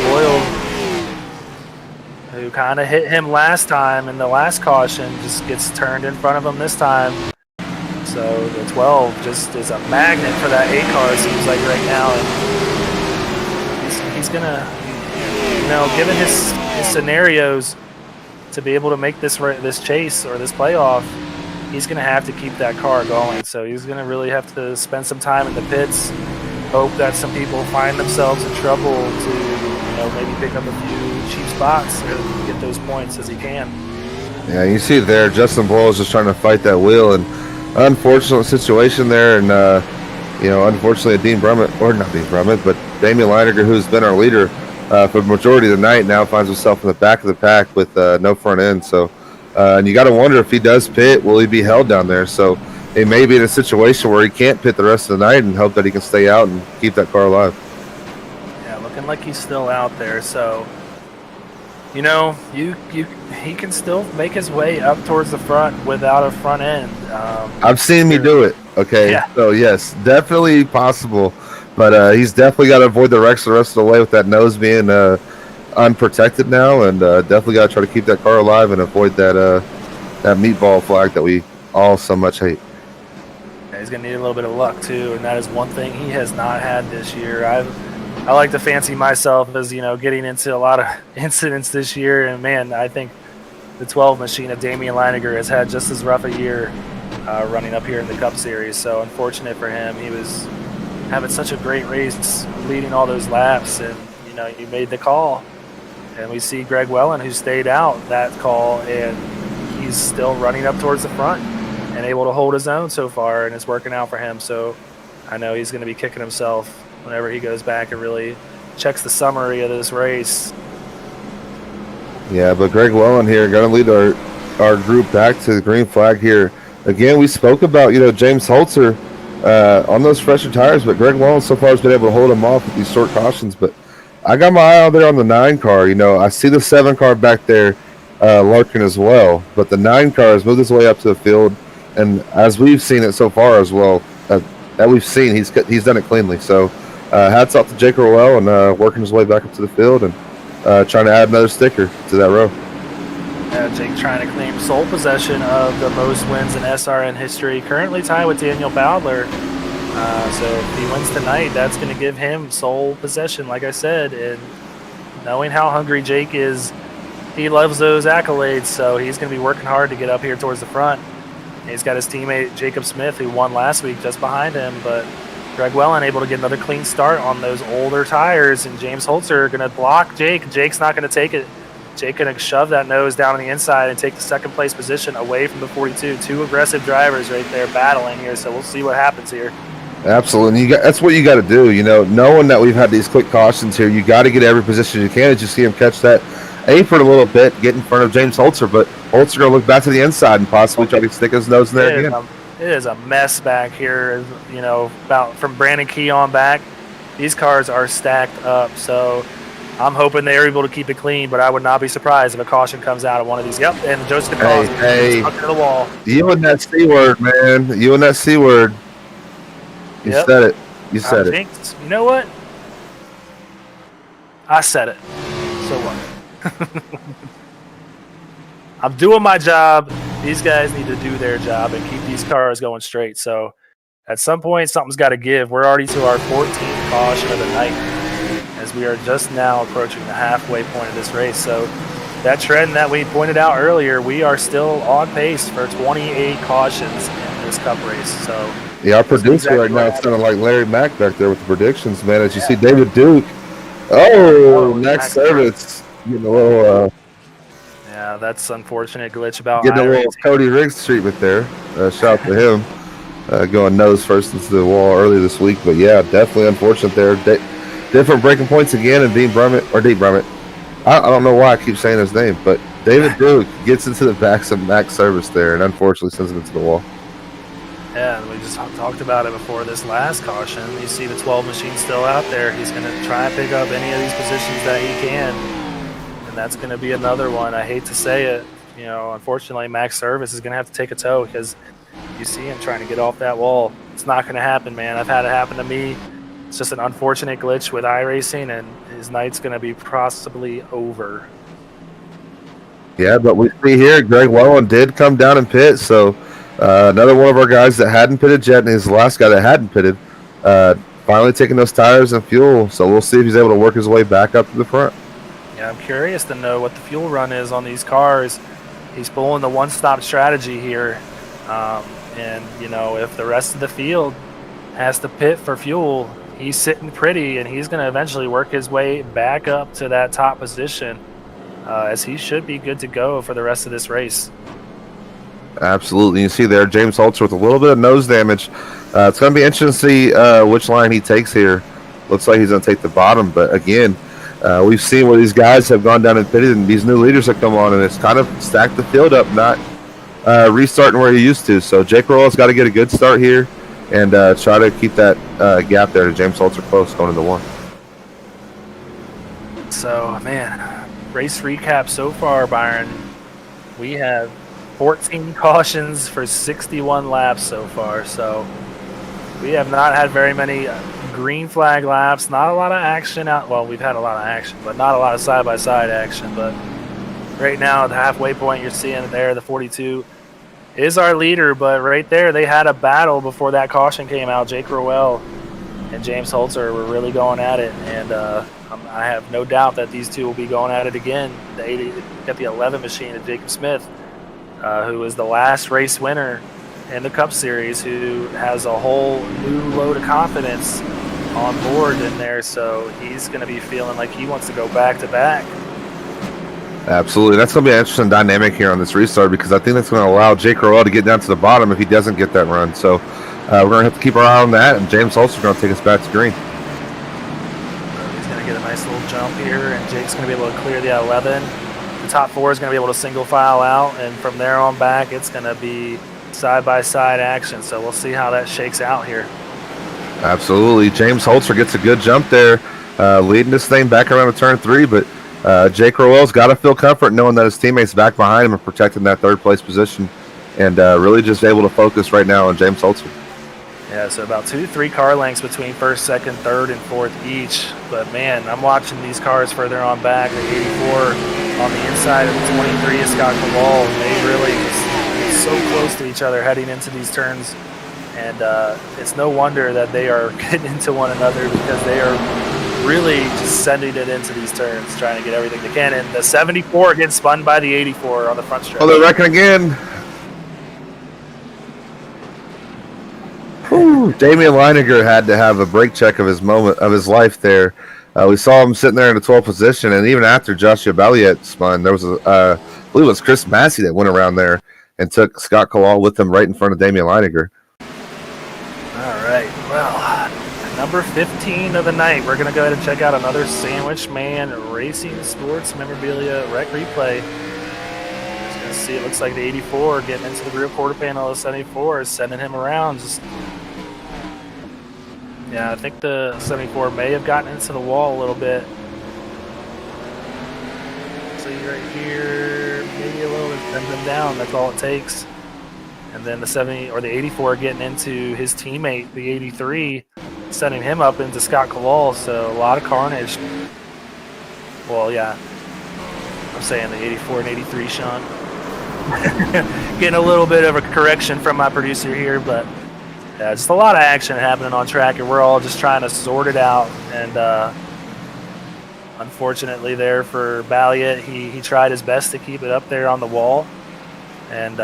Boyle, who kind of hit him last time in the last caution, just gets turned in front of him this time. So the 12 just is a magnet for that 8 car, it seems like right now. And he's going to, you know, given his scenarios to be able to make this chase or this playoff, he's going to have to keep that car going. So he's going to really have to spend some time in the pits, hope that some people find themselves in trouble to, you know, maybe pick up a few cheap spots or get those points as he can. Yeah, you see there, Justin Boyle is just trying to fight that wheel, and unfortunate situation there, and you know, unfortunately, not Dean Brummett, but Damian Leininger, who's been our leader for the majority of the night, now finds himself in the back of the pack with no front end. So, and you got to wonder if he does pit, will he be held down there? So, it may be in a situation where he can't pit the rest of the night and hope that he can stay out and keep that car alive. Yeah, looking like he's still out there. So, you know, he can still make his way up towards the front without a front end. I've seen me do it. Okay, yeah. So yes, definitely possible, but he's definitely got to avoid the wrecks the rest of the way with that nose being unprotected now, and definitely got to try to keep that car alive and avoid that meatball flag that we all so much hate. Yeah, he's gonna need a little bit of luck too, and that is one thing he has not had this year. I like to fancy myself as, you know, getting into a lot of incidents this year, and man, I think the 12 machine of Damian Leininger has had just as rough a year running up here in the Cup Series. So unfortunate for him. He was having such a great race, leading all those laps, and you know, you made the call. And we see Greg Welland, who stayed out that call, and he's still running up towards the front and able to hold his own so far, and it's working out for him. So I know he's going to be kicking himself whenever he goes back and really checks the summary of this race. Yeah, but Greg Welland here going to lead our group back to the green flag here. Again, we spoke about, you know, James Holzer on those fresher tires, but Greg Welland so far has been able to hold him off with these short cautions. But I got my eye out there on the 9 car. You know, I see the 7 car back there lurking as well, but the 9 car has moved his way up to the field, and as we've seen it so far as well, that we've seen, he's done it cleanly. So hats off to Jake Rowell and working his way back up to the field and trying to add another sticker to that row. Jake trying to claim sole possession of the most wins in SRN history, currently tied with Daniel Bowdler. So if he wins tonight, that's going to give him sole possession, like I said. And knowing how hungry Jake is, he loves those accolades, so he's going to be working hard to get up here towards the front. He's got his teammate Jacob Smith, who won last week, just behind him, but Greg Wellen able to get another clean start on those older tires, and James Holzer going to block Jake. Jake's not going to take it. Jake going to shove that nose down on the inside and take the second place position away from the 42. Two aggressive drivers right there battling here, so we'll see what happens here. Absolutely. That's what you got to do. Knowing that we've had these quick cautions here, you got to get every position you can as you see him catch that apron a little bit, get in front of James Holzer, but Holzer going to look back to the inside and possibly try to stick his nose in there again. It is a mess back here, about from Brandon Key on back. These cars are stacked up, so I'm hoping they're able to keep it clean, but I would not be surprised if a caution comes out of one of these. Yep, and Joseph Hey, stuck to the wall. You and that C word, man. You and that C word. You said it. You said it. Jinxed. You know what? I said it. So what? I'm doing my job. These guys need to do their job and keep these cars going straight. So at some point, something's got to give. We're already to our 14th caution of the night as we are just now approaching the halfway point of this race. So that trend that we pointed out earlier, we are still on pace for 28 cautions in this Cup race. So yeah, our producer right now is sounding like Larry Mack back there with the predictions, man. As you see David Duke. Oh, next service. Getting a little... yeah, that's unfortunate glitch about getting a little Cody Riggs treatment there. Shout out to him. Going nose first into the wall early this week. But yeah, definitely unfortunate there. Different breaking points again, and Dean Brummett. I don't know why I keep saying his name, but David Duke gets into the back of Max service there and unfortunately sends it into the wall. Yeah, we just talked about it before this last caution. You see the 12 machine still out there. He's going to try and pick up any of these positions that he can, and that's going to be another one. I hate to say it. Unfortunately, Max Service is going to have to take a tow because you see him trying to get off that wall. It's not going to happen, man. I've had it happen to me. It's just an unfortunate glitch with iRacing, and his night's going to be possibly over. Yeah, but we see here Greg Wellen did come down and pit, so another one of our guys that hadn't pitted yet, and he's the last guy that hadn't pitted, finally taking those tires and fuel. So we'll see if he's able to work his way back up to the front. Yeah, I'm curious to know what the fuel run is on these cars. He's pulling the one-stop strategy here. And, if the rest of the field has to pit for fuel, he's sitting pretty, and he's going to eventually work his way back up to that top position, as he should be good to go for the rest of this race. Absolutely. You see there James Holzer with a little bit of nose damage. It's going to be interesting to see which line he takes here. Looks like he's going to take the bottom, but again, we've seen where these guys have gone down and pitted, and these new leaders have come on, and it's kind of stacked the field up, not restarting where he used to. So Jake Royal's got to get a good start here and try to keep that gap there to James Holzer close going into one. So, man, race recap so far, Byron. We have 14 cautions for 61 laps so far. So we have not had very many green flag laps. Not a lot of action out. Well, we've had a lot of action, but not a lot of side-by-side action. But right now at the halfway point, you're seeing it there. The 42 is our leader, but right there they had a battle before that caution came out. Jake Rowell and James Holzer were really going at it, and I have no doubt that these two will be going at it again. They got the 11 machine of Jacob Smith, who was the last race winner in the Cup Series, who has a whole new load of confidence on board in there, so he's going to be feeling like he wants to go back-to-back. Absolutely. That's going to be an interesting dynamic here on this restart, because I think that's going to allow Jake Rowell to get down to the bottom if he doesn't get that run. So we're going to have to keep our eye on that, and James Holzer is going to take us back to green. He's going to get a nice little jump here, and Jake's going to be able to clear the 11. The top four is going to be able to single file out, and from there on back, it's going to be side-by-side action. So we'll see how that shakes out here. Absolutely. James Holzer gets a good jump there, leading this thing back around to turn 3, but Jake Rowell's got to feel comfort knowing that his teammates back behind him and protecting that third place position, and really just able to focus right now on James Holzer. Yeah, so about 2-3 car lengths between first, second, third, and fourth each. But man, I'm watching these cars further on back. The 84 on the inside of the 23 is Scott Kowal. They really so close to each other heading into these turns And it's no wonder that they are getting into one another, because they are really just sending it into these turns, trying to get everything they can. And the 74 gets spun by the 84 on the front stretch. Oh, they're wrecking again. Whew. Damian Leininger had to have a brake check of his life there. We saw him sitting there in the 12th position, and even after Joshua Balliet spun, there was I believe it was Chris Massey that went around there and took Scott Kalal with him right in front of Damian Leininger. All right, well, number 15 of the night, we're going to go ahead and check out another Sandwich Man Racing Sports Memorabilia Rec Replay. Just going to see, it looks like the 84 getting into the rear quarter panel of 74 is sending him around. Yeah, I think the 74 may have gotten into the wall a little bit. See right here, maybe a little bit, send them down, that's all it takes. And then the 70 or the 84 getting into his teammate, the 83, sending him up into Scott Kalal. So a lot of carnage. Well, yeah, I'm saying the 84 and 83, Sean. Getting a little bit of a correction from my producer here, but yeah, just a lot of action happening on track, and we're all just trying to sort it out. And unfortunately there for Balliet, he tried his best to keep it up there on the wall. And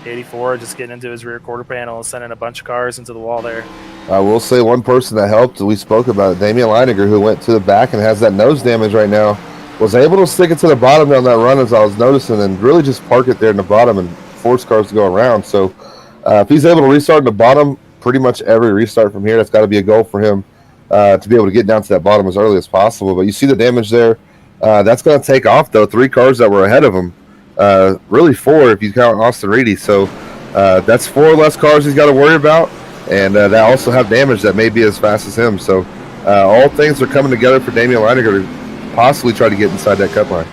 84 just getting into his rear quarter panel and sending a bunch of cars into the wall there. I will say one person that helped, we spoke about it, Damian Leininger, who went to the back and has that nose damage right now, was able to stick it to the bottom down that run, as I was noticing, and really just park it there in the bottom and force cars to go around. So if he's able to restart in the bottom, pretty much every restart from here, that's got to be a goal for him to be able to get down to that bottom as early as possible. But you see the damage there. That's going to take off, though. 3 cars that were ahead of him. Really 4 if you count Austin Reedy. So that's 4 less cars he's got to worry about. And they also have damage that may be as fast as him. So all things are coming together for Damian Leininger to possibly try to get inside that cut line.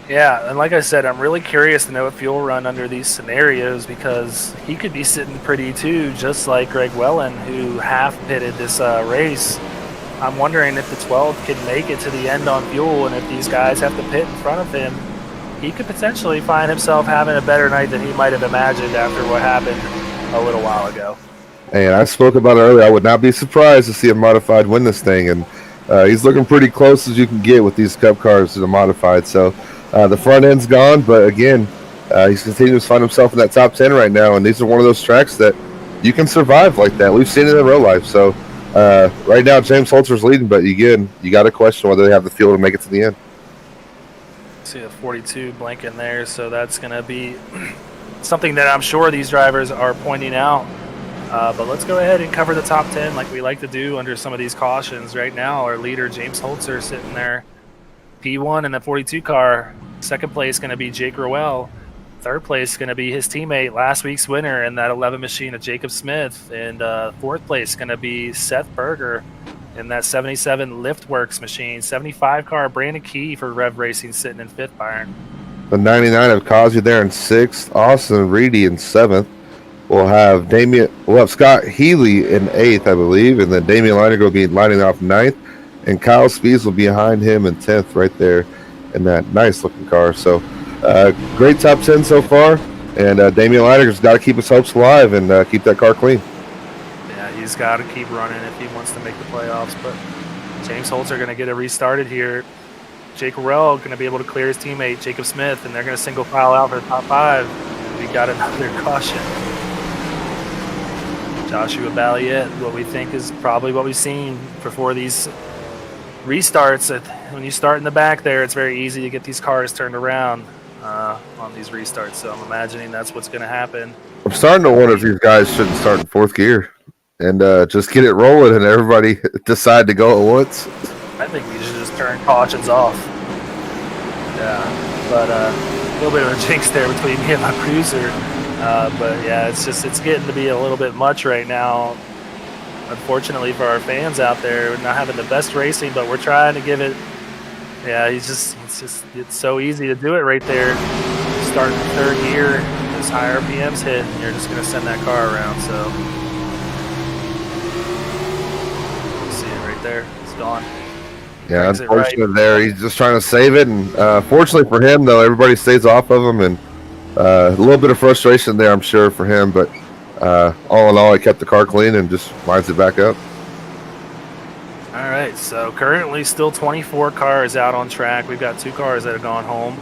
Yeah, and like I said, I'm really curious to know if he'll run under these scenarios, because he could be sitting pretty too, just like Greg Wellen, who half pitted this race. I'm wondering if the 12 can make it to the end on fuel, and if these guys have to pit in front of him, he could potentially find himself having a better night than he might have imagined after what happened a little while ago. And I spoke about it earlier. I would not be surprised to see a modified win this thing, and he's looking pretty close as you can get with these Cup cars to the modified. So the front end's gone, but again, he's continuing to find himself in that top 10 right now, and these are one of those tracks that you can survive like that. We've seen it in real life. So right now, James Holzer's leading, but again, you got to question whether they have the fuel to make it to the end. See the 42 blinking there, so that's going to be something that I'm sure these drivers are pointing out. But let's go ahead and cover the top 10 like we like to do under some of these cautions. Right now, our leader, James Holzer, sitting there, P1 in the 42 car. Second place going to be Jake Rowell. Third place going to be his teammate, last week's winner in that 11 machine of Jacob Smith. And fourth place going to be Seth Berger in that 77 Liftworks machine. 75 car, Brandon Key for Rev Racing sitting in fifth iron. The 99 of Cosby there in sixth. Austin Reedy in seventh. We'll have Scott Healy in eighth, I believe, and then Damian Leininger will be lining off ninth, and Kyle Spees will be behind him in 10th right there in that nice-looking car. So great top 10 so far, and Damian Leininger's got to keep his hopes alive and keep that car clean. Yeah, he's got to keep running if he wants to make the playoffs, but James Holzer going to get it restarted here. Jake Rowell going to be able to clear his teammate, Jacob Smith, and they're going to single file out for the top 5. And we got another caution. Joshua Balliet, what we think is probably what we've seen before these restarts. When you start in the back there, it's very easy to get these cars turned around on these restarts. So I'm imagining that's what's going to happen. I'm starting to wonder if these guys shouldn't start in fourth gear and just get it rolling and everybody decide to go at once. I think we should just turn cautions off. Yeah, but a little bit of a jinx there between me and my producer. But yeah, it's getting to be a little bit much right now. Unfortunately for our fans out there, we're not having the best racing, but we're trying to give it. Yeah, it's so easy to do it right there. Start in third gear, those high RPMs hit, and you're just gonna send that car around. So you see it right there, it's gone. Yeah, unfortunately there, he's just trying to save it, and fortunately for him though, everybody stays off of him, and a little bit of frustration there, I'm sure, for him, but all in all, he kept the car clean and just winds it back up. All right, so currently still 24 cars out on track. We've got 2 cars that have gone home.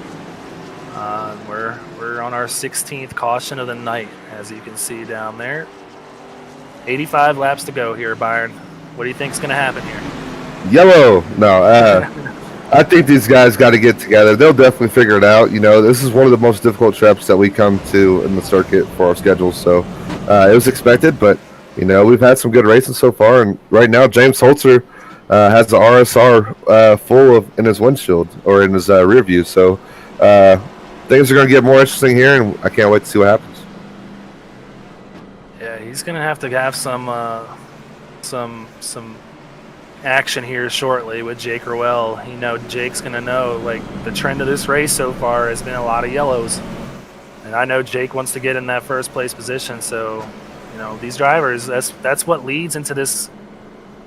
We're on our 16th caution of the night, as you can see down there. 85 laps to go here, Byron. What do you think's going to happen here? Yellow. No, I think these guys got to get together. They'll definitely figure it out. You know, this is one of the most difficult trips that we come to in the circuit for our schedule. So it was expected, but, you know, we've had some good racing so far. And right now, James Holzer has the RSR full in his windshield or in his rear view. So things are going to get more interesting here, and I can't wait to see what happens. Yeah, he's going to have some action here shortly with Jake Rowell. You know, Jake's going to know, like, the trend of this race so far has been a lot of yellows. And I know Jake wants to get in that first place position. So, you know, these drivers, that's what leads into this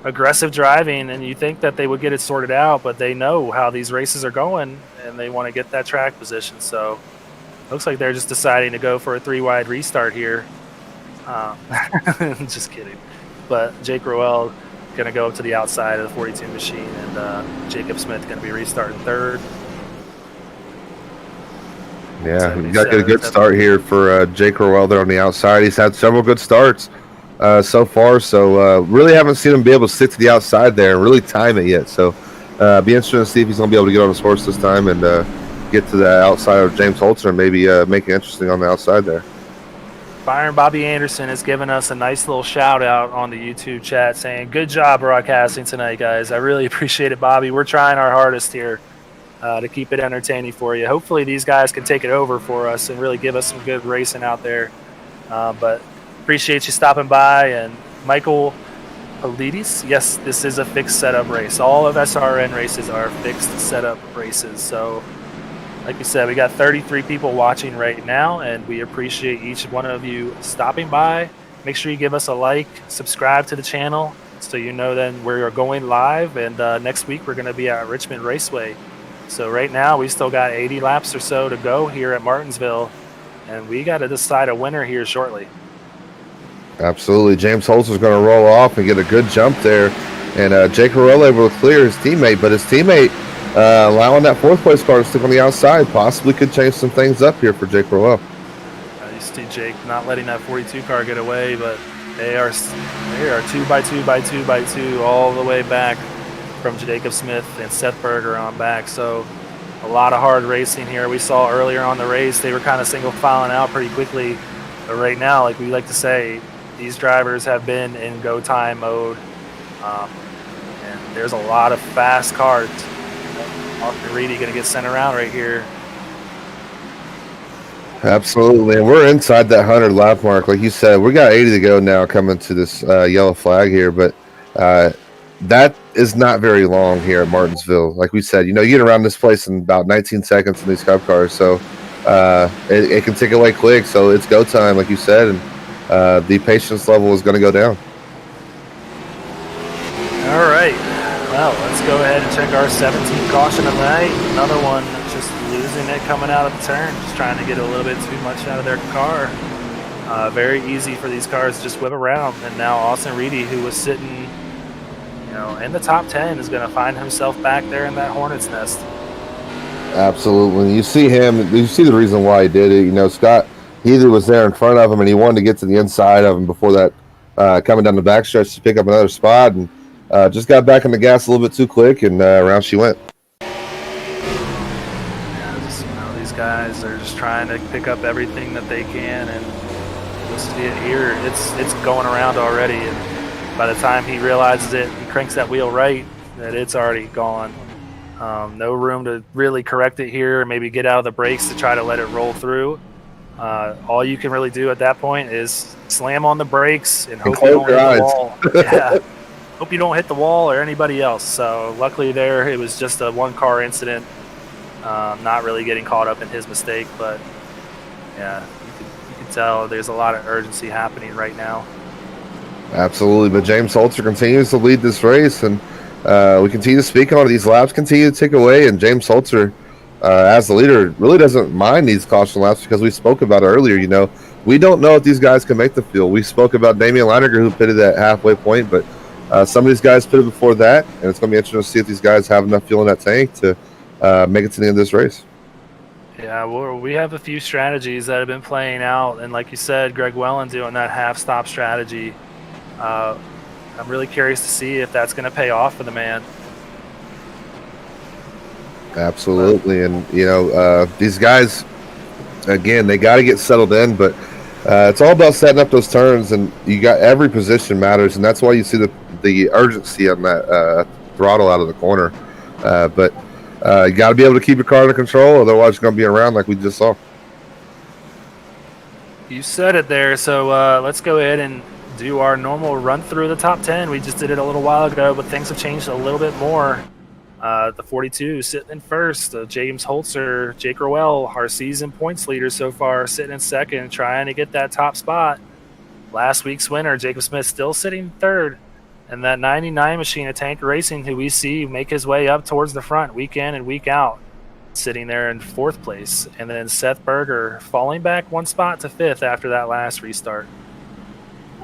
aggressive driving, and you think that they would get it sorted out, but they know how these races are going and they want to get that track position. So looks like they're just deciding to go for a 3-wide restart here. Just kidding. But Jake Rowell going to go up to the outside of the 42 machine, and Jacob Smith going to be restarting third. Yeah, we got a good start here for Jake Rowell there on the outside. He's had several good starts so far, so really haven't seen him be able to stick to the outside there and really time it yet. So be interesting to see if he's going to be able to get on his horse this time and get to the outside of James Holzer and maybe make it interesting on the outside there. Byron Bobby Anderson has given us a nice little shout out on the YouTube chat saying, "Good job broadcasting tonight, guys. I really appreciate it, Bobby. We're trying our hardest here to keep it entertaining for you. Hopefully these guys can take it over for us and really give us some good racing out there. But appreciate you stopping by." And Michael Polides, yes, this is a fixed setup race. All of SRN races are fixed setup races. So like you said, we got 33 people watching right now, and we appreciate each one of you stopping by. Make sure you give us a like, subscribe to the channel so you know then we're going live. And next week we're going to be at Richmond Raceway. So right now we still got 80 laps or so to go here at Martinsville, and we got to decide a winner here shortly. Absolutely. James Holzer's going to roll off and get a good jump there. And Jake Rowell able to clear his teammate, but his teammate allowing that fourth place car to stick on the outside possibly could change some things up here for Jake Rowell. You see Jake not letting that 42 car get away, but they are 2 by 2 by 2 by 2 all the way back from Jacob Smith and Seth Berger on back. So a lot of hard racing here. We saw earlier on the race they were kind of single filing out pretty quickly, but right now, like we like to say, these drivers have been in go time mode, and there's a lot of fast cars. Austin Reedy going to get sent around right here. Absolutely, and we're inside that 100 lap mark. Like you said, we got 80 to go now coming to this yellow flag here, but that is not very long here at Martinsville. Like we said, you know, you get around this place in about 19 seconds in these Cup cars, so it can tick away quick. So it's go time, like you said, and the patience level is going to go down. All right. Well, let's go ahead and check our 17th caution of the night. Another one just losing it coming out of the turn, just trying to get a little bit too much out of their car. Very easy for these cars to just whip around. And now Austin Reedy, who was sitting, you know, in the top 10, is going to find himself back there in that hornet's nest. Absolutely. You see him, you see the reason why he did it. You know, Scott Heather was there in front of him, and he wanted to get to the inside of him before that coming down the backstretch to pick up another spot, and just got back on the gas a little bit too quick, and around she went. Yeah, just, you know, these guys are just trying to pick up everything that they can, and you'll see it here. It's going around already, and by the time he realizes it, he cranks that wheel right, that it's already gone. No room to really correct it here, maybe get out of the brakes to try to let it roll through. All you can really do at that point is slam on the brakes and hope you don't hit the wall. Yeah. Hope you don't hit the wall or anybody else. So luckily there, it was just a one-car incident, not really getting caught up in his mistake. But yeah, you can tell there's a lot of urgency happening right now. Absolutely, but James Holzer continues to lead this race, and we continue to speak on it. These laps continue to tick away, and James Holzer, as the leader, really doesn't mind these caution laps because we spoke about it earlier. You know, we don't know if these guys can make the field. We spoke about Damian Leininger, who pitted at halfway point, but some of these guys pitted before that, and it's going to be interesting to see if these guys have enough fuel in that tank to make it to the end of this race. Yeah, we have a few strategies that have been playing out, and like you said, Greg Wellen doing that half-stop strategy. I'm really curious to see if that's going to pay off for the man. Absolutely, and these guys, again, they got to get settled in, but it's all about setting up those turns, and you got every position matters, and that's why you see the urgency on that throttle out of the corner. But you got to be able to keep your car under control, otherwise you're going to be around like we just saw. You said it there, so let's go ahead and do our normal run through the top 10. We just did it a little while ago, but things have changed a little bit more. The 42 sitting in first, James Holzer, Jake Rowell, our season points leader so far, sitting in second, trying to get that top spot. Last week's winner, Jacob Smith, still sitting third. And that 99 machine of Tank Racing, who we see make his way up towards the front week in and week out, sitting there in fourth place. And then Seth Berger falling back one spot to fifth after that last restart.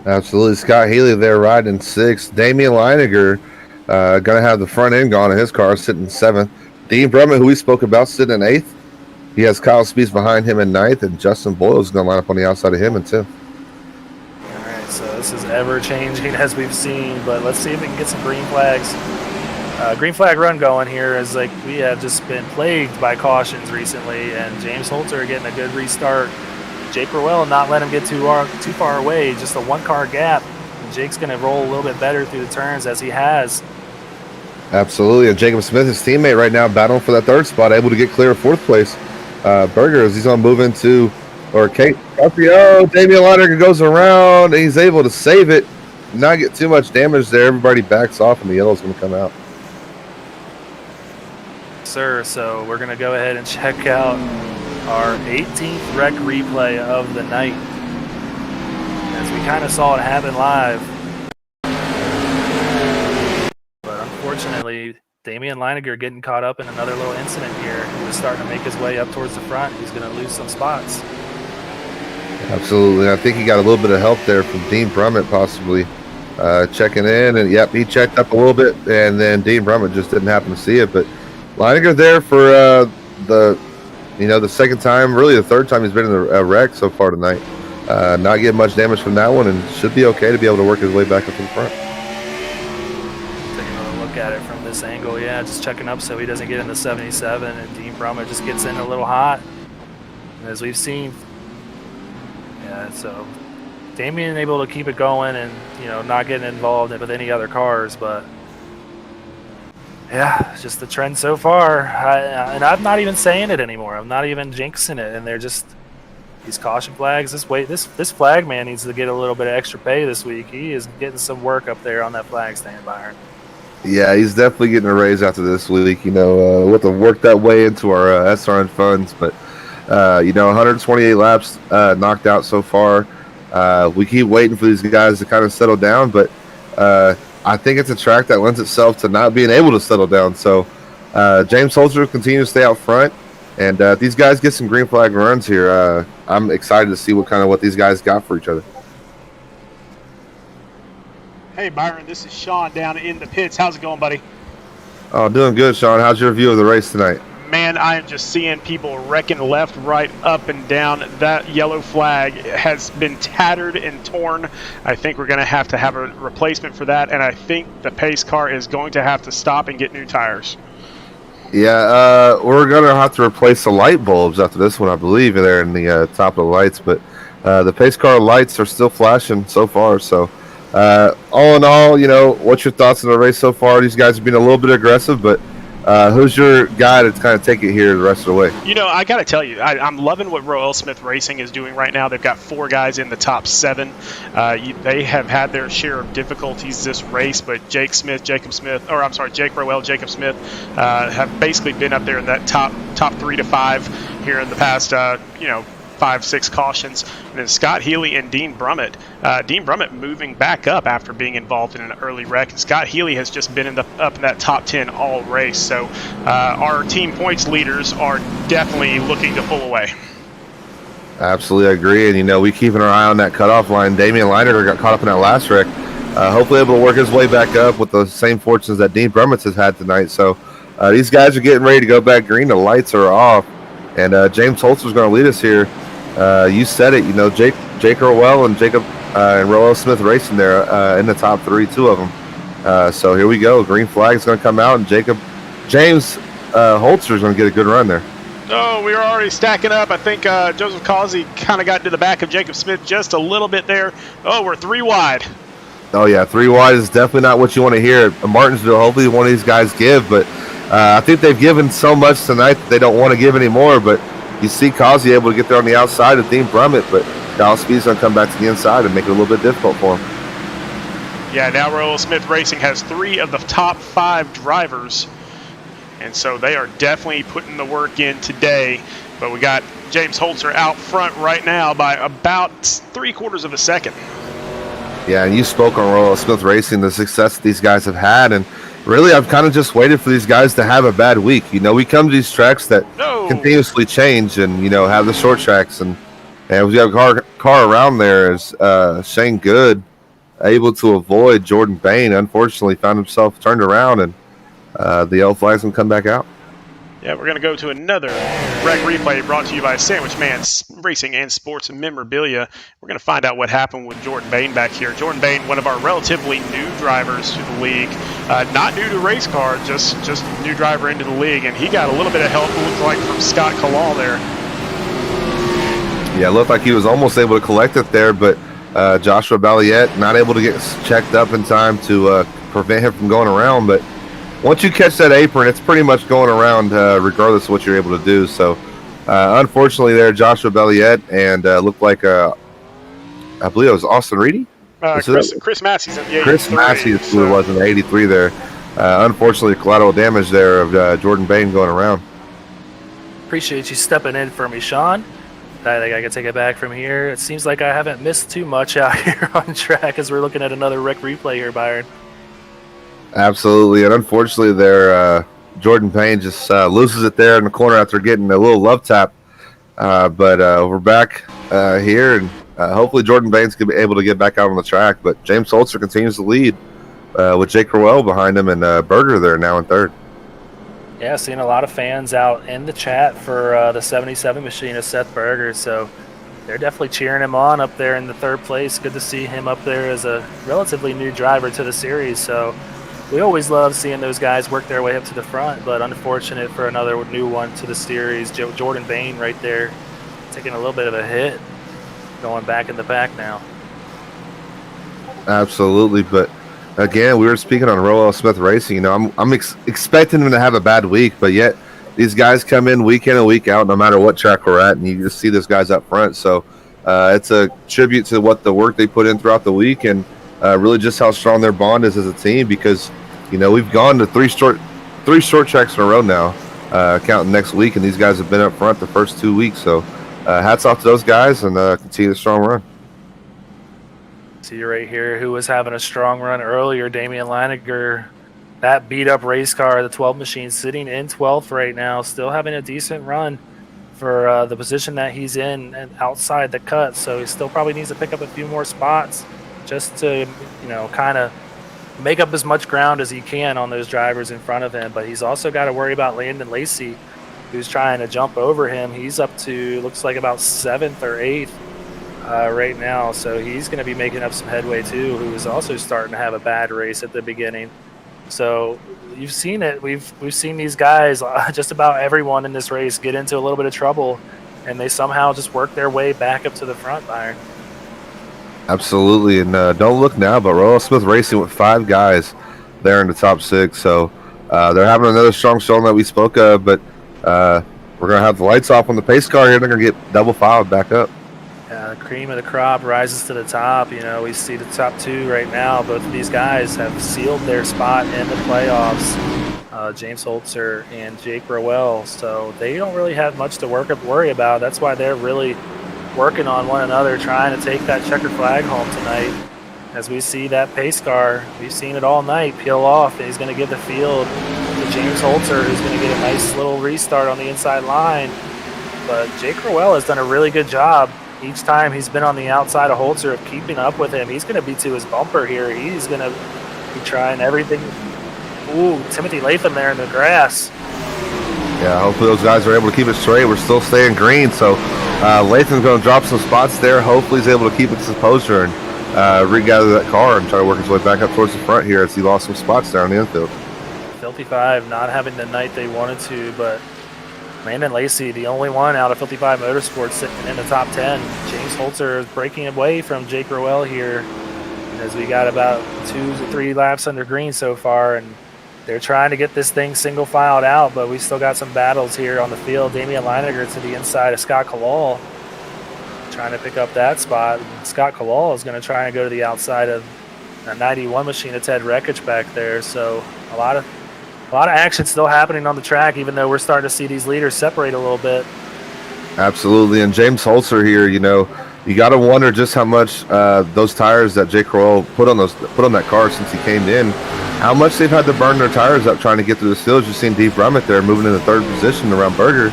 Absolutely. Scott Healy there riding sixth. Damian Leininger going to have the front end gone in his car, sitting seventh. Dean Brummett, who we spoke about, sitting in eighth. He has Kyle Speeds behind him in ninth, and Justin Boyle is going to line up on the outside of him in 10th. All right, so this is ever-changing as we've seen, but let's see if we can get some green flags. Green flag run going here is like we have just been plagued by cautions recently, and James Holzer getting a good restart. Jake Rowell not letting him get too far away, just a one-car gap. And Jake's going to roll a little bit better through the turns as he has. Absolutely, and Jacob Smith, his teammate right now, battling for that third spot, able to get clear of fourth place. Berger, as he's going to move into, or Kate, Damian Leininger goes around, and he's able to save it, not get too much damage there. Everybody backs off, and the yellow's going to come out. Sir, so we're going to go ahead and check out our 18th wreck replay of the night, as we kind of saw it happen live. But unfortunately, Damian Leininger getting caught up in another little incident here. He was starting to make his way up towards the front. He's going to lose some spots. Absolutely. I think he got a little bit of help there from Dean Brummett possibly checking in. And, yep, he checked up a little bit, and then Dean Brummett just didn't happen to see it. But Leininger there for the second time, really the third time he's been in a wreck so far tonight. Not getting much damage from that one, and should be okay to be able to work his way back up to the front. Taking a look at it from this angle, yeah, just checking up so he doesn't get in the 77, and Dean Brummett just gets in a little hot. And as we've seen, yeah, so Damian able to keep it going and, not getting involved with any other cars, but yeah, just the trend so far. And I'm not even saying it anymore. I'm not even jinxing it. And they're just these caution flags. This flag man needs to get a little bit of extra pay this week. He is getting some work up there on that flag stand, Byron. Yeah, he's definitely getting a raise after this week. We'll have to work that way into our SRN funds. But 128 laps knocked out so far. We keep waiting for these guys to kind of settle down, but I think it's a track that lends itself to not being able to settle down. So James Holzer continues to stay out front, and these guys get some green flag runs here. I'm excited to see what these guys got for each other. Hey, Byron, this is Sean down in the pits. How's it going, buddy? Oh, doing good, Sean. How's your view of the race tonight? Man, I am just seeing people wrecking left, right, up, and down. That yellow flag has been tattered and torn. I think we're going to have a replacement for that, and I think the pace car is going to have to stop and get new tires. Yeah, we're going to have to replace the light bulbs after this one, I believe, there in the top of the lights. But the pace car lights are still flashing so far. So all in all, what's your thoughts on the race so far? These guys have been a little bit aggressive, but who's your guy to kind of take it here the rest of the way? I got to tell you, I'm loving what Royal Smith Racing is doing right now. They've got 4 guys in the top 7. They have had their share of difficulties this race, but Jake Rowell, Jacob Smith have basically been up there in that top 3 to 5 here in the past, 5-6 cautions. And then Scott Healy and Dean Brummett. Dean Brummett moving back up after being involved in an early wreck. And Scott Healy has just been up in that top 10 all race. So our team points leaders are definitely looking to pull away. Absolutely agree. And, we keeping our eye on that cutoff line. Damian Leiner got caught up in that last wreck. Hopefully able to work his way back up with the same fortunes that Dean Brummets has had tonight. So these guys are getting ready to go back green. The lights are off. And James Holtzer's going to lead us here. You said it, Jake Orwell and Jacob and Roel Smith racing there in the top three, two of them. So here we go. Green flag is going to come out, and James Holzer is going to get a good run there. Oh, we were already stacking up. I think Joseph Causey kind of got into the back of Jacob Smith just a little bit there. Oh, we're 3 wide. Oh, yeah, 3 wide is definitely not what you want to hear at Martinsville. Hopefully one of these guys give, but I think they've given so much tonight that they don't want to give anymore, but you see Causey able to get there on the outside of Dean Brummett, but Dallas Speed's going to come back to the inside and make it a little bit difficult for him. Yeah, now Roel Smith Racing has 3 of the top 5 drivers, and so they are definitely putting the work in today. But we got James Holzer out front right now by about 3/4 of a second. Yeah, and you spoke on Roel Smith Racing, the success that these guys have had, and really I've kind of just waited for these guys to have a bad week. We come to these tracks that continuously change and, have the short tracks, and we got a car around there is Shane Good able to avoid Jordan Bain. Unfortunately, found himself turned around, and the yellow flag's going to come back out. Yeah, we're going to go to another wreck replay brought to you by Sandwich Man Racing and Sports Memorabilia. We're going to find out what happened with Jordan Bain back here. Jordan Bain, one of our relatively new drivers to the league. Not new to race car, just new driver into the league. And he got a little bit of help, it looks like, from Scott Kalal there. Yeah, it looked like he was almost able to collect it there, but Joshua Balliette not able to get checked up in time to prevent him from going around. But once you catch that apron, it's pretty much going around regardless of what you're able to do. So, unfortunately there, Joshua Balliette and looked like, I believe it was Austin Reedy? Chris Massey's in the 83. Chris Massey is who it was in the 83 there. Unfortunately, collateral damage there of Jordan Bain going around. Appreciate you stepping in for me, Sean. I think I can take it back from here. It seems like I haven't missed too much out here on track as we're looking at another wreck replay here, Byron. Absolutely, and unfortunately there, Jordan Payne just loses it there in the corner after getting a little love tap. But we're back here, and hopefully Jordan Payne's going to be able to get back out on the track. But James Holzer continues to lead with Jake Rowell behind him and Berger there now in third. Yeah, seeing a lot of fans out in the chat for the 77 machine of Seth Berger, so they're definitely cheering him on up there in the third place. Good to see him up there as a relatively new driver to the series, so we always love seeing those guys work their way up to the front, but unfortunate for another new one to the series. Jordan Bain right there taking a little bit of a hit, going back in the back now. Absolutely, but again, we were speaking on Roel Smith Racing. I'm expecting him to have a bad week, but yet these guys come in and week out, no matter what track we're at, and you just see those guys up front. So it's a tribute to what the work they put in throughout the week, and really just how strong their bond is as a team. Because we've gone to three short tracks in a row now, counting next week, and these guys have been up front the first 2 weeks. So hats off to those guys, and continue the strong run. See right here who was having a strong run earlier, Damian Laniger. That beat up race car, the 12 machine, sitting in 12th right now, still having a decent run for the position that he's in and outside the cut. So he still probably needs to pick up a few more spots just to, kind of make up as much ground as he can on those drivers in front of him. But he's also got to worry about Landon Lacey, who's trying to jump over him. He's up to, looks like about 7th or 8th. Right now, so he's going to be making up some headway too, who is also starting to have a bad race at the beginning. So you've seen it. We've seen these guys, just about everyone in this race, get into a little bit of trouble, and they somehow just work their way back up to the front, Byron. Absolutely, and don't look now, but Roel Smith Racing with 5 guys there in the top 6. So they're having another strong showing that we spoke of, but we're going to have the lights off on the pace car here. They're going to get double filed back up. The cream of the crop rises to the top. We see the top 2 right now. Both of these guys have sealed their spot in the playoffs, James Holzer and Jake Rowell. So they don't really have much to worry about. That's why they're really working on one another, trying to take that checkered flag home tonight. As we see that pace car, we've seen it all night, peel off, and he's going to give the field to James Holzer, who's going to get a nice little restart on the inside line. but Jake Rowell has done a really good job each time he's been on the outside of Holzer of keeping up with him. He's going to be to his bumper here. He's going to be trying everything. Ooh, Timothy Latham there in the grass. Yeah, hopefully those guys are able to keep it straight. We're still staying green, so Latham's going to drop some spots there. Hopefully he's able to keep his composure and regather that car and try to work his way back up towards the front here as he lost some spots there on the infield. Filthy 5 not having the night they wanted to, but Landon Lacey, the only one out of 55 Motorsports sitting in the top 10. James Holzer is breaking away from Jake Rowell here as we got about 2 to 3 laps under green so far, and they're trying to get this thing single filed out, but we still got some battles here on the field. Damian Leininger to the inside of Scott Kalal, trying to pick up that spot. Scott Kalal is going to try and go to the outside of a 91 machine of Ted Rekich back there. So a lot of action still happening on the track, even though we're starting to see these leaders separate a little bit. Absolutely, and James Holzer here, you got to wonder just how much those tires that Jake Rowell put on that car since he came in, how much they've had to burn their tires up trying to get through the field. You've seen Dee Brummett there moving in the 3rd position around Berger.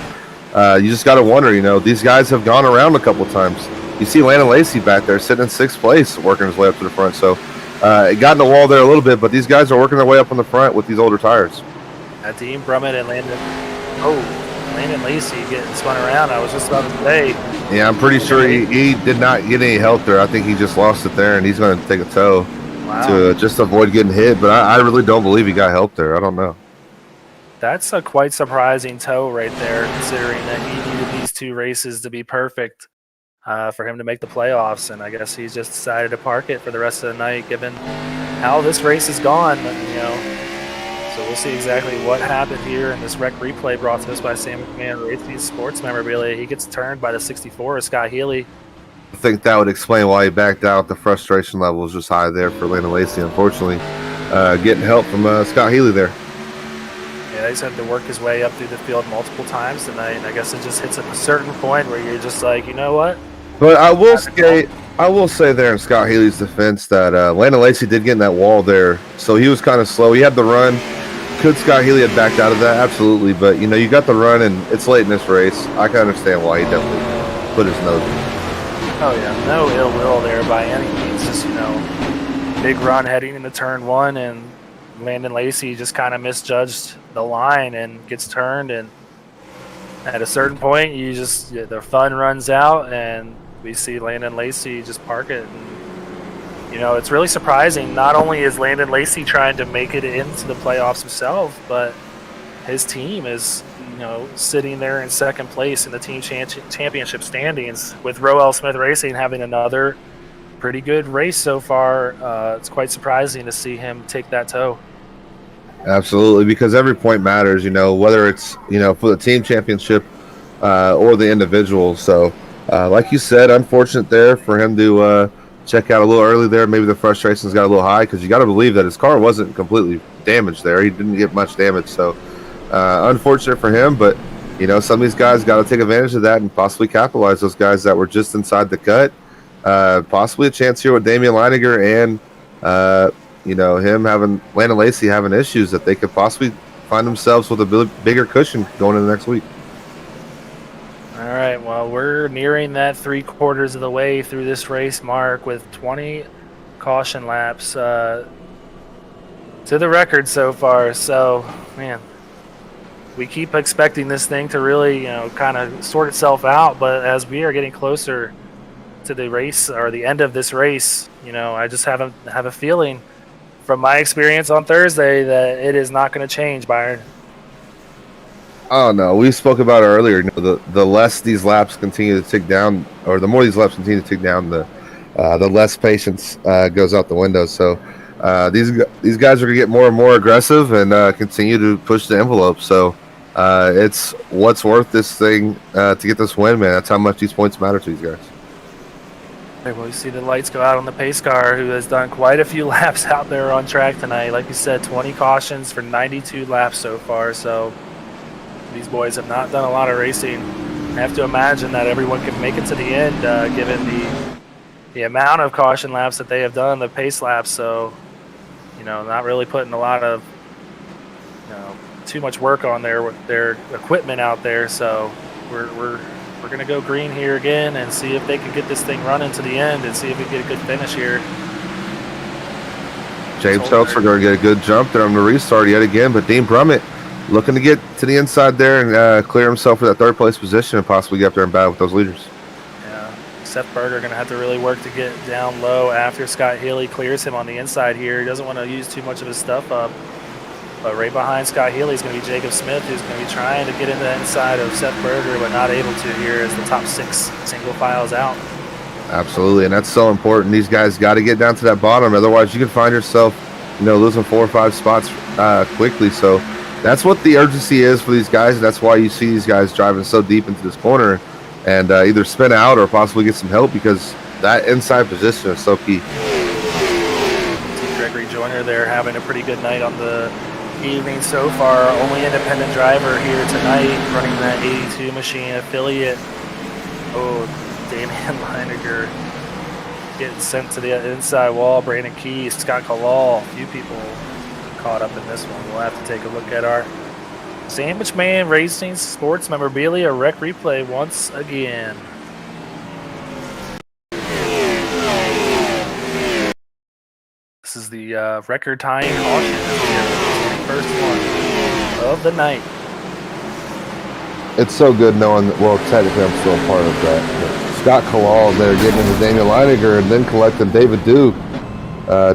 You just got to wonder, these guys have gone around a couple times. You see Landon Lacey back there sitting in 6th place, working his way up to the front. So it got in the wall there a little bit, but these guys are working their way up on the front with these older tires. Dean Brummett and Landon Lacey getting spun around. I was just about to say. Yeah, I'm pretty sure he did not get any help there. I think he just lost it there, and he's going to take a tow to just avoid getting hit. But I really don't believe he got help there. I don't know. That's a quite surprising tow right there, considering that he needed these 2 races to be perfect for him to make the playoffs. And I guess he's just decided to park it for the rest of the night, given how this race has gone, So we'll see exactly what happened here in this rec replay brought to us by Sam McMahon Racing Sports Memorabilia. He gets turned by the 64 of Scott Healy. I think that would explain why he backed out. The frustration level was just high there for Landon Lacey, unfortunately. Getting help from Scott Healy there. Yeah, he's had to work his way up through the field multiple times tonight, and I guess it just hits a certain point where you're just like, you know what? But I will say there in Scott Healy's defense that Landon Lacey did get in that wall there, so he was kind of slow. He had the run. Could Scott Healy have backed out of that? Absolutely, but you got the run, and it's late in this race. I can understand why he definitely put his nose in. Oh yeah, no ill will there by any means. Just big run heading into turn 1, and Landon Lacey just kind of misjudged the line and gets turned, and at a certain point the fun runs out, and we see Landon Lacey just park it. And it's really surprising. Not only is Landon Lacey trying to make it into the playoffs himself, but his team is sitting there in 2nd place in the team championship standings, with Rowell Smith Racing having another pretty good race so far. It's quite surprising to see him take that tow. Absolutely, because every point matters, whether it's, for the team championship or the individual. So, like you said, unfortunate there for him to check out a little early there. Maybe the frustrations got a little high, because you got to believe that his car wasn't completely damaged there. He didn't get much damage, so unfortunate for him. But, some of these guys got to take advantage of that and possibly capitalize. Those guys that were just inside the cut. Possibly a chance here with Damian Leininger and Landon Lacey having issues, that they could possibly find themselves with a bigger cushion going into next week. All right, well, we're nearing that 3/4 of the way through this race, Mark, with 20 caution laps to the record so far. So, man, we keep expecting this thing to really, kind of sort itself out, but as we are getting closer to the race or the end of this race, I just have a feeling from my experience on Thursday that it is not going to change, Byron. Oh no, we spoke about it earlier. The less these laps continue to tick down, or the more these laps continue to tick down, the less patience goes out the window. So these guys are going to get more and more aggressive and continue to push the envelope. So it's what's worth this thing to get this win, man. That's how much these points matter to these guys. Well, you see the lights go out on the pace car, who has done quite a few laps out there on track tonight. Like you said, 20 cautions for 92 laps so far. So these boys have not done a lot of racing. I have to imagine that everyone can make it to the end, given the amount of caution laps that they have done, the pace laps. So, not really putting a lot of, too much work on their equipment out there. So we're we're going to go green here again and see if they can get this thing running to the end and see if we get a good finish here. James Seltzer going to get a good jump there on the restart yet again, but Dean Brummett looking to get to the inside there and clear himself for that third place position and possibly get up there and battle with those leaders. Yeah, Seth Berger going to have to really work to get down low after Scott Healy clears him on the inside here. He doesn't want to use too much of his stuff up. But right behind Scott Healy is going to be Jacob Smith, who's going to be trying to get into the inside of Seth Berger, but not able to here as the top 6 single files out. Absolutely, and that's so important. These guys got to get down to that bottom. Otherwise, you can find yourself, losing 4 or 5 spots quickly. So that's what the urgency is for these guys. That's why you see these guys driving so deep into this corner and either spin out or possibly get some help because that inside position is so key. Team Gregory Joyner there having a pretty good night on the evening so far. Only independent driver here tonight running that 82 machine affiliate. Oh, Damian Leininger getting sent to the inside wall. Brandon Keys, Scott Kalal, a few people caught up in this one. We'll have to take a look at our Sandwich Man Racing Sports Memorabilia Rec Replay once again. This is the record tying caution, first one of the night. It's so good knowing that, well, technically I'm still a part of that. But Scott Kalal there getting into Damian Leininger and then collecting David Duke.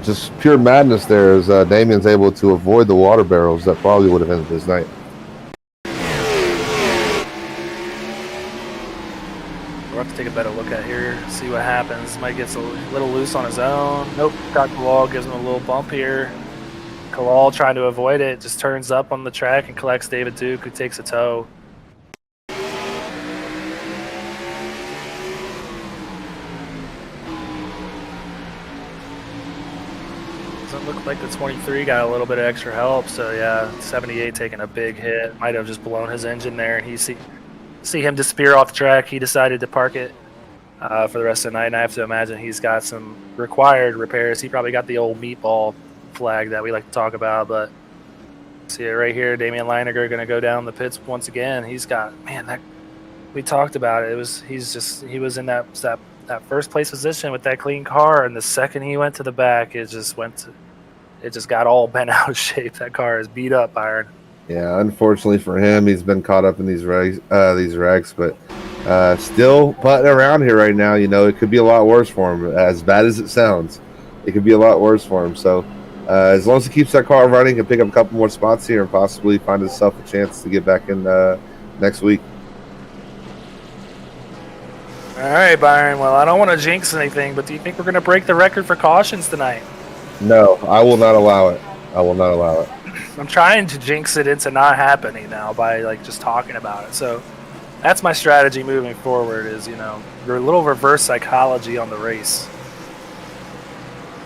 Just pure madness there as Damian's able to avoid the water barrels that probably would have ended his night. We'll have to take a better look at here, see what happens. Might get a little loose on his own. Nope, Scott Kalal gives him a little bump here. Kalal trying to avoid it, just turns up on the track and collects David Duke, who takes a tow. Doesn't look like the 23 got a little bit of extra help, so yeah, 78 taking a big hit. Might have just blown his engine there, and he see him disappear off the track. He decided to park it for the rest of the night, and I have to imagine he's got some required repairs. He probably got the old meatball flag that we like to talk about, but see it right here. Damian Leininger going to go down the pits once again. He's got, man, that we talked about it. He was in that first place position with that clean car, and the second he went to the back, it just got all bent out of shape. That car is beat up, Byron. Yeah, unfortunately for him, he's been caught up in these wrecks, but still putting around here right now. It could be a lot worse for him. As bad as it sounds, it could be a lot worse for him. So as long as he keeps that car running, he can pick up a couple more spots here and possibly find himself a chance to get back in next week. All right, Byron. Well, I don't want to jinx anything, but do you think we're going to break the record for cautions tonight? No, I will not allow it. I will not allow it. I'm trying to jinx it into not happening now by just talking about it. So that's my strategy moving forward is, your little reverse psychology on the race.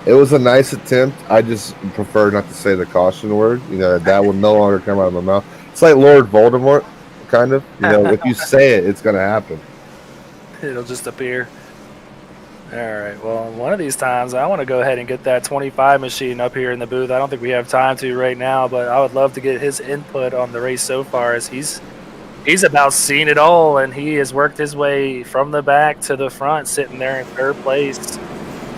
It was a nice attempt. I just prefer not to say the caution word. That will no longer come out of my mouth. It's like Lord Voldemort, kind of. If you say it, it's going to happen. It'll just appear. All right, well, one of these times I want to go ahead and get that 25 machine up here in the booth. I don't think we have time to right now, but I would love to get his input on the race so far, as he's about seen it all, and he has worked his way from the back to the front, sitting there in third place.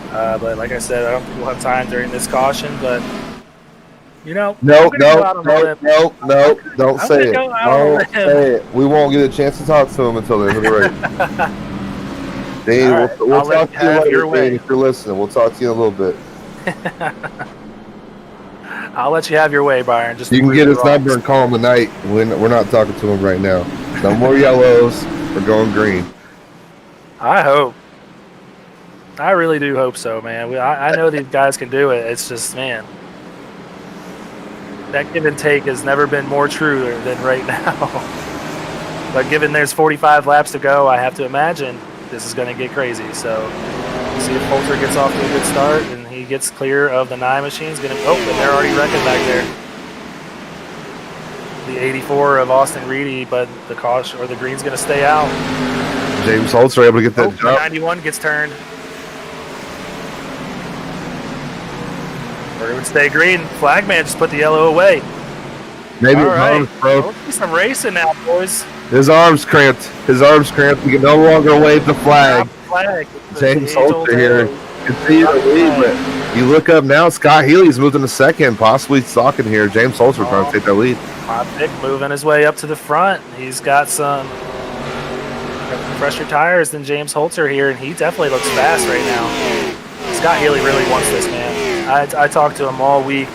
But like I said, I don't think we'll have time during this caution, but No, don't say it. Don't say it. We won't get a chance to talk to him until the end of the race. Dean, right, we'll talk to you later, Dean, if you're listening. We'll talk to you in a little bit. I'll let you have your way, Byron. Just you can get his number and call him tonight. We're not talking to him right now. No more yellows. We're going green. I hope. I really do hope so, man. I know these guys can do it. It's just, man, that give and take has never been more true than right now. But given there's 45 laps to go, I have to imagine this is going to get crazy. So we'll see if Poulter gets off to a good start and he gets clear of the 9 machines. And they're already wrecking back there. The 84 of Austin Reedy, but the caution or the green's going to stay out. James Holtz able to get that jump. 91 gets turned. Or it would stay green. Flagman just put the yellow away. Maybe all right. bro. We'll do some racing now, boys. His arms cramped. His arms cramped. He can no longer wave the flag. Flag. James Holter here continue to lead, but you look up now, Scott Healy's moved into second, possibly stalking here. James Holter trying to take that lead. My pick moving his way up to the front. He's got some fresher tires than James Holter here, and he definitely looks fast right now. Scott Healy really wants this, man. I talked to him all week.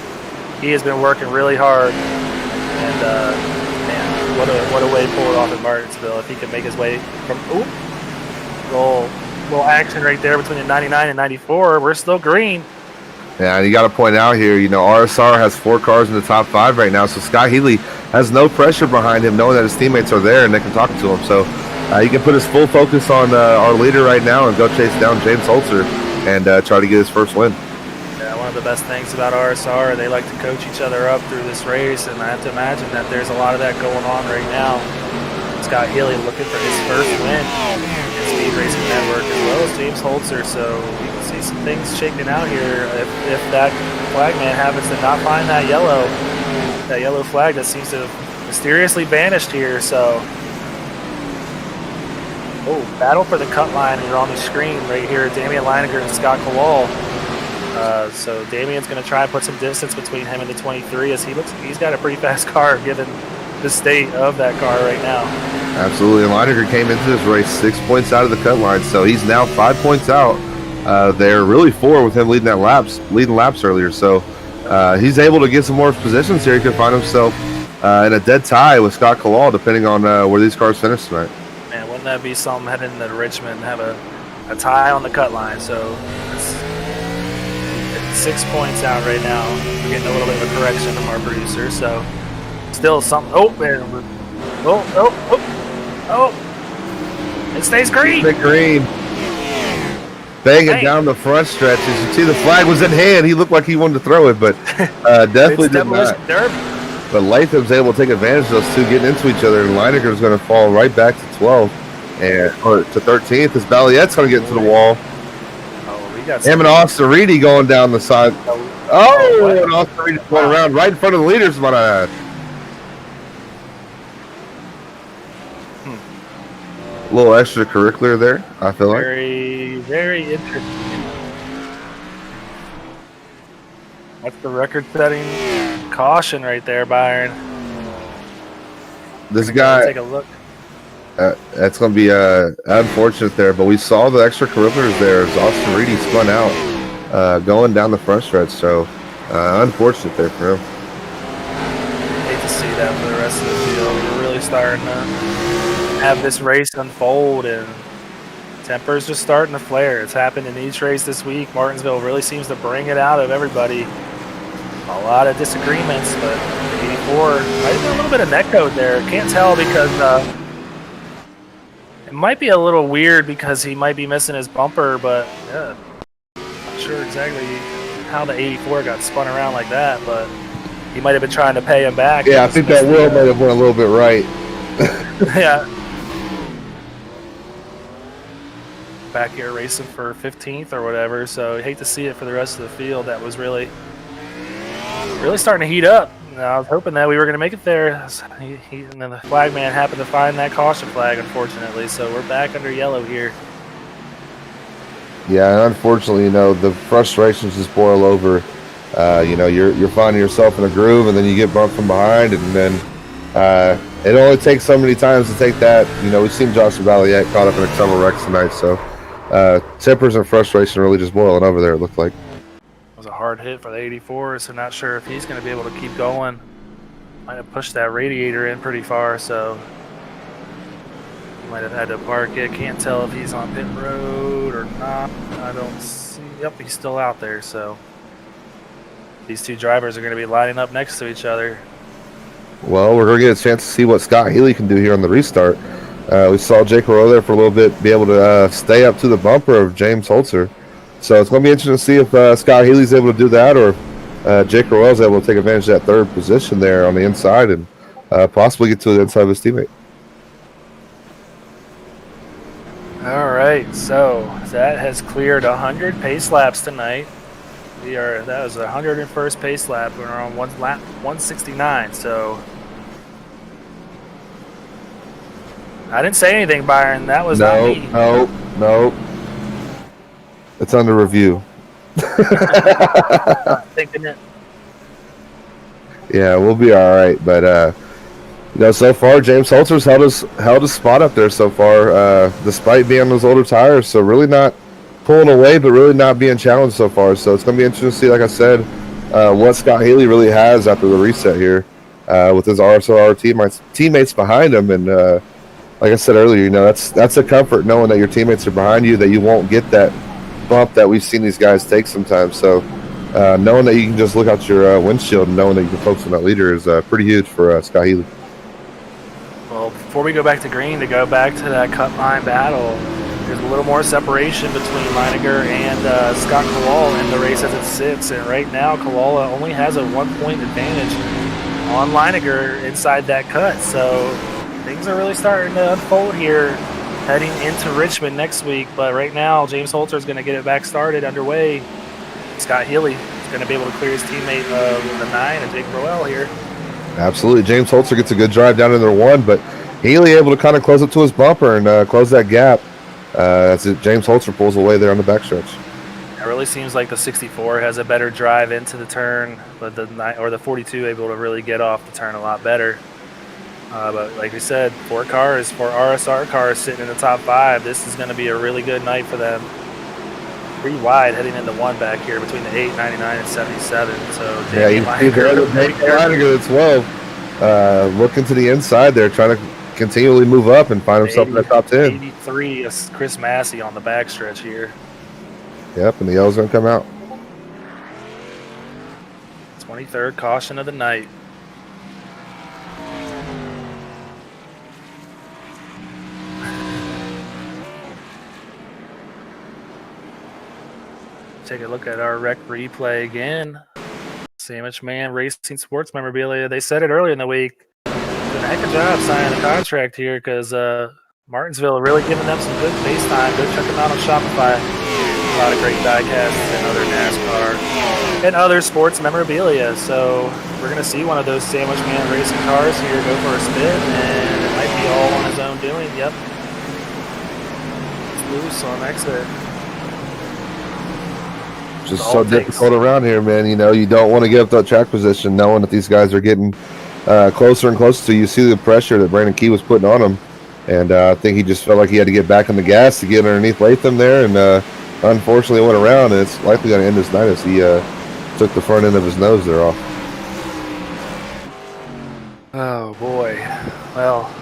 He has been working really hard, and man, what a way to pull it off in Martinsville. If he can make his way from little action right there between the 99 and 94, we're still green. Yeah, and you got to point out here, you know, RSR has 4 cars in the top 5 right now, so Scott Healy has no pressure behind him, knowing that his teammates are there and they can talk to him. So he can put his full focus on our leader right now and go chase down James Holter and try to get his first win. Yeah, one of the best things about RSR, they like to coach each other up through this race, and I have to imagine that there's a lot of that going on right now. Scott Healy looking for his first win in Speed Racing Network, as well as James Holzer, so we can see some things shaking out here. If that flagman happens to not find that yellow flag that seems to have mysteriously vanished here, so battle for the cut line here on the screen right here, Damian Leininger and Scott Kowal. So Damian's going to try and put some distance between him and the 23, as he's got a pretty fast car given the state of that car right now. Absolutely, and Leininger came into this race 6 points out of the cut line, so he's now 5 points out. They're really 4 with him leading laps earlier, so he's able to get some more positions here. He could find himself in a dead tie with Scott Kowal, depending on where these cars finish tonight. Man, wouldn't that be something heading into Richmond, have a tie on the cut line? So it's 6 points out right now. We're getting a little bit of a correction from our producer, so still something. It stays green. The green. Banging down the front stretch. As you see, the flag was in hand. He looked like he wanted to throw it, but definitely did not. But Latham's able to take advantage of those two getting into each other, and Leininger's going to fall right back to 12 or to 13th as Balliette's going to get into the wall. We got him and Austin Reedy going down the side. And Austin Reedy's going around right in front of the leaders, what I had. A little extracurricular there, I feel like. Very, very interesting. That's the record-setting caution right there, Byron. This guy. Take a look. That's going to be unfortunate there, but we saw the extracurriculars there as Austin Reedy spun out going down the front stretch, so unfortunate there for him. Hate to see that for the rest of the field. We're really starting to have this race unfold, and tempers just starting to flare. It's happened in each race this week. Martinsville really seems to bring it out of everybody. A lot of disagreements, but 84 might have been a little bit of netcode there. Can't tell because it might be a little weird because he might be missing his bumper, but yeah, not sure exactly how the 84 got spun around like that, but he might have been trying to pay him back. Yeah, I think that wheel might have went a little bit right. Yeah. Back here racing for 15th or whatever, so I hate to see it for the rest of the field. That was really starting to heat up. I was hoping that we were going to make it there. And then the flag man happened to find that caution flag, unfortunately, so we're back under yellow here. Yeah, and unfortunately, you know, the frustrations just boil over. You know, you're finding yourself in a groove, and then you get bumped from behind, and then it only takes so many times to take that. You know, we've seen Josh Valiette caught up in several wrecks tonight, so tempers and frustration really just boiling over there, it looked like. It was a hard hit for the 84, so not sure if he's going to be able to keep going. Might have pushed that radiator in pretty far, so he might have had to park it. Can't tell if he's on pit road or not. I don't see. Yep, he's still out there, so these two drivers are going to be lining up next to each other. Well, we're going to get a chance to see what Scott Healy can do here on the restart. We saw Jake Rowe there for a little bit, be able to stay up to the bumper of James Holzer. So it's going to be interesting to see if Scott Healy's able to do that, or if Jake Rowe is able to take advantage of that third position there on the inside and possibly get to the inside of his teammate. All right, so that has cleared 100 pace laps tonight. That was 101st pace lap. We're on lap 169, so I didn't say anything, Byron. That was not me. No. It's under review. Not thinking it. Yeah, we'll be all right. But so far James Holzer's held his spot up there so far, despite being on those older tires. So really not pulling away, but really not being challenged so far. So it's going to be interesting to see, like I said, what Scott Haley really has after the reset here with his RSR teammates behind him. And like I said earlier, that's a comfort knowing that your teammates are behind you, that you won't get that bump that we've seen these guys take sometimes. So knowing that you can just look out your windshield and knowing that you can focus on that leader is pretty huge for Scott Healy. Well, before we go back to green, to go back to that cut line battle, there's a little more separation between Leininger and Scott Kowal in the race as it sits. And right now, Kowal only has a 1-point advantage on Leininger inside that cut. So things are really starting to unfold here heading into Richmond next week. But right now, James Holzer is going to get it back started underway. Scott Healy is going to be able to clear his teammate with the 9 and Jake Roel here. Absolutely. James Holzer gets a good drive down in their 1, but Healy able to kind of close it to his bumper and close that gap. That's it. James Holzer pulls away there on the backstretch. It really seems like the 64 has a better drive into the turn, but the 42 able to really get off the turn a lot better. But like we said, 4 RSR cars sitting in the top 5. This is going to be a really good night for them. 3 wide heading into 1 back here between the 8, 99, and 77. So yeah, you see Leininger at 12, looking to the inside there, trying to continually move up and find himself in the top 10. 83 is Chris Massey on the backstretch here. Yep, and the yellow's going to come out. 23rd caution of the night. Take a look at our rec replay again. Sandwich Man Racing Sports Memorabilia. They said it earlier in the week. Did a heck of a job signing the contract here because Martinsville really giving them some good face time. Go check them out on Shopify. A lot of great diecasts and other NASCAR and other sports memorabilia. So we're going to see one of those Sandwich Man Racing cars here go for a spin, and it might be all on his own doing. Yep. It's loose on exit. Just so difficult around here, man. You don't want to give up that track position knowing that these guys are getting closer and closer to you. See the pressure that Brandon Key was putting on him, and I think he just felt like he had to get back on the gas to get underneath Latham there, and unfortunately went around, and it's likely going to end his night as he took the front end of his nose there off. Oh boy. Well,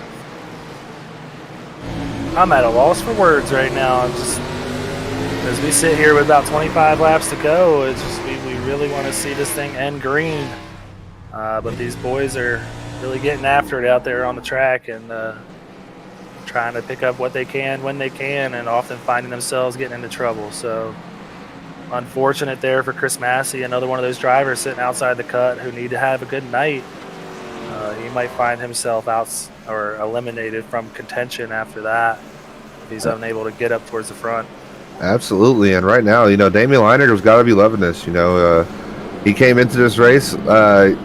I'm at a loss for words right now. I'm just, as we sit here with about 25 laps to go, it's just we really want to see this thing end green. But these boys are really getting after it out there on the track and trying to pick up what they can when they can, and often finding themselves getting into trouble. So unfortunate there for Chris Massey, another one of those drivers sitting outside the cut who need to have a good night. He might find himself out or eliminated from contention after that if he's unable to get up towards the front. Absolutely, and right now, Damian Leininger's got to be loving this. He came into this race,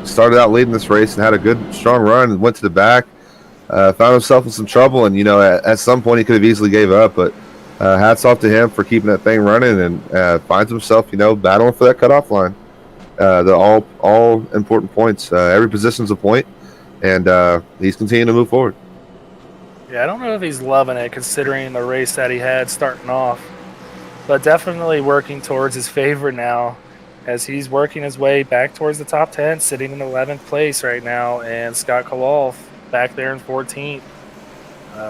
started out leading this race, and had a good, strong run, and went to the back, found himself in some trouble, and at some point he could have easily gave up, but hats off to him for keeping that thing running, and finds himself, battling for that cutoff line. The all important points. Every position's a point, and he's continuing to move forward. Yeah, I don't know if he's loving it considering the race that he had starting off. But definitely working towards his favor now as he's working his way back towards the top 10, sitting in 11th place right now, and Scott Kowal back there in 14th.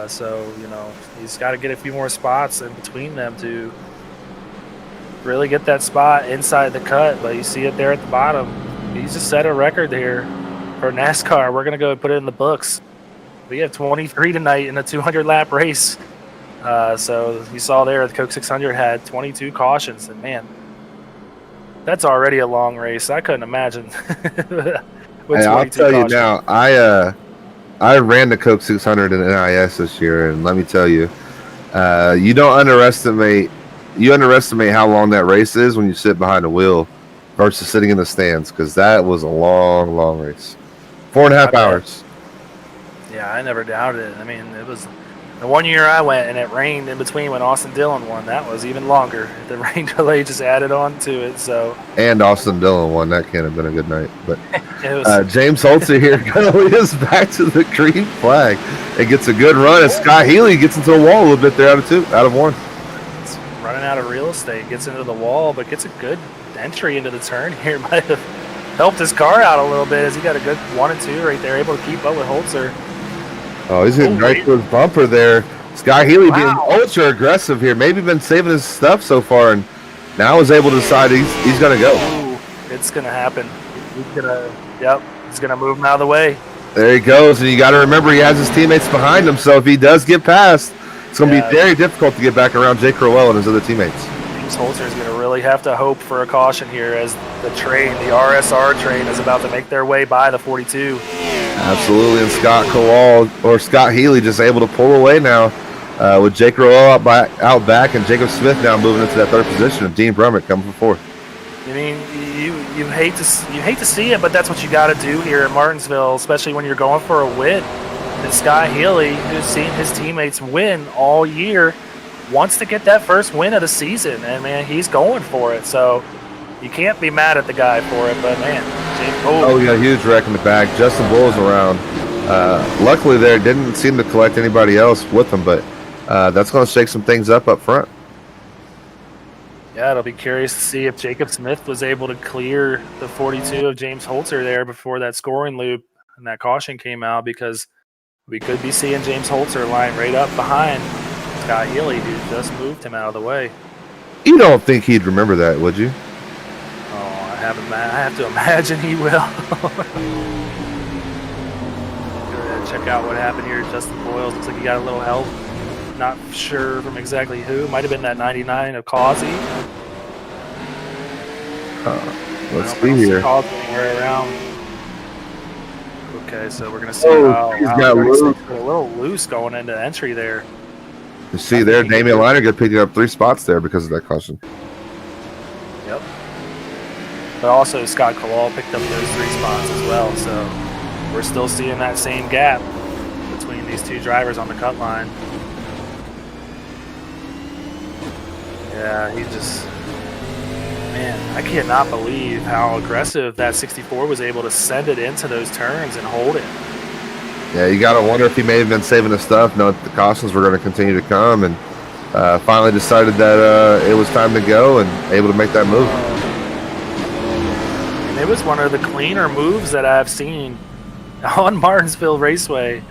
So, he's got to get a few more spots in between them to really get that spot inside the cut. But you see it there at the bottom. He's just set a record here for NASCAR. We're going to go and put it in the books. We have 23 tonight in a 200-lap race. So you saw there the Coke 600 had 22 cautions, and man, that's already a long race. I couldn't imagine. Hey, I'll tell you now, I ran the Coke 600 in NIS this year, and let me tell you, you underestimate how long that race is when you sit behind the wheel versus sitting in the stands, because that was a long race. 4.5 hours. Yeah, I never doubted it. I mean, it was The one year I went and it rained in between when Austin Dillon won, that was even longer. The rain delay just added on to it. So And Austin Dillon won. That can't have been a good night. But it was, James Holzer here going to lead us back to the green flag. It gets a good run, and Scott Healy gets into the wall a little bit there out of one. it's running out of real estate, gets into the wall, but gets a good entry into the turn here. Might have helped his car out a little bit as he got a good 1 and 2 right there, able to keep up with Holzer. Oh, he's getting right to his bumper there. Scott Healy being ultra aggressive here. Maybe been saving his stuff so far, and now is able to decide he's going to go. Ooh, it's going to happen. He's going to move him out of the way. There he goes, and you got to remember he has his teammates behind him, so if he does get past, it's going to be very difficult to get back around Jake Crowell and his other teammates. James Holzer is going to really have to hope for a caution here as the RSR train is about to make their way by the 42. Absolutely, and Scott Healy just able to pull away now with Jake Crowell out back, and Jacob Smith now moving into that third position, and Dean Brummett coming for fourth. I mean, you hate to see it, but that's what you got to do here at Martinsville, especially when you're going for a win. And Scott Healy, who's seen his teammates win all year, wants to get that first win of the season, and man, he's going for it. So you can't be mad at the guy for it. But man, yeah, huge wreck in the back. Justin Bull's around. Luckily, there didn't seem to collect anybody else with him, but that's going to shake some things up front. Yeah, it'll be curious to see if Jacob Smith was able to clear the 42 of James Holzer there before that scoring loop and that caution came out, because we could be seeing James Holzer line right up behind Scott Healy, who just moved him out of the way. You don't think he'd remember that, would you? Oh, I have to imagine he will. Go ahead and check out what happened here. Justin Boyles looks like he got a little help. Not sure from exactly who. Might have been that 99 of Causey. Let's see here. Causey anywhere around. Okay, so we're going to see. He's got a little loose going into entry there. You see there, Damian Liner got picking up 3 spots there because of that caution. Yep. But also Scott Kalal picked up those 3 spots as well. So we're still seeing that same gap between these two drivers on the cut line. Yeah, man, I cannot believe how aggressive that 64 was able to send it into those turns and hold it. Yeah, you got to wonder if he may have been saving his stuff, knowing that the cautions were going to continue to come, and finally decided that it was time to go and able to make that move. And it was one of the cleaner moves that I've seen on Martinsville Raceway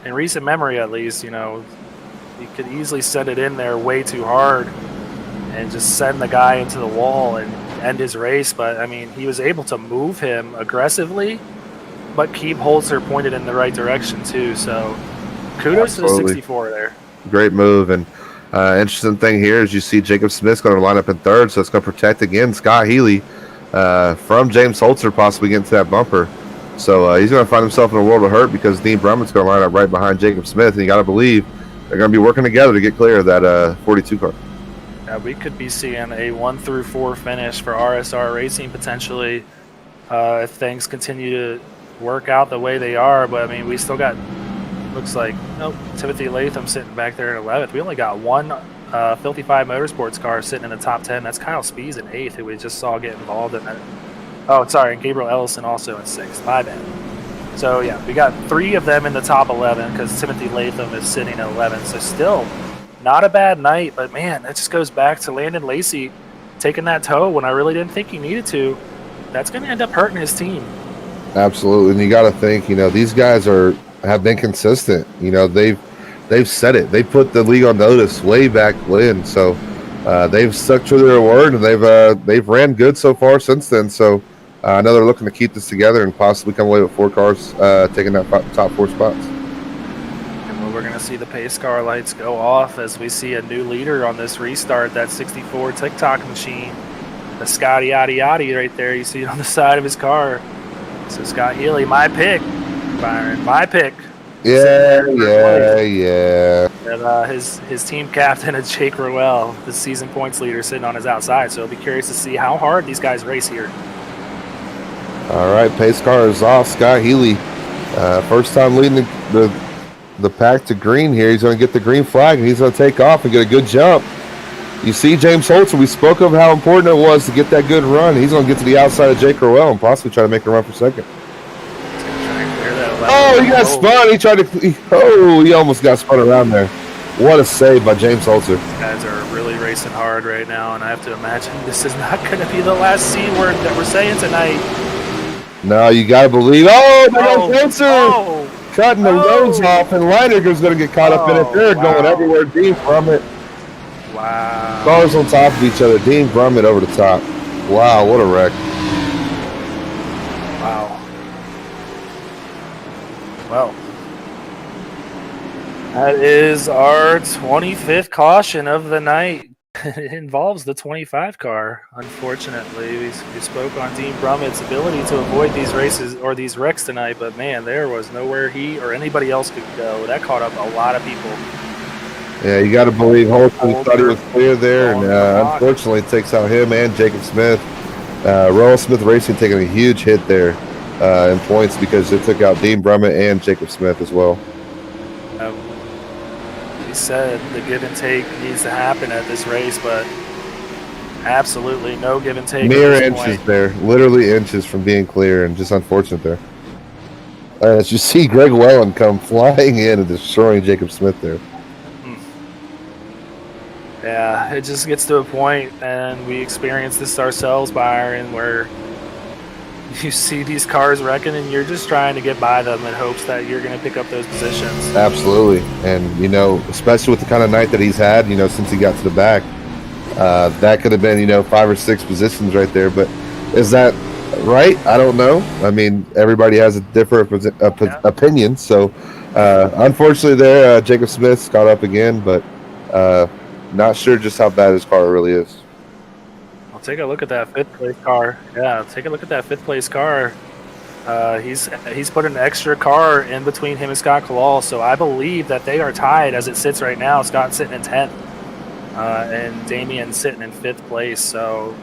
in recent memory, at least. You know, you could easily send it in there way too hard and just send the guy into the wall and end his race. But, I mean, he was able to move him aggressively, but keep Holzer pointed in the right direction, too. So, kudos to the 64 there. Great move. And interesting thing here is you see Jacob Smith's going to line up in third, so it's going to protect, again, Scott Healy from James Holzer possibly getting to that bumper. So, he's going to find himself in a world of hurt because Dean Brumman's going to line up right behind Jacob Smith, and you got to believe they're going to be working together to get clear of that 42 car. We could be seeing a 1 through 4 finish for RSR Racing potentially if things continue to work out the way they are. But I mean, we still got, looks like, Timothy Latham sitting back there in 11th. We only got one Filthy 5 Motorsports car sitting in the top 10. That's Kyle Spees in 8th, who we just saw get involved in that. Oh, sorry, and Gabriel Ellison also in 6th. My bad. So yeah, we got 3 of them in the top 11 because Timothy Latham is sitting at 11th. So still not a bad night, but man, that just goes back to Landon Lacey taking that tow when I really didn't think he needed to. That's going to end up hurting his team. Absolutely, and you got to think, these guys have been consistent. They've said it. They put the league on notice way back when, so they've stuck to their word, and they've ran good so far since then. So I know they're looking to keep this together and possibly come away with 4 cars taking that top 4 spots. We're going to see the pace car lights go off as we see a new leader on this restart, that 64 TikTok machine. The Scotty Yachty Yachty right there. You see it on the side of his car. So Scott Healy, my pick. Byron, my pick. Yeah. And his team captain is Jake Rowell, the season points leader, sitting on his outside. So it'll be curious to see how hard these guys race here. All right, pace car is off. Scott Healy, first time leading the the pack to green here. He's going to get the green flag, and he's going to take off and get a good jump. You see James Holzer, we spoke of how important it was to get that good run. He's going to get to the outside of Jake Rowell and possibly try to make a run for second. Oh, he got spun. He tried to. He almost got spun around there. What a save by James Holzer. These guys are really racing hard right now, and I have to imagine this is not going to be the last C word that we're saying tonight. No, you got to believe. Oh, my God, Holzer cutting the roads off, and Leininger's going to get caught up in it. They're going everywhere. Dean Brummett. Wow. Cars on top of each other. Dean Brummett over the top. Wow, what a wreck. Wow. Well, that is our 25th caution of the night. It involves the 25 car, unfortunately. We spoke on Dean Brummett's ability to avoid these races or these wrecks tonight, but man, there was nowhere he or anybody else could go. That caught up a lot of people. Yeah, you got to believe Holzer thought he was clear there, and unfortunately it takes out him and Jacob Smith. Royal Smith Racing taking a huge hit there in points because it took out Dean Brummett and Jacob Smith as well. We said the give and take needs to happen at this race, but absolutely no give and take. Mere inches there, literally inches from being clear, and just unfortunate there. As you see Greg Wellen come flying in and destroying Jacob Smith there. Yeah, it just gets to a point, and we experience this ourselves, Byron, where you see these cars wrecking and you're just trying to get by them in hopes that you're going to pick up those positions. Absolutely. And, you know, especially with the kind of night that he's had, you know, since he got to the back, that could have been, you know, 5 or 6 positions right there. But is that right? I don't know. I mean, everybody has a different opinion. So, unfortunately there, Jacob Smith's caught up again, but not sure just how bad his car really is. I'll take a look at that 5th place car. Yeah, take a look at that 5th place car. He's put an extra car in between him and Scott Kalal, so I believe that they are tied as it sits right now. Scott's sitting in 10th, and Damian sitting in 5th place. So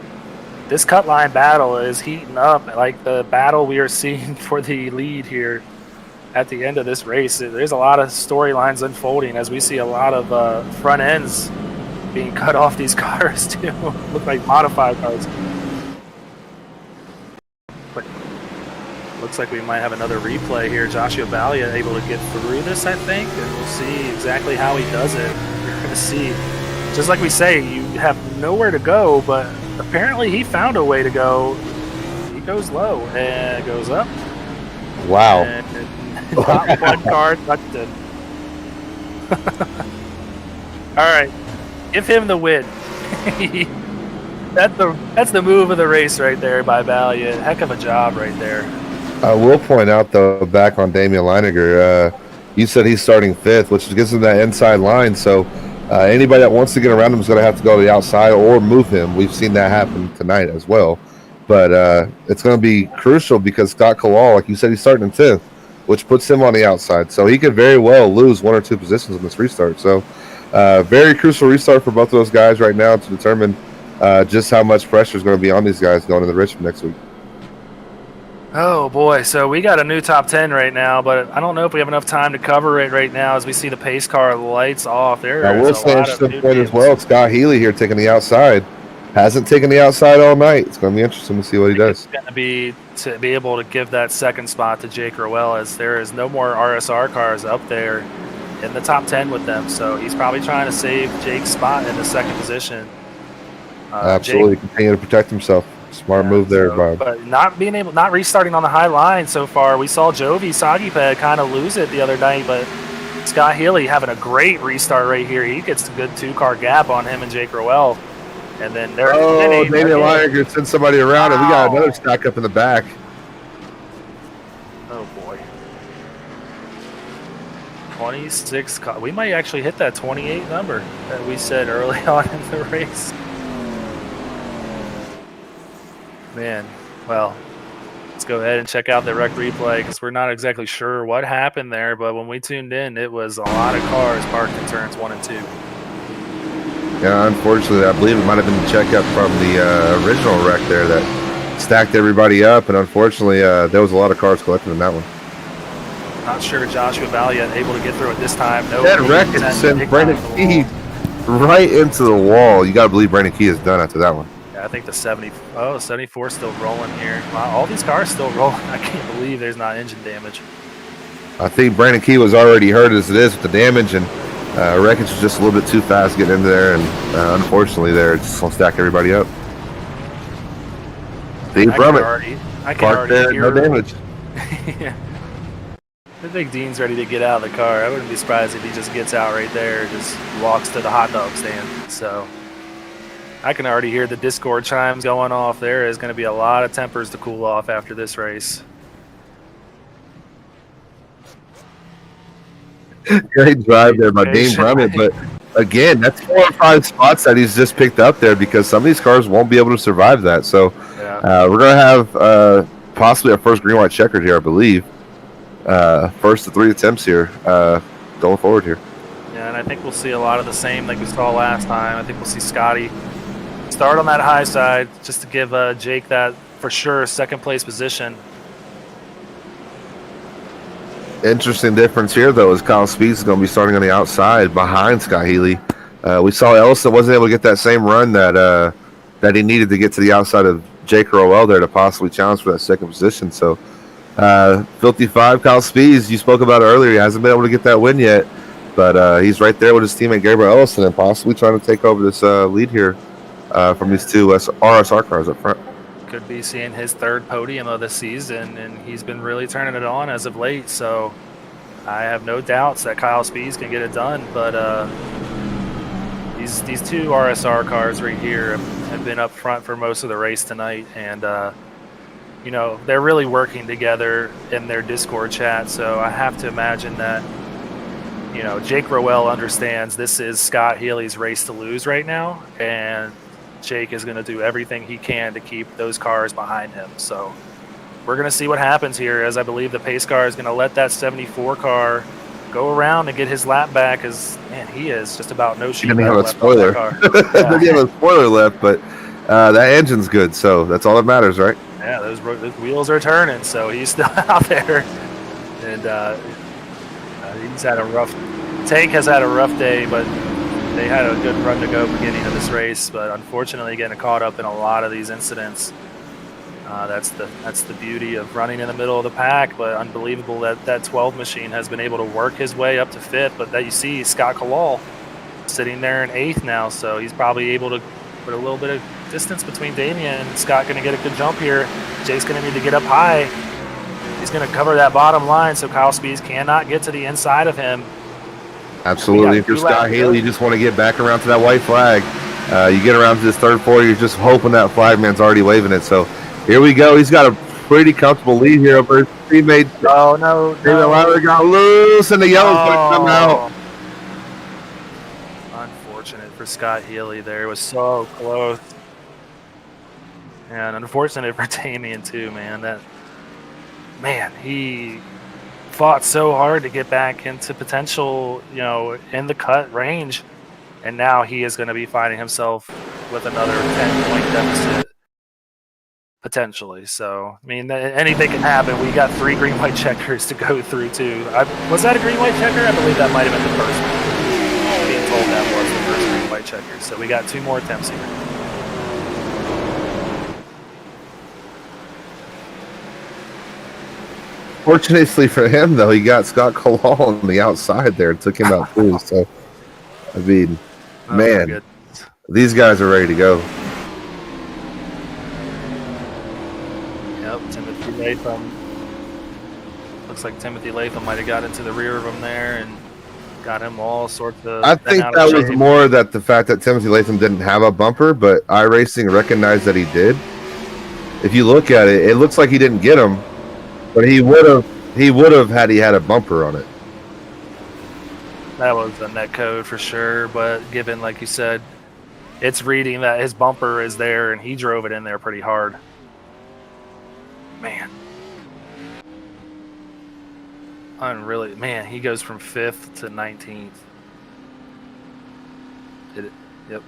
this cut line battle is heating up, like the battle we are seeing for the lead here at the end of this race. There's a lot of storylines unfolding as we see a lot of front ends being cut off these cars too. Look like modified cars. But looks like we might have another replay here. Joshua Balia able to get through this, I think, and we'll see exactly how he does it. You're going to see, just like we say, you have nowhere to go, but apparently he found a way to go. He goes low and goes up. Wow. And not one car touched it. All right. Give him the win. That's the move of the race right there by Balia. Heck of a job right there. I will point out, though, back on Damian Leiniger, you said he's starting 5th, which gives him that inside line. So anybody that wants to get around him is going to have to go to the outside or move him. We've seen that happen tonight as well. But it's going to be crucial because Scott Kalal, like you said, he's starting in 5th, which puts him on the outside. So he could very well lose 1 or 2 positions in this restart. So very crucial restart for both of those guys right now to determine just how much pressure is going to be on these guys going into Richmond next week. Oh, boy. So we got a new top 10 right now, but I don't know if we have enough time to cover it right now as we see the pace car lights off. I will say interesting point as well. Scott Healy here taking the outside. Hasn't taken the outside all night. It's going to be interesting to see what he does. It's going to be able to give that second spot to Jake Rowell, as there is no more RSR cars up there in the top 10 with them. So he's probably trying to save Jake's spot in the second position. Absolutely. Continue to protect himself. Smart move there, Bob. But not restarting on the high line so far. We saw Jovi Sagiped kind of lose it the other night, but Scott Healy having a great restart right here. He gets a good 2-car gap on him and Jake Rowell. And then there's Damian Leiniger sent somebody around, and we got another stack up in the back. Oh boy. 26. We might actually hit that 28 number that we said early on in the race. Man, well, let's go ahead and check out the wreck replay because we're not exactly sure what happened there, but when we tuned in, it was a lot of cars parked in turns 1 and 2. Yeah, unfortunately, I believe it might have been the checkup from the original wreck there that stacked everybody up, and unfortunately, there was a lot of cars collected in that one. Not sure Joshua Valiant able to get through it this time. No, That wreckage sent Brandon Key right into the wall. You got to believe Brandon Key is done after that one. Yeah, I think the 74 still rolling here. Wow, all these cars still rolling. I can't believe there's not engine damage. I think Brandon Key was already hurt as it is with the damage, and wreckage was just a little bit too fast getting into there, and unfortunately, there it's just gonna stack everybody up. Dean Brummett, I can already there, hear no damage. Yeah. I think Dean's ready to get out of the car. I wouldn't be surprised if he just gets out right there, just walks to the hot dog stand. So I can already hear the Discord chimes going off. There is going to be a lot of tempers to cool off after this race. Great drive there by Dean Brummett, but again, that's 4 or 5 spots that he's just picked up there because some of these cars won't be able to survive that. So we're going to have possibly our first green-white checkered here, I believe. First of 3 attempts here going forward here. Yeah, and I think we'll see a lot of the same like we saw last time. I think we'll see Scotty start on that high side just to give Jake that, for sure, second place position. Interesting difference here, though, is Kyle Speeds is going to be starting on the outside behind Scott Healy. We saw Ellison wasn't able to get that same run that he needed to get to the outside of Jake Rowell there to possibly challenge for that second position. So, Filthy 5, Kyle Speeds, you spoke about it earlier. He hasn't been able to get that win yet, but he's right there with his teammate Gabriel Ellison and possibly trying to take over this lead here from these 2 RSR cars up front. Could be seeing his 3rd podium of the season, and he's been really turning it on as of late. So I have no doubts that Kyle Speeds can get it done. But these 2 RSR cars right here have been up front for most of the race tonight, and you know, they're really working together in their Discord chat. So I have to imagine that, you know, Jake Rowell understands this is Scott Healy's race to lose right now, and Jake is going to do everything he can to keep those cars behind him. So we're going to see what happens here, as I believe the pace car is going to let that 74 car go around and get his lap back, as, man, he is just about no sheet metal left on that car. Didn't have a spoiler left, but that engine's good, so that's all that matters, right? Yeah, those wheels are turning, so he's still out there. And he's had a rough – Tank has had a rough day, but they had a good run to go beginning of this race, but unfortunately getting caught up in a lot of these incidents. That's the beauty of running in the middle of the pack, but unbelievable that 12 machine has been able to work his way up to 5th. But that you see Scott Kalal sitting there in 8th now, so he's probably able to put a little bit of distance between Damian and Scott. Going to get a good jump here. Jake's going to need to get up high. He's going to cover that bottom line, so Kyle Speeds cannot get to the inside of him. Absolutely. If you're Scott Healy, you just want to get back around to that white flag. You get around to this 3rd floor, you're just hoping that flagman's already waving it. So here we go. He's got a pretty comfortable lead here over his teammate. Oh, no. David Lowry got loose, and the yellow's going to come out. Unfortunate for Scott Healy there. It was so close. And unfortunate for Damian, too, man. He fought so hard to get back into potential, you know, in the cut range, and now he is going to be finding himself with another 10-point deficit potentially. So I mean, anything can happen. We got 3 green-white checkers to go through too. Was that a green-white checker? I believe that might have been the first one. I'm being told that was the first green-white checker. So we got 2 more attempts here. Fortunately for him, though, he got Scott Kalal on the outside there and took him out too. So, I mean, man, these guys are ready to go. Yep, Timothy Latham. Looks like Timothy Latham might have got into the rear of him there and got him all sorts of. I think that was more that the fact that Timothy Latham didn't have a bumper, but iRacing recognized that he did. If you look at it, it looks like he didn't get him. But he would have had he had a bumper on it. That was a net code for sure, but given, like you said, it's reading that his bumper is there and he drove it in there pretty hard. Man. Unreally, man, he goes from 5th to 19th. Yep.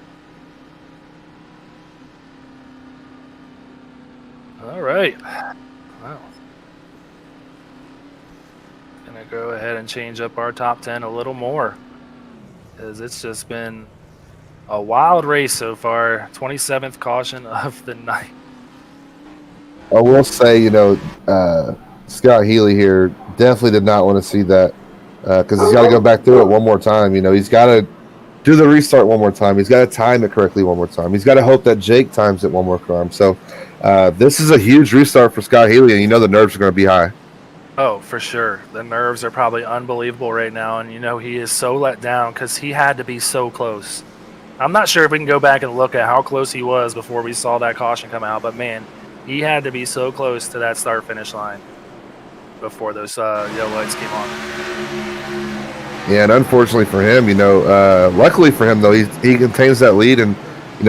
All right. Wow. going to go ahead and change up our top 10 a little more, because it's just been a wild race so far. 27th caution of the night. I will say, Scott Healy here definitely did not want to see that because he's got to go back through it one more time. He's got to do the restart one more time. He's got to time it correctly one more time. He's got to hope that Jake times it one more time. So this is a huge restart for Scott Healy, and the nerves are going to be high. Oh, for sure. The nerves are probably unbelievable right now, and he is so let down because he had to be so close. I'm not sure if we can go back and look at how close he was before we saw that caution come out, but man, he had to be so close to that start-finish line before those yellow lights came on. Yeah, and unfortunately for him, luckily for him, though, he contains that lead, and,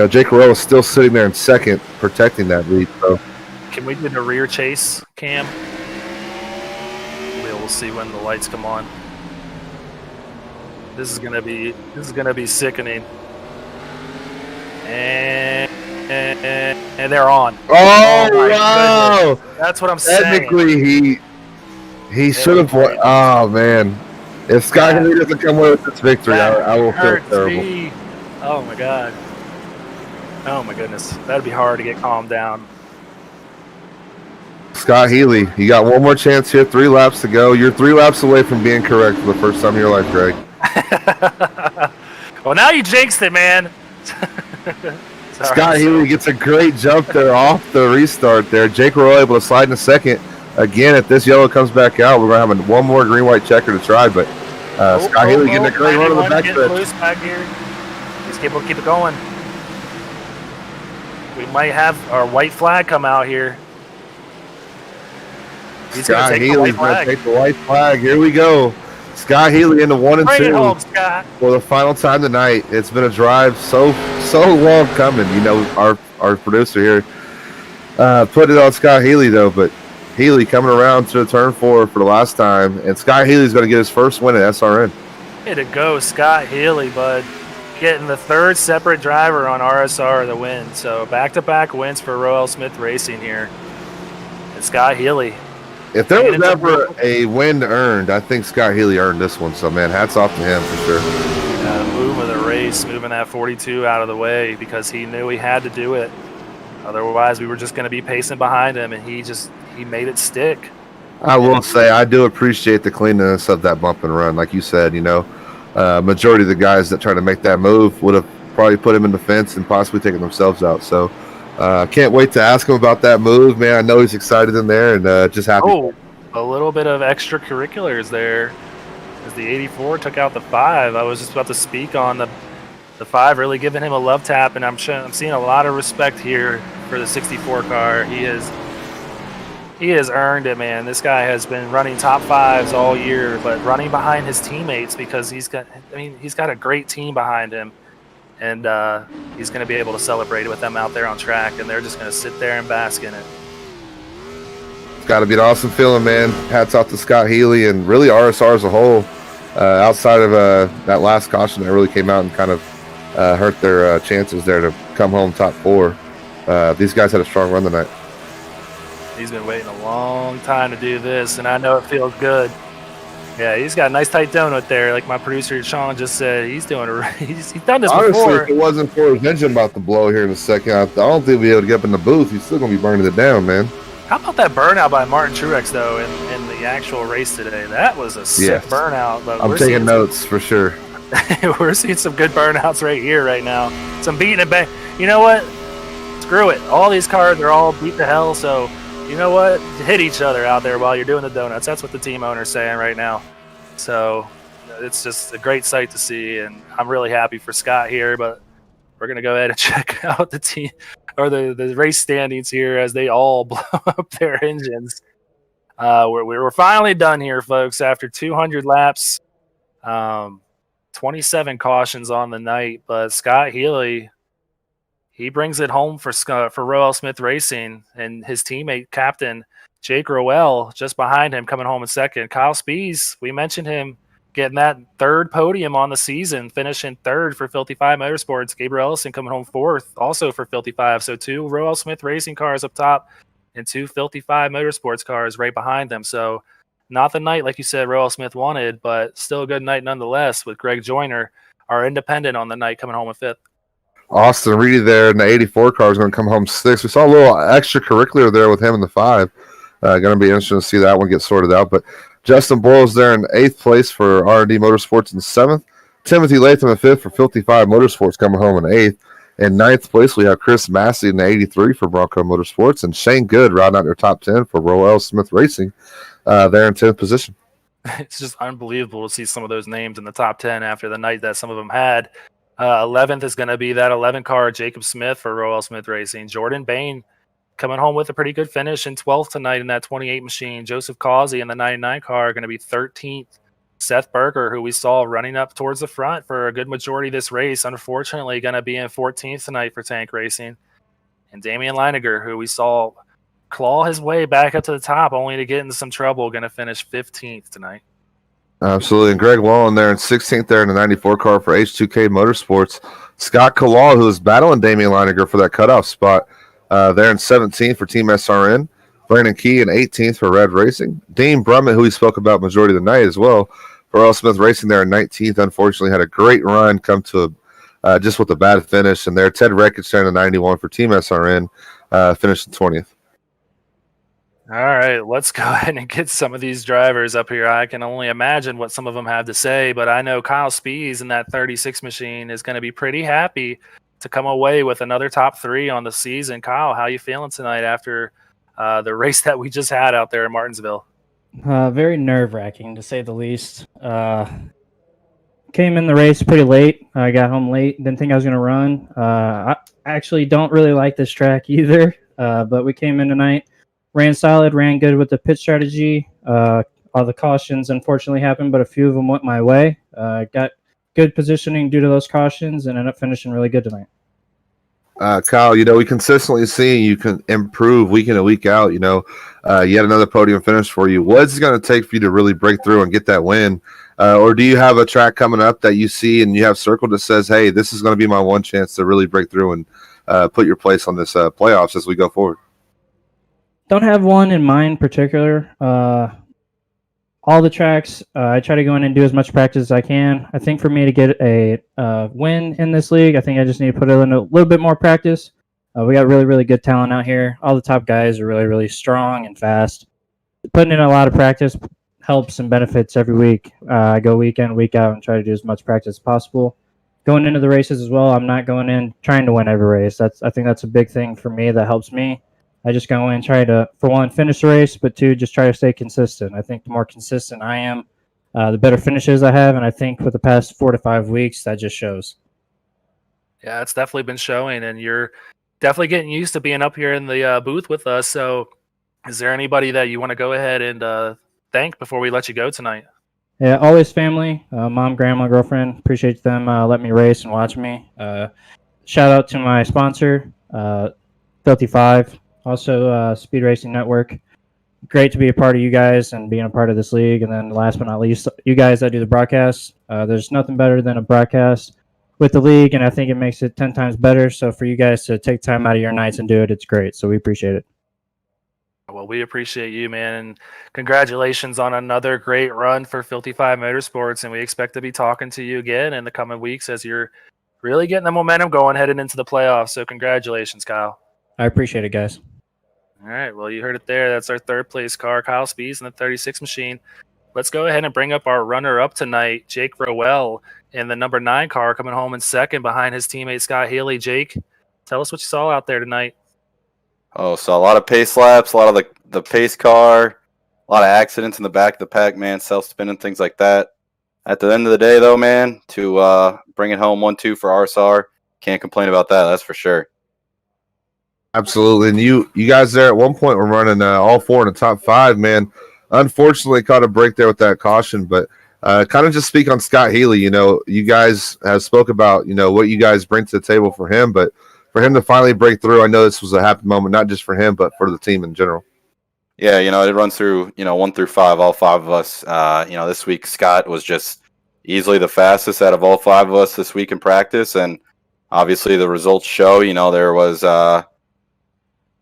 Jake Rowe is still sitting there in second protecting that lead. So, can we do the rear chase, Cam? We'll see when the lights come on. This is gonna be sickening. And they're on. Oh wow! Goodness. That's what I'm saying. Technically, he should have won. Oh man! If Scott Healy doesn't come with this victory, I will feel terrible. Me. Oh my god! Oh my goodness! That'd be hard to get calmed down. Scott Healy, you got one more chance here. 3 laps to go. You're 3 laps away from being correct for the first time in your life, Greg. Well, now you jinxed it, man. Scott Healy gets a great jump there off the restart there. Jake Rowe able to slide in a second. Again, if this yellow comes back out, we're going to have one more green-white checker to try, but Scott Healy getting a great run on the back loose back here. Just keep it going. We might have our white flag come out here. Scott Healy's going to take the white flag. Here we go. Scott Healy into 1 and 2 it home, Scott. For the final time tonight. It's been a drive so long coming. Our producer here put it on Scott Healy, though, but Healy coming around to turn 4 for the last time, and Scott Healy's going to get his first win at SRN. Way to go, Scott Healy, bud. Getting the 3rd separate driver on RSR the win. So back-to-back wins for Royal Smith Racing here. And Scott Healy. If there was ever a win earned, I think Scott Healy earned this one. So, man, hats off to him for sure. Move of the race, moving that 42 out of the way because he knew he had to do it. Otherwise, we were just going to be pacing behind him, and he made it stick. I will say I do appreciate the cleanness of that bump and run. Like you said, majority of the guys that try to make that move would have probably put him in the fence and possibly taken themselves out. So, can't wait to ask him about that move, man. I know he's excited in there and just happy. Oh, a little bit of extracurriculars there as the 84 took out the 5. I was just about to speak on the 5, really giving him a love tap, and I'm seeing a lot of respect here for the 64 car. He has earned it, man. This guy has been running top 5s all year, but running behind his teammates because he's got a great team behind him. And he's going to be able to celebrate it with them out there on track, and they're just going to sit there and bask in it. It's got to be an awesome feeling, man. Hats off to Scott Healy and really RSR as a whole. Outside of that last caution that really came out and kind of hurt their chances there to come home top 4. These guys had a strong run tonight. He's been waiting a long time to do this, and I know it feels good. Yeah, he's got a nice tight donut there, like my producer Sean just said. He's done this Honestly, before. If it wasn't for his engine about to blow here in a second, I don't think we'll be able to get up in the booth. He's still going to be burning it down, man. How about that burnout by Martin Truex, though, in the actual race today? That was a sick burnout. But I'm taking notes for sure. We're seeing some good burnouts right here, right now. Some beating it back. You know what? Screw it. All these cars are all beat to hell, so you know what? Hit each other out there while you're doing the donuts. That's what the team owner's saying right now. So it's just a great sight to see, and I'm really happy for Scott here, but we're going to go ahead and check out the team or the race standings here as they all blow up their engines. We're finally done here, folks, after 200 laps, 27 cautions on the night, but Scott Healy, he brings it home for Royal Smith Racing, and his teammate captain Jake Rowe just behind him coming home in second. Kyle Spees, we mentioned him getting that 3rd podium on the season, finishing 3rd for Filthy 5 Motorsports. Gabriel Ellison coming home 4th also for Filthy 5. So 2 Royal Smith Racing cars up top and 2 Filthy 5 Motorsports cars right behind them. So Not the night, like you said, Royal Smith wanted, but still a good night nonetheless with Greg Joyner, our independent on the night, coming home in 5th. Austin Reedy there in the 84 car is going to come home 6th. We saw a little extracurricular there with him in the 5. Going to be interesting to see that one get sorted out. But Justin Boyles there in 8th place for R&D Motorsports in 7th. Timothy Latham in 5th for 55 Motorsports coming home in 8th. In 9th place, we have Chris Massey in the 83 for Bronco Motorsports, and Shane Good rounding out their top 10 for Roel Smith Racing there in 10th position. It's just unbelievable to see some of those names in the top 10 after the night that some of them had. 11th is going to be that 11 car, Jacob Smith for Roel Smith Racing. Jordan Bain coming home with a pretty good finish in 12th tonight in that 28 machine. Joseph Causey in the 99 car going to be 13th. Seth Berger, who we saw running up towards the front for a good majority of this race, unfortunately going to be in 14th tonight for Tank Racing. And Damian Leininger, who we saw claw his way back up to the top only to get into some trouble, going to finish 15th tonight. Absolutely. And Greg Wallen there in 16th there in the 94 car for H2K Motorsports. Scott Kalal, who is battling Damian Leininger for that cutoff spot, there in 17th for Team SRN. Brandon Key in 18th for Red Racing. Dean Brummett, who we spoke about majority of the night as well, for Earl Smith Racing there in 19th. Unfortunately, had a great run, come to just with a bad finish. And there, Ted Reckich there in the 91 for Team SRN, finished in 20th. All right, let's go ahead and get some of these drivers up here. I can only imagine what some of them have to say, but I know Kyle Spees in that 36 machine is going to be pretty happy to come away with another top 3 on the season. Kyle, how you feeling tonight after the race that we just had out there in Martinsville? Very nerve-wracking, to say the least. Came in the race pretty late. I got home late. Didn't think I was going to run. I actually don't really like this track either, but we came in tonight. Ran solid, ran good with the pit strategy. All the cautions unfortunately happened, but a few of them went my way. Got good positioning due to those cautions and ended up finishing really good tonight. Kyle, we consistently see you can improve week in and week out. Yet another podium finish for you. What's it going to take for you to really break through and get that win? Or do you have a track coming up that you see and you have circled that says, hey, this is going to be my one chance to really break through and put your place on this playoffs as we go forward? Don't have one in mind particular. All the tracks, I try to go in and do as much practice as I can. I think for me to get a win in this league, I think I just need to put in a little bit more practice. We got really, really good talent out here. All the top guys are really, really strong and fast. Putting in a lot of practice helps and benefits every week. I go week in, week out, and try to do as much practice as possible. Going into the races as well, I'm not going in trying to win every race. I think that's a big thing for me that helps me. I just go in, try to, for one, finish the race, but two, just try to stay consistent. I think the more consistent I am, the better finishes I have, and I think with the past 4 to 5 weeks, that just shows. Yeah, it's definitely been showing, and you're definitely getting used to being up here in the booth with us. So is there anybody that you want to go ahead and thank before we let you go tonight? Yeah, always family, mom, grandma, girlfriend. Appreciate them letting me race and watch me. Shout out to my sponsor, Filthy 5. Also, Speed Racing Network. Great to be a part of you guys and being a part of this league. And then last but not least, you guys that do the broadcast. There's nothing better than a broadcast with the league, and I think it makes it 10 times better. So for you guys to take time out of your nights and do it, it's great. So we appreciate it. Well, we appreciate you, man. And congratulations on another great run for Filthy 5 Motorsports. And we expect to be talking to you again in the coming weeks as you're really getting the momentum going heading into the playoffs. So congratulations, Kyle. I appreciate it, guys. All right, well, you heard it there. That's our third place car, Kyle Spees in the 36 machine. Let's go ahead and bring up our runner-up tonight, Jake Rowell, in the number 9 car, coming home in second behind his teammate Scott Healy. Jake, tell us what you saw out there tonight. Oh, so a lot of pace laps, a lot of the pace car, a lot of accidents in the back of the pack, man, self-spinning, things like that. At the end of the day, though, man, to bring it home 1-2 for RSR, can't complain about that, that's for sure. Absolutely. And you guys there at one point were running all 4 in the top 5, man. Unfortunately, caught a break there with that caution. But kind of just speak on Scott Healy. You guys have spoke about, what you guys bring to the table for him. But for him to finally break through, I know this was a happy moment, not just for him, but for the team in general. Yeah, it runs through, 1 through 5, all 5 of us. This week, Scott was just easily the fastest out of all 5 of us this week in practice. And obviously the results show, there was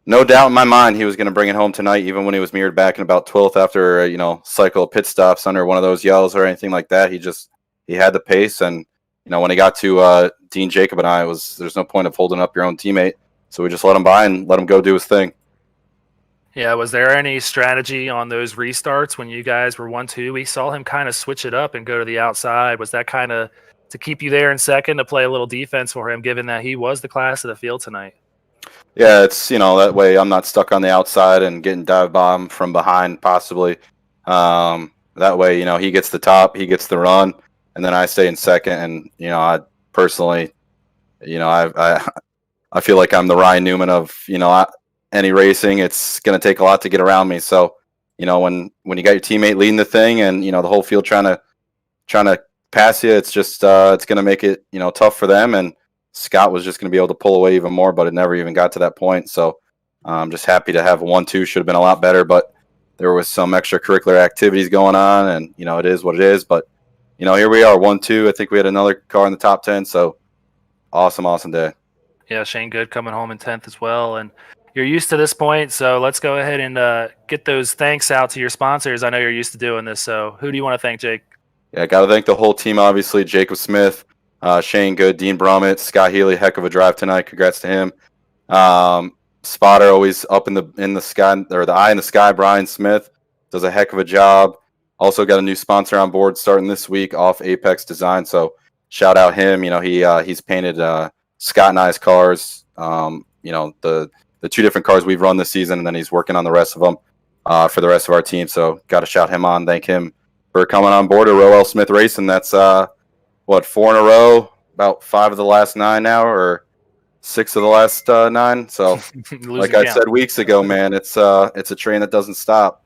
no doubt in my mind he was going to bring it home tonight, even when he was mirrored back in about 12th after cycle of pit stops under one of those yells or anything like that. He had the pace, and when he got to Dean, Jacob, and I, there's no point of holding up your own teammate, so we just let him by and let him go do his thing. Yeah, was there any strategy on those restarts when you guys were 1-2? We saw him kind of switch it up and go to the outside. Was that kind of to keep you there in second, to play a little defense for him, given that he was the class of the field tonight? Yeah, it's that way I'm not stuck on the outside and getting dive bombed from behind possibly. That way, he gets the top, he gets the run, and then I stay in second. And I personally, I feel like I'm the Ryan Newman of any racing. It's going to take a lot to get around me. So when you got your teammate leading the thing and the whole field trying to pass you, it's just it's going to make it tough for them. And Scott was just going to be able to pull away even more, but it never even got to that point. So I'm just happy to have a 1-2. Should have been a lot better, but there was some extracurricular activities going on, and it is what it is. But here we are, 1-2. I think we had another car in the top 10. So awesome day. Yeah, Shane Good coming home in 10th as well. And you're used to this point, so let's go ahead and get those thanks out to your sponsors. I know you're used to doing this, so who do you want to thank, Jake? Yeah, got to thank the whole team, obviously. Jacob Smith, Shane Good, Dean Brummett, Scott Healy, heck of a drive tonight. Congrats to him. Spotter always up in the sky, or the eye in the sky. Brian Smith does a heck of a job. Also got a new sponsor on board starting this week off Apex Design. So shout out him. He's painted Scott and I's cars. The two different cars we've run this season, and then he's working on the rest of them for the rest of our team. So got to shout him on. Thank him for coming on board at Roe L. Smith Racing. That's 4 in a row, about 5 of the last 9 now, or 6 of the last 9. So like I said weeks ago, man, it's a train that doesn't stop.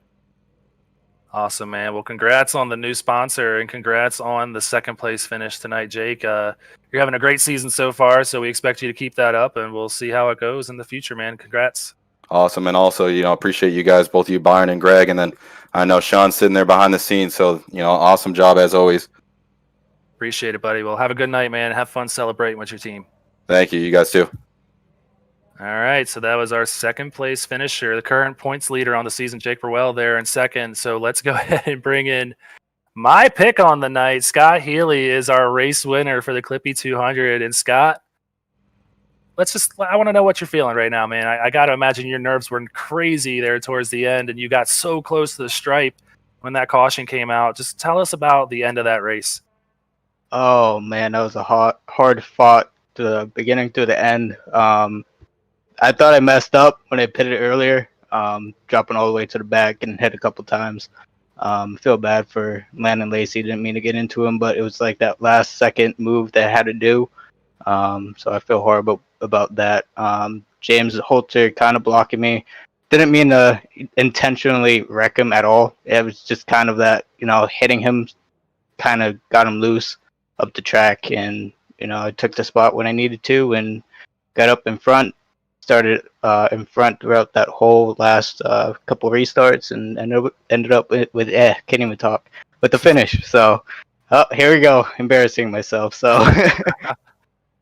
Awesome, man. Well, congrats on the new sponsor, and congrats on the second place finish tonight, Jake. You're having a great season so far, so we expect you to keep that up, and we'll see how it goes in the future, man. Congrats. Awesome. And also, appreciate you guys, both you, Byron and Greg. And then I know Sean's sitting there behind the scenes. So, awesome job as always. Appreciate it, buddy. Well, have a good night, man. Have fun celebrating with your team. Thank you. You guys too. All right, so that was our second place finisher, the current points leader on the season, Jake Burwell, there in second. So let's go ahead and bring in my pick on the night. Scott Healy is our race winner for the Clippy 200. And Scott, I want to know what you're feeling right now, man. I got to imagine your nerves were crazy there towards the end, and you got so close to the stripe when that caution came out. Just tell us about the end of that race. Oh, man, that was a hard fought to the beginning to the end. I thought I messed up when I pitted earlier, dropping all the way to the back and hit a couple times. Feel bad for Landon Lacey. Didn't mean to get into him, but it was like that last second move that I had to do. So I feel horrible about that. James Holter kind of blocking me. Didn't mean to intentionally wreck him at all. It was just kind of that, hitting him kind of got him loose up the track. And, I took the spot when I needed to and got up in front. Started in front throughout that whole last couple restarts and ended up with can't even talk with the finish. So here we go, embarrassing myself. So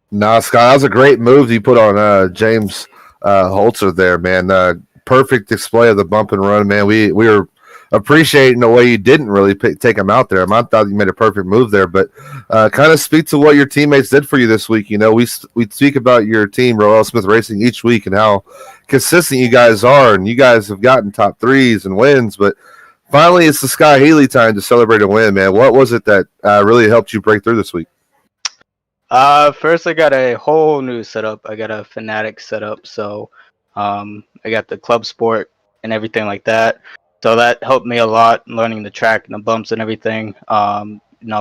Nah, Scott, that was a great move you put on James Holzer there, man. Perfect display of the bump and run, man. We were appreciating the way you didn't really take him out there. I thought you made a perfect move there, but kind of speak to what your teammates did for you this week. We speak about your team, Roel Smith Racing, each week and how consistent you guys are, and you guys have gotten top 3s and wins, but finally it's the Scott Healy time to celebrate a win, man. What was it that really helped you break through this week? First I got a whole new setup. I got a Fanatic setup, so I got the Club Sport and everything like that. So that helped me a lot, learning the track and the bumps and everything.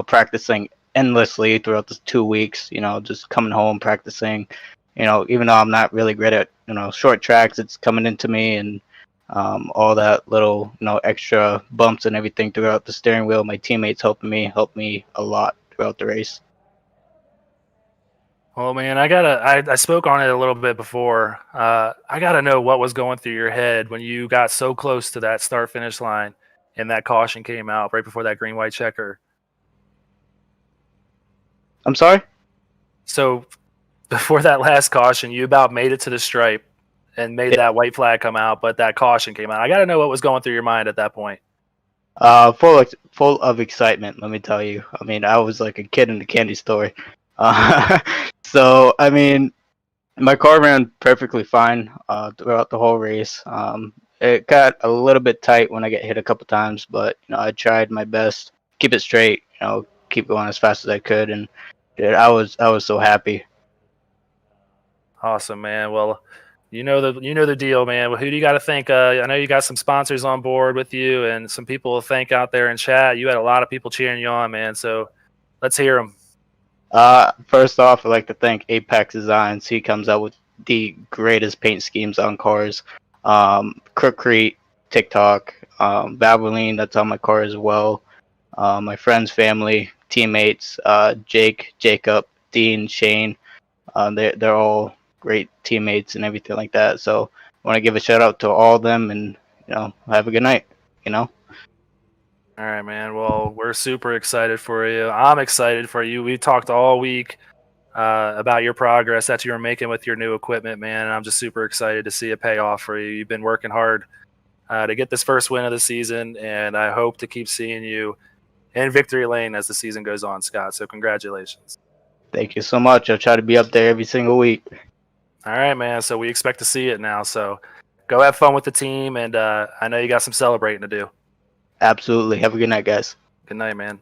Practicing endlessly throughout the 2 weeks. Just coming home, practicing. Even though I'm not really great at short tracks, it's coming into me, and all that little extra bumps and everything throughout the steering wheel. My teammates helped me a lot throughout the race. Well, man, I spoke on it a little bit before. I gotta know what was going through your head when you got so close to that start-finish line and that caution came out right before that green-white checker. I'm sorry? So before that last caution, you about made it to the stripe, and made that white flag come out, but that caution came out. I got to know what was going through your mind at that point. Full of excitement, let me tell you. I mean, I was like a kid in a candy store. So I mean, my car ran perfectly fine throughout the whole race. It got a little bit tight when I get hit a couple times, but I tried my best, keep it straight, keep going as fast as I could, and dude, I was so happy. Awesome, man. Well, you know the deal, man. Well, who do you got to thank? I know you got some sponsors on board with you, and some people to thank out there in chat. You had a lot of people cheering you on, man. So let's hear them. First off, I'd like to thank Apex Designs. He comes out with the greatest paint schemes on cars. Crookrete, TikTok, Valvoline, that's on my car as well. My friends, family, teammates, Jake, Jacob, Dean, Shane. They're all great teammates and everything like that. So I want to give a shout out to all of them, and have a good night. All right, man. Well, we're super excited for you. I'm excited for you. We talked all week about your progress that you were making with your new equipment, man. And I'm just super excited to see it pay off for you. You've been working hard to get this first win of the season, and I hope to keep seeing you in victory lane as the season goes on, Scott. So congratulations. Thank you so much. I'll try to be up there every single week. All right, man. So we expect to see it now. So go have fun with the team, and I know you got some celebrating to do. Absolutely. Have a good night, guys. Good night, man.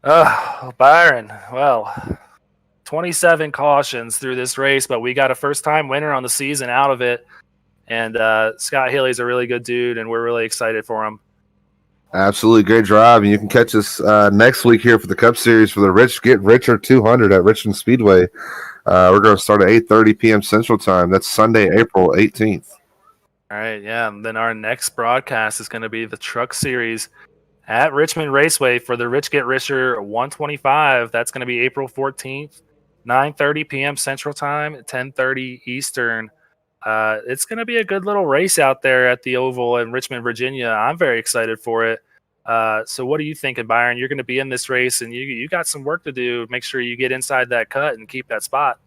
Oh, Byron. Well, 27 cautions through this race, but we got a first-time winner on the season out of it. And Scott Haley's a really good dude, and we're really excited for him. Absolutely great drive, and you can catch us next week here for the Cup Series for the Rich Get Richer 200 at Richmond Speedway. We're going to start at 8:30 p.m. Central Time. That's Sunday, April 18th. All right, yeah. And then our next broadcast is going to be the Truck Series at Richmond Raceway for the Rich Get Richer 125. That's going to be April 14th, 9:30 p.m. Central Time, 10:30 Eastern. It's going to be a good little race out there at the Oval in Richmond, Virginia. I'm very excited for it. So what are you thinking, Byron? You're going to be in this race, and you got some work to do. Make sure you get inside that cut and keep that spot.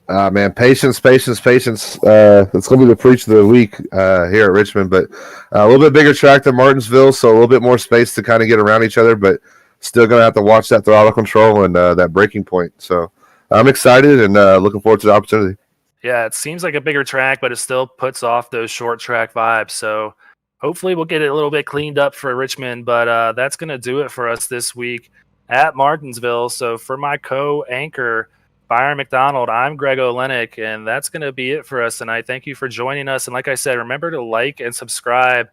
Man, patience. It's going to be the preach of the week here at Richmond, but a little bit bigger track than Martinsville, so a little bit more space to kind of get around each other, but still going to have to watch that throttle control and that braking point. So I'm excited and looking forward to the opportunity. Yeah, it seems like a bigger track, but it still puts off those short track vibes. So hopefully we'll get it a little bit cleaned up for Richmond, but that's going to do it for us this week at Martinsville. So for my co-anchor, Byron McDonald, I'm Greg Olenek, and that's going to be it for us tonight. Thank you for joining us. And like I said, remember to like and subscribe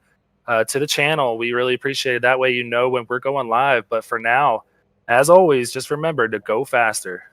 to the channel. We really appreciate it. That way you know when we're going live. But for now, as always, just remember to go faster.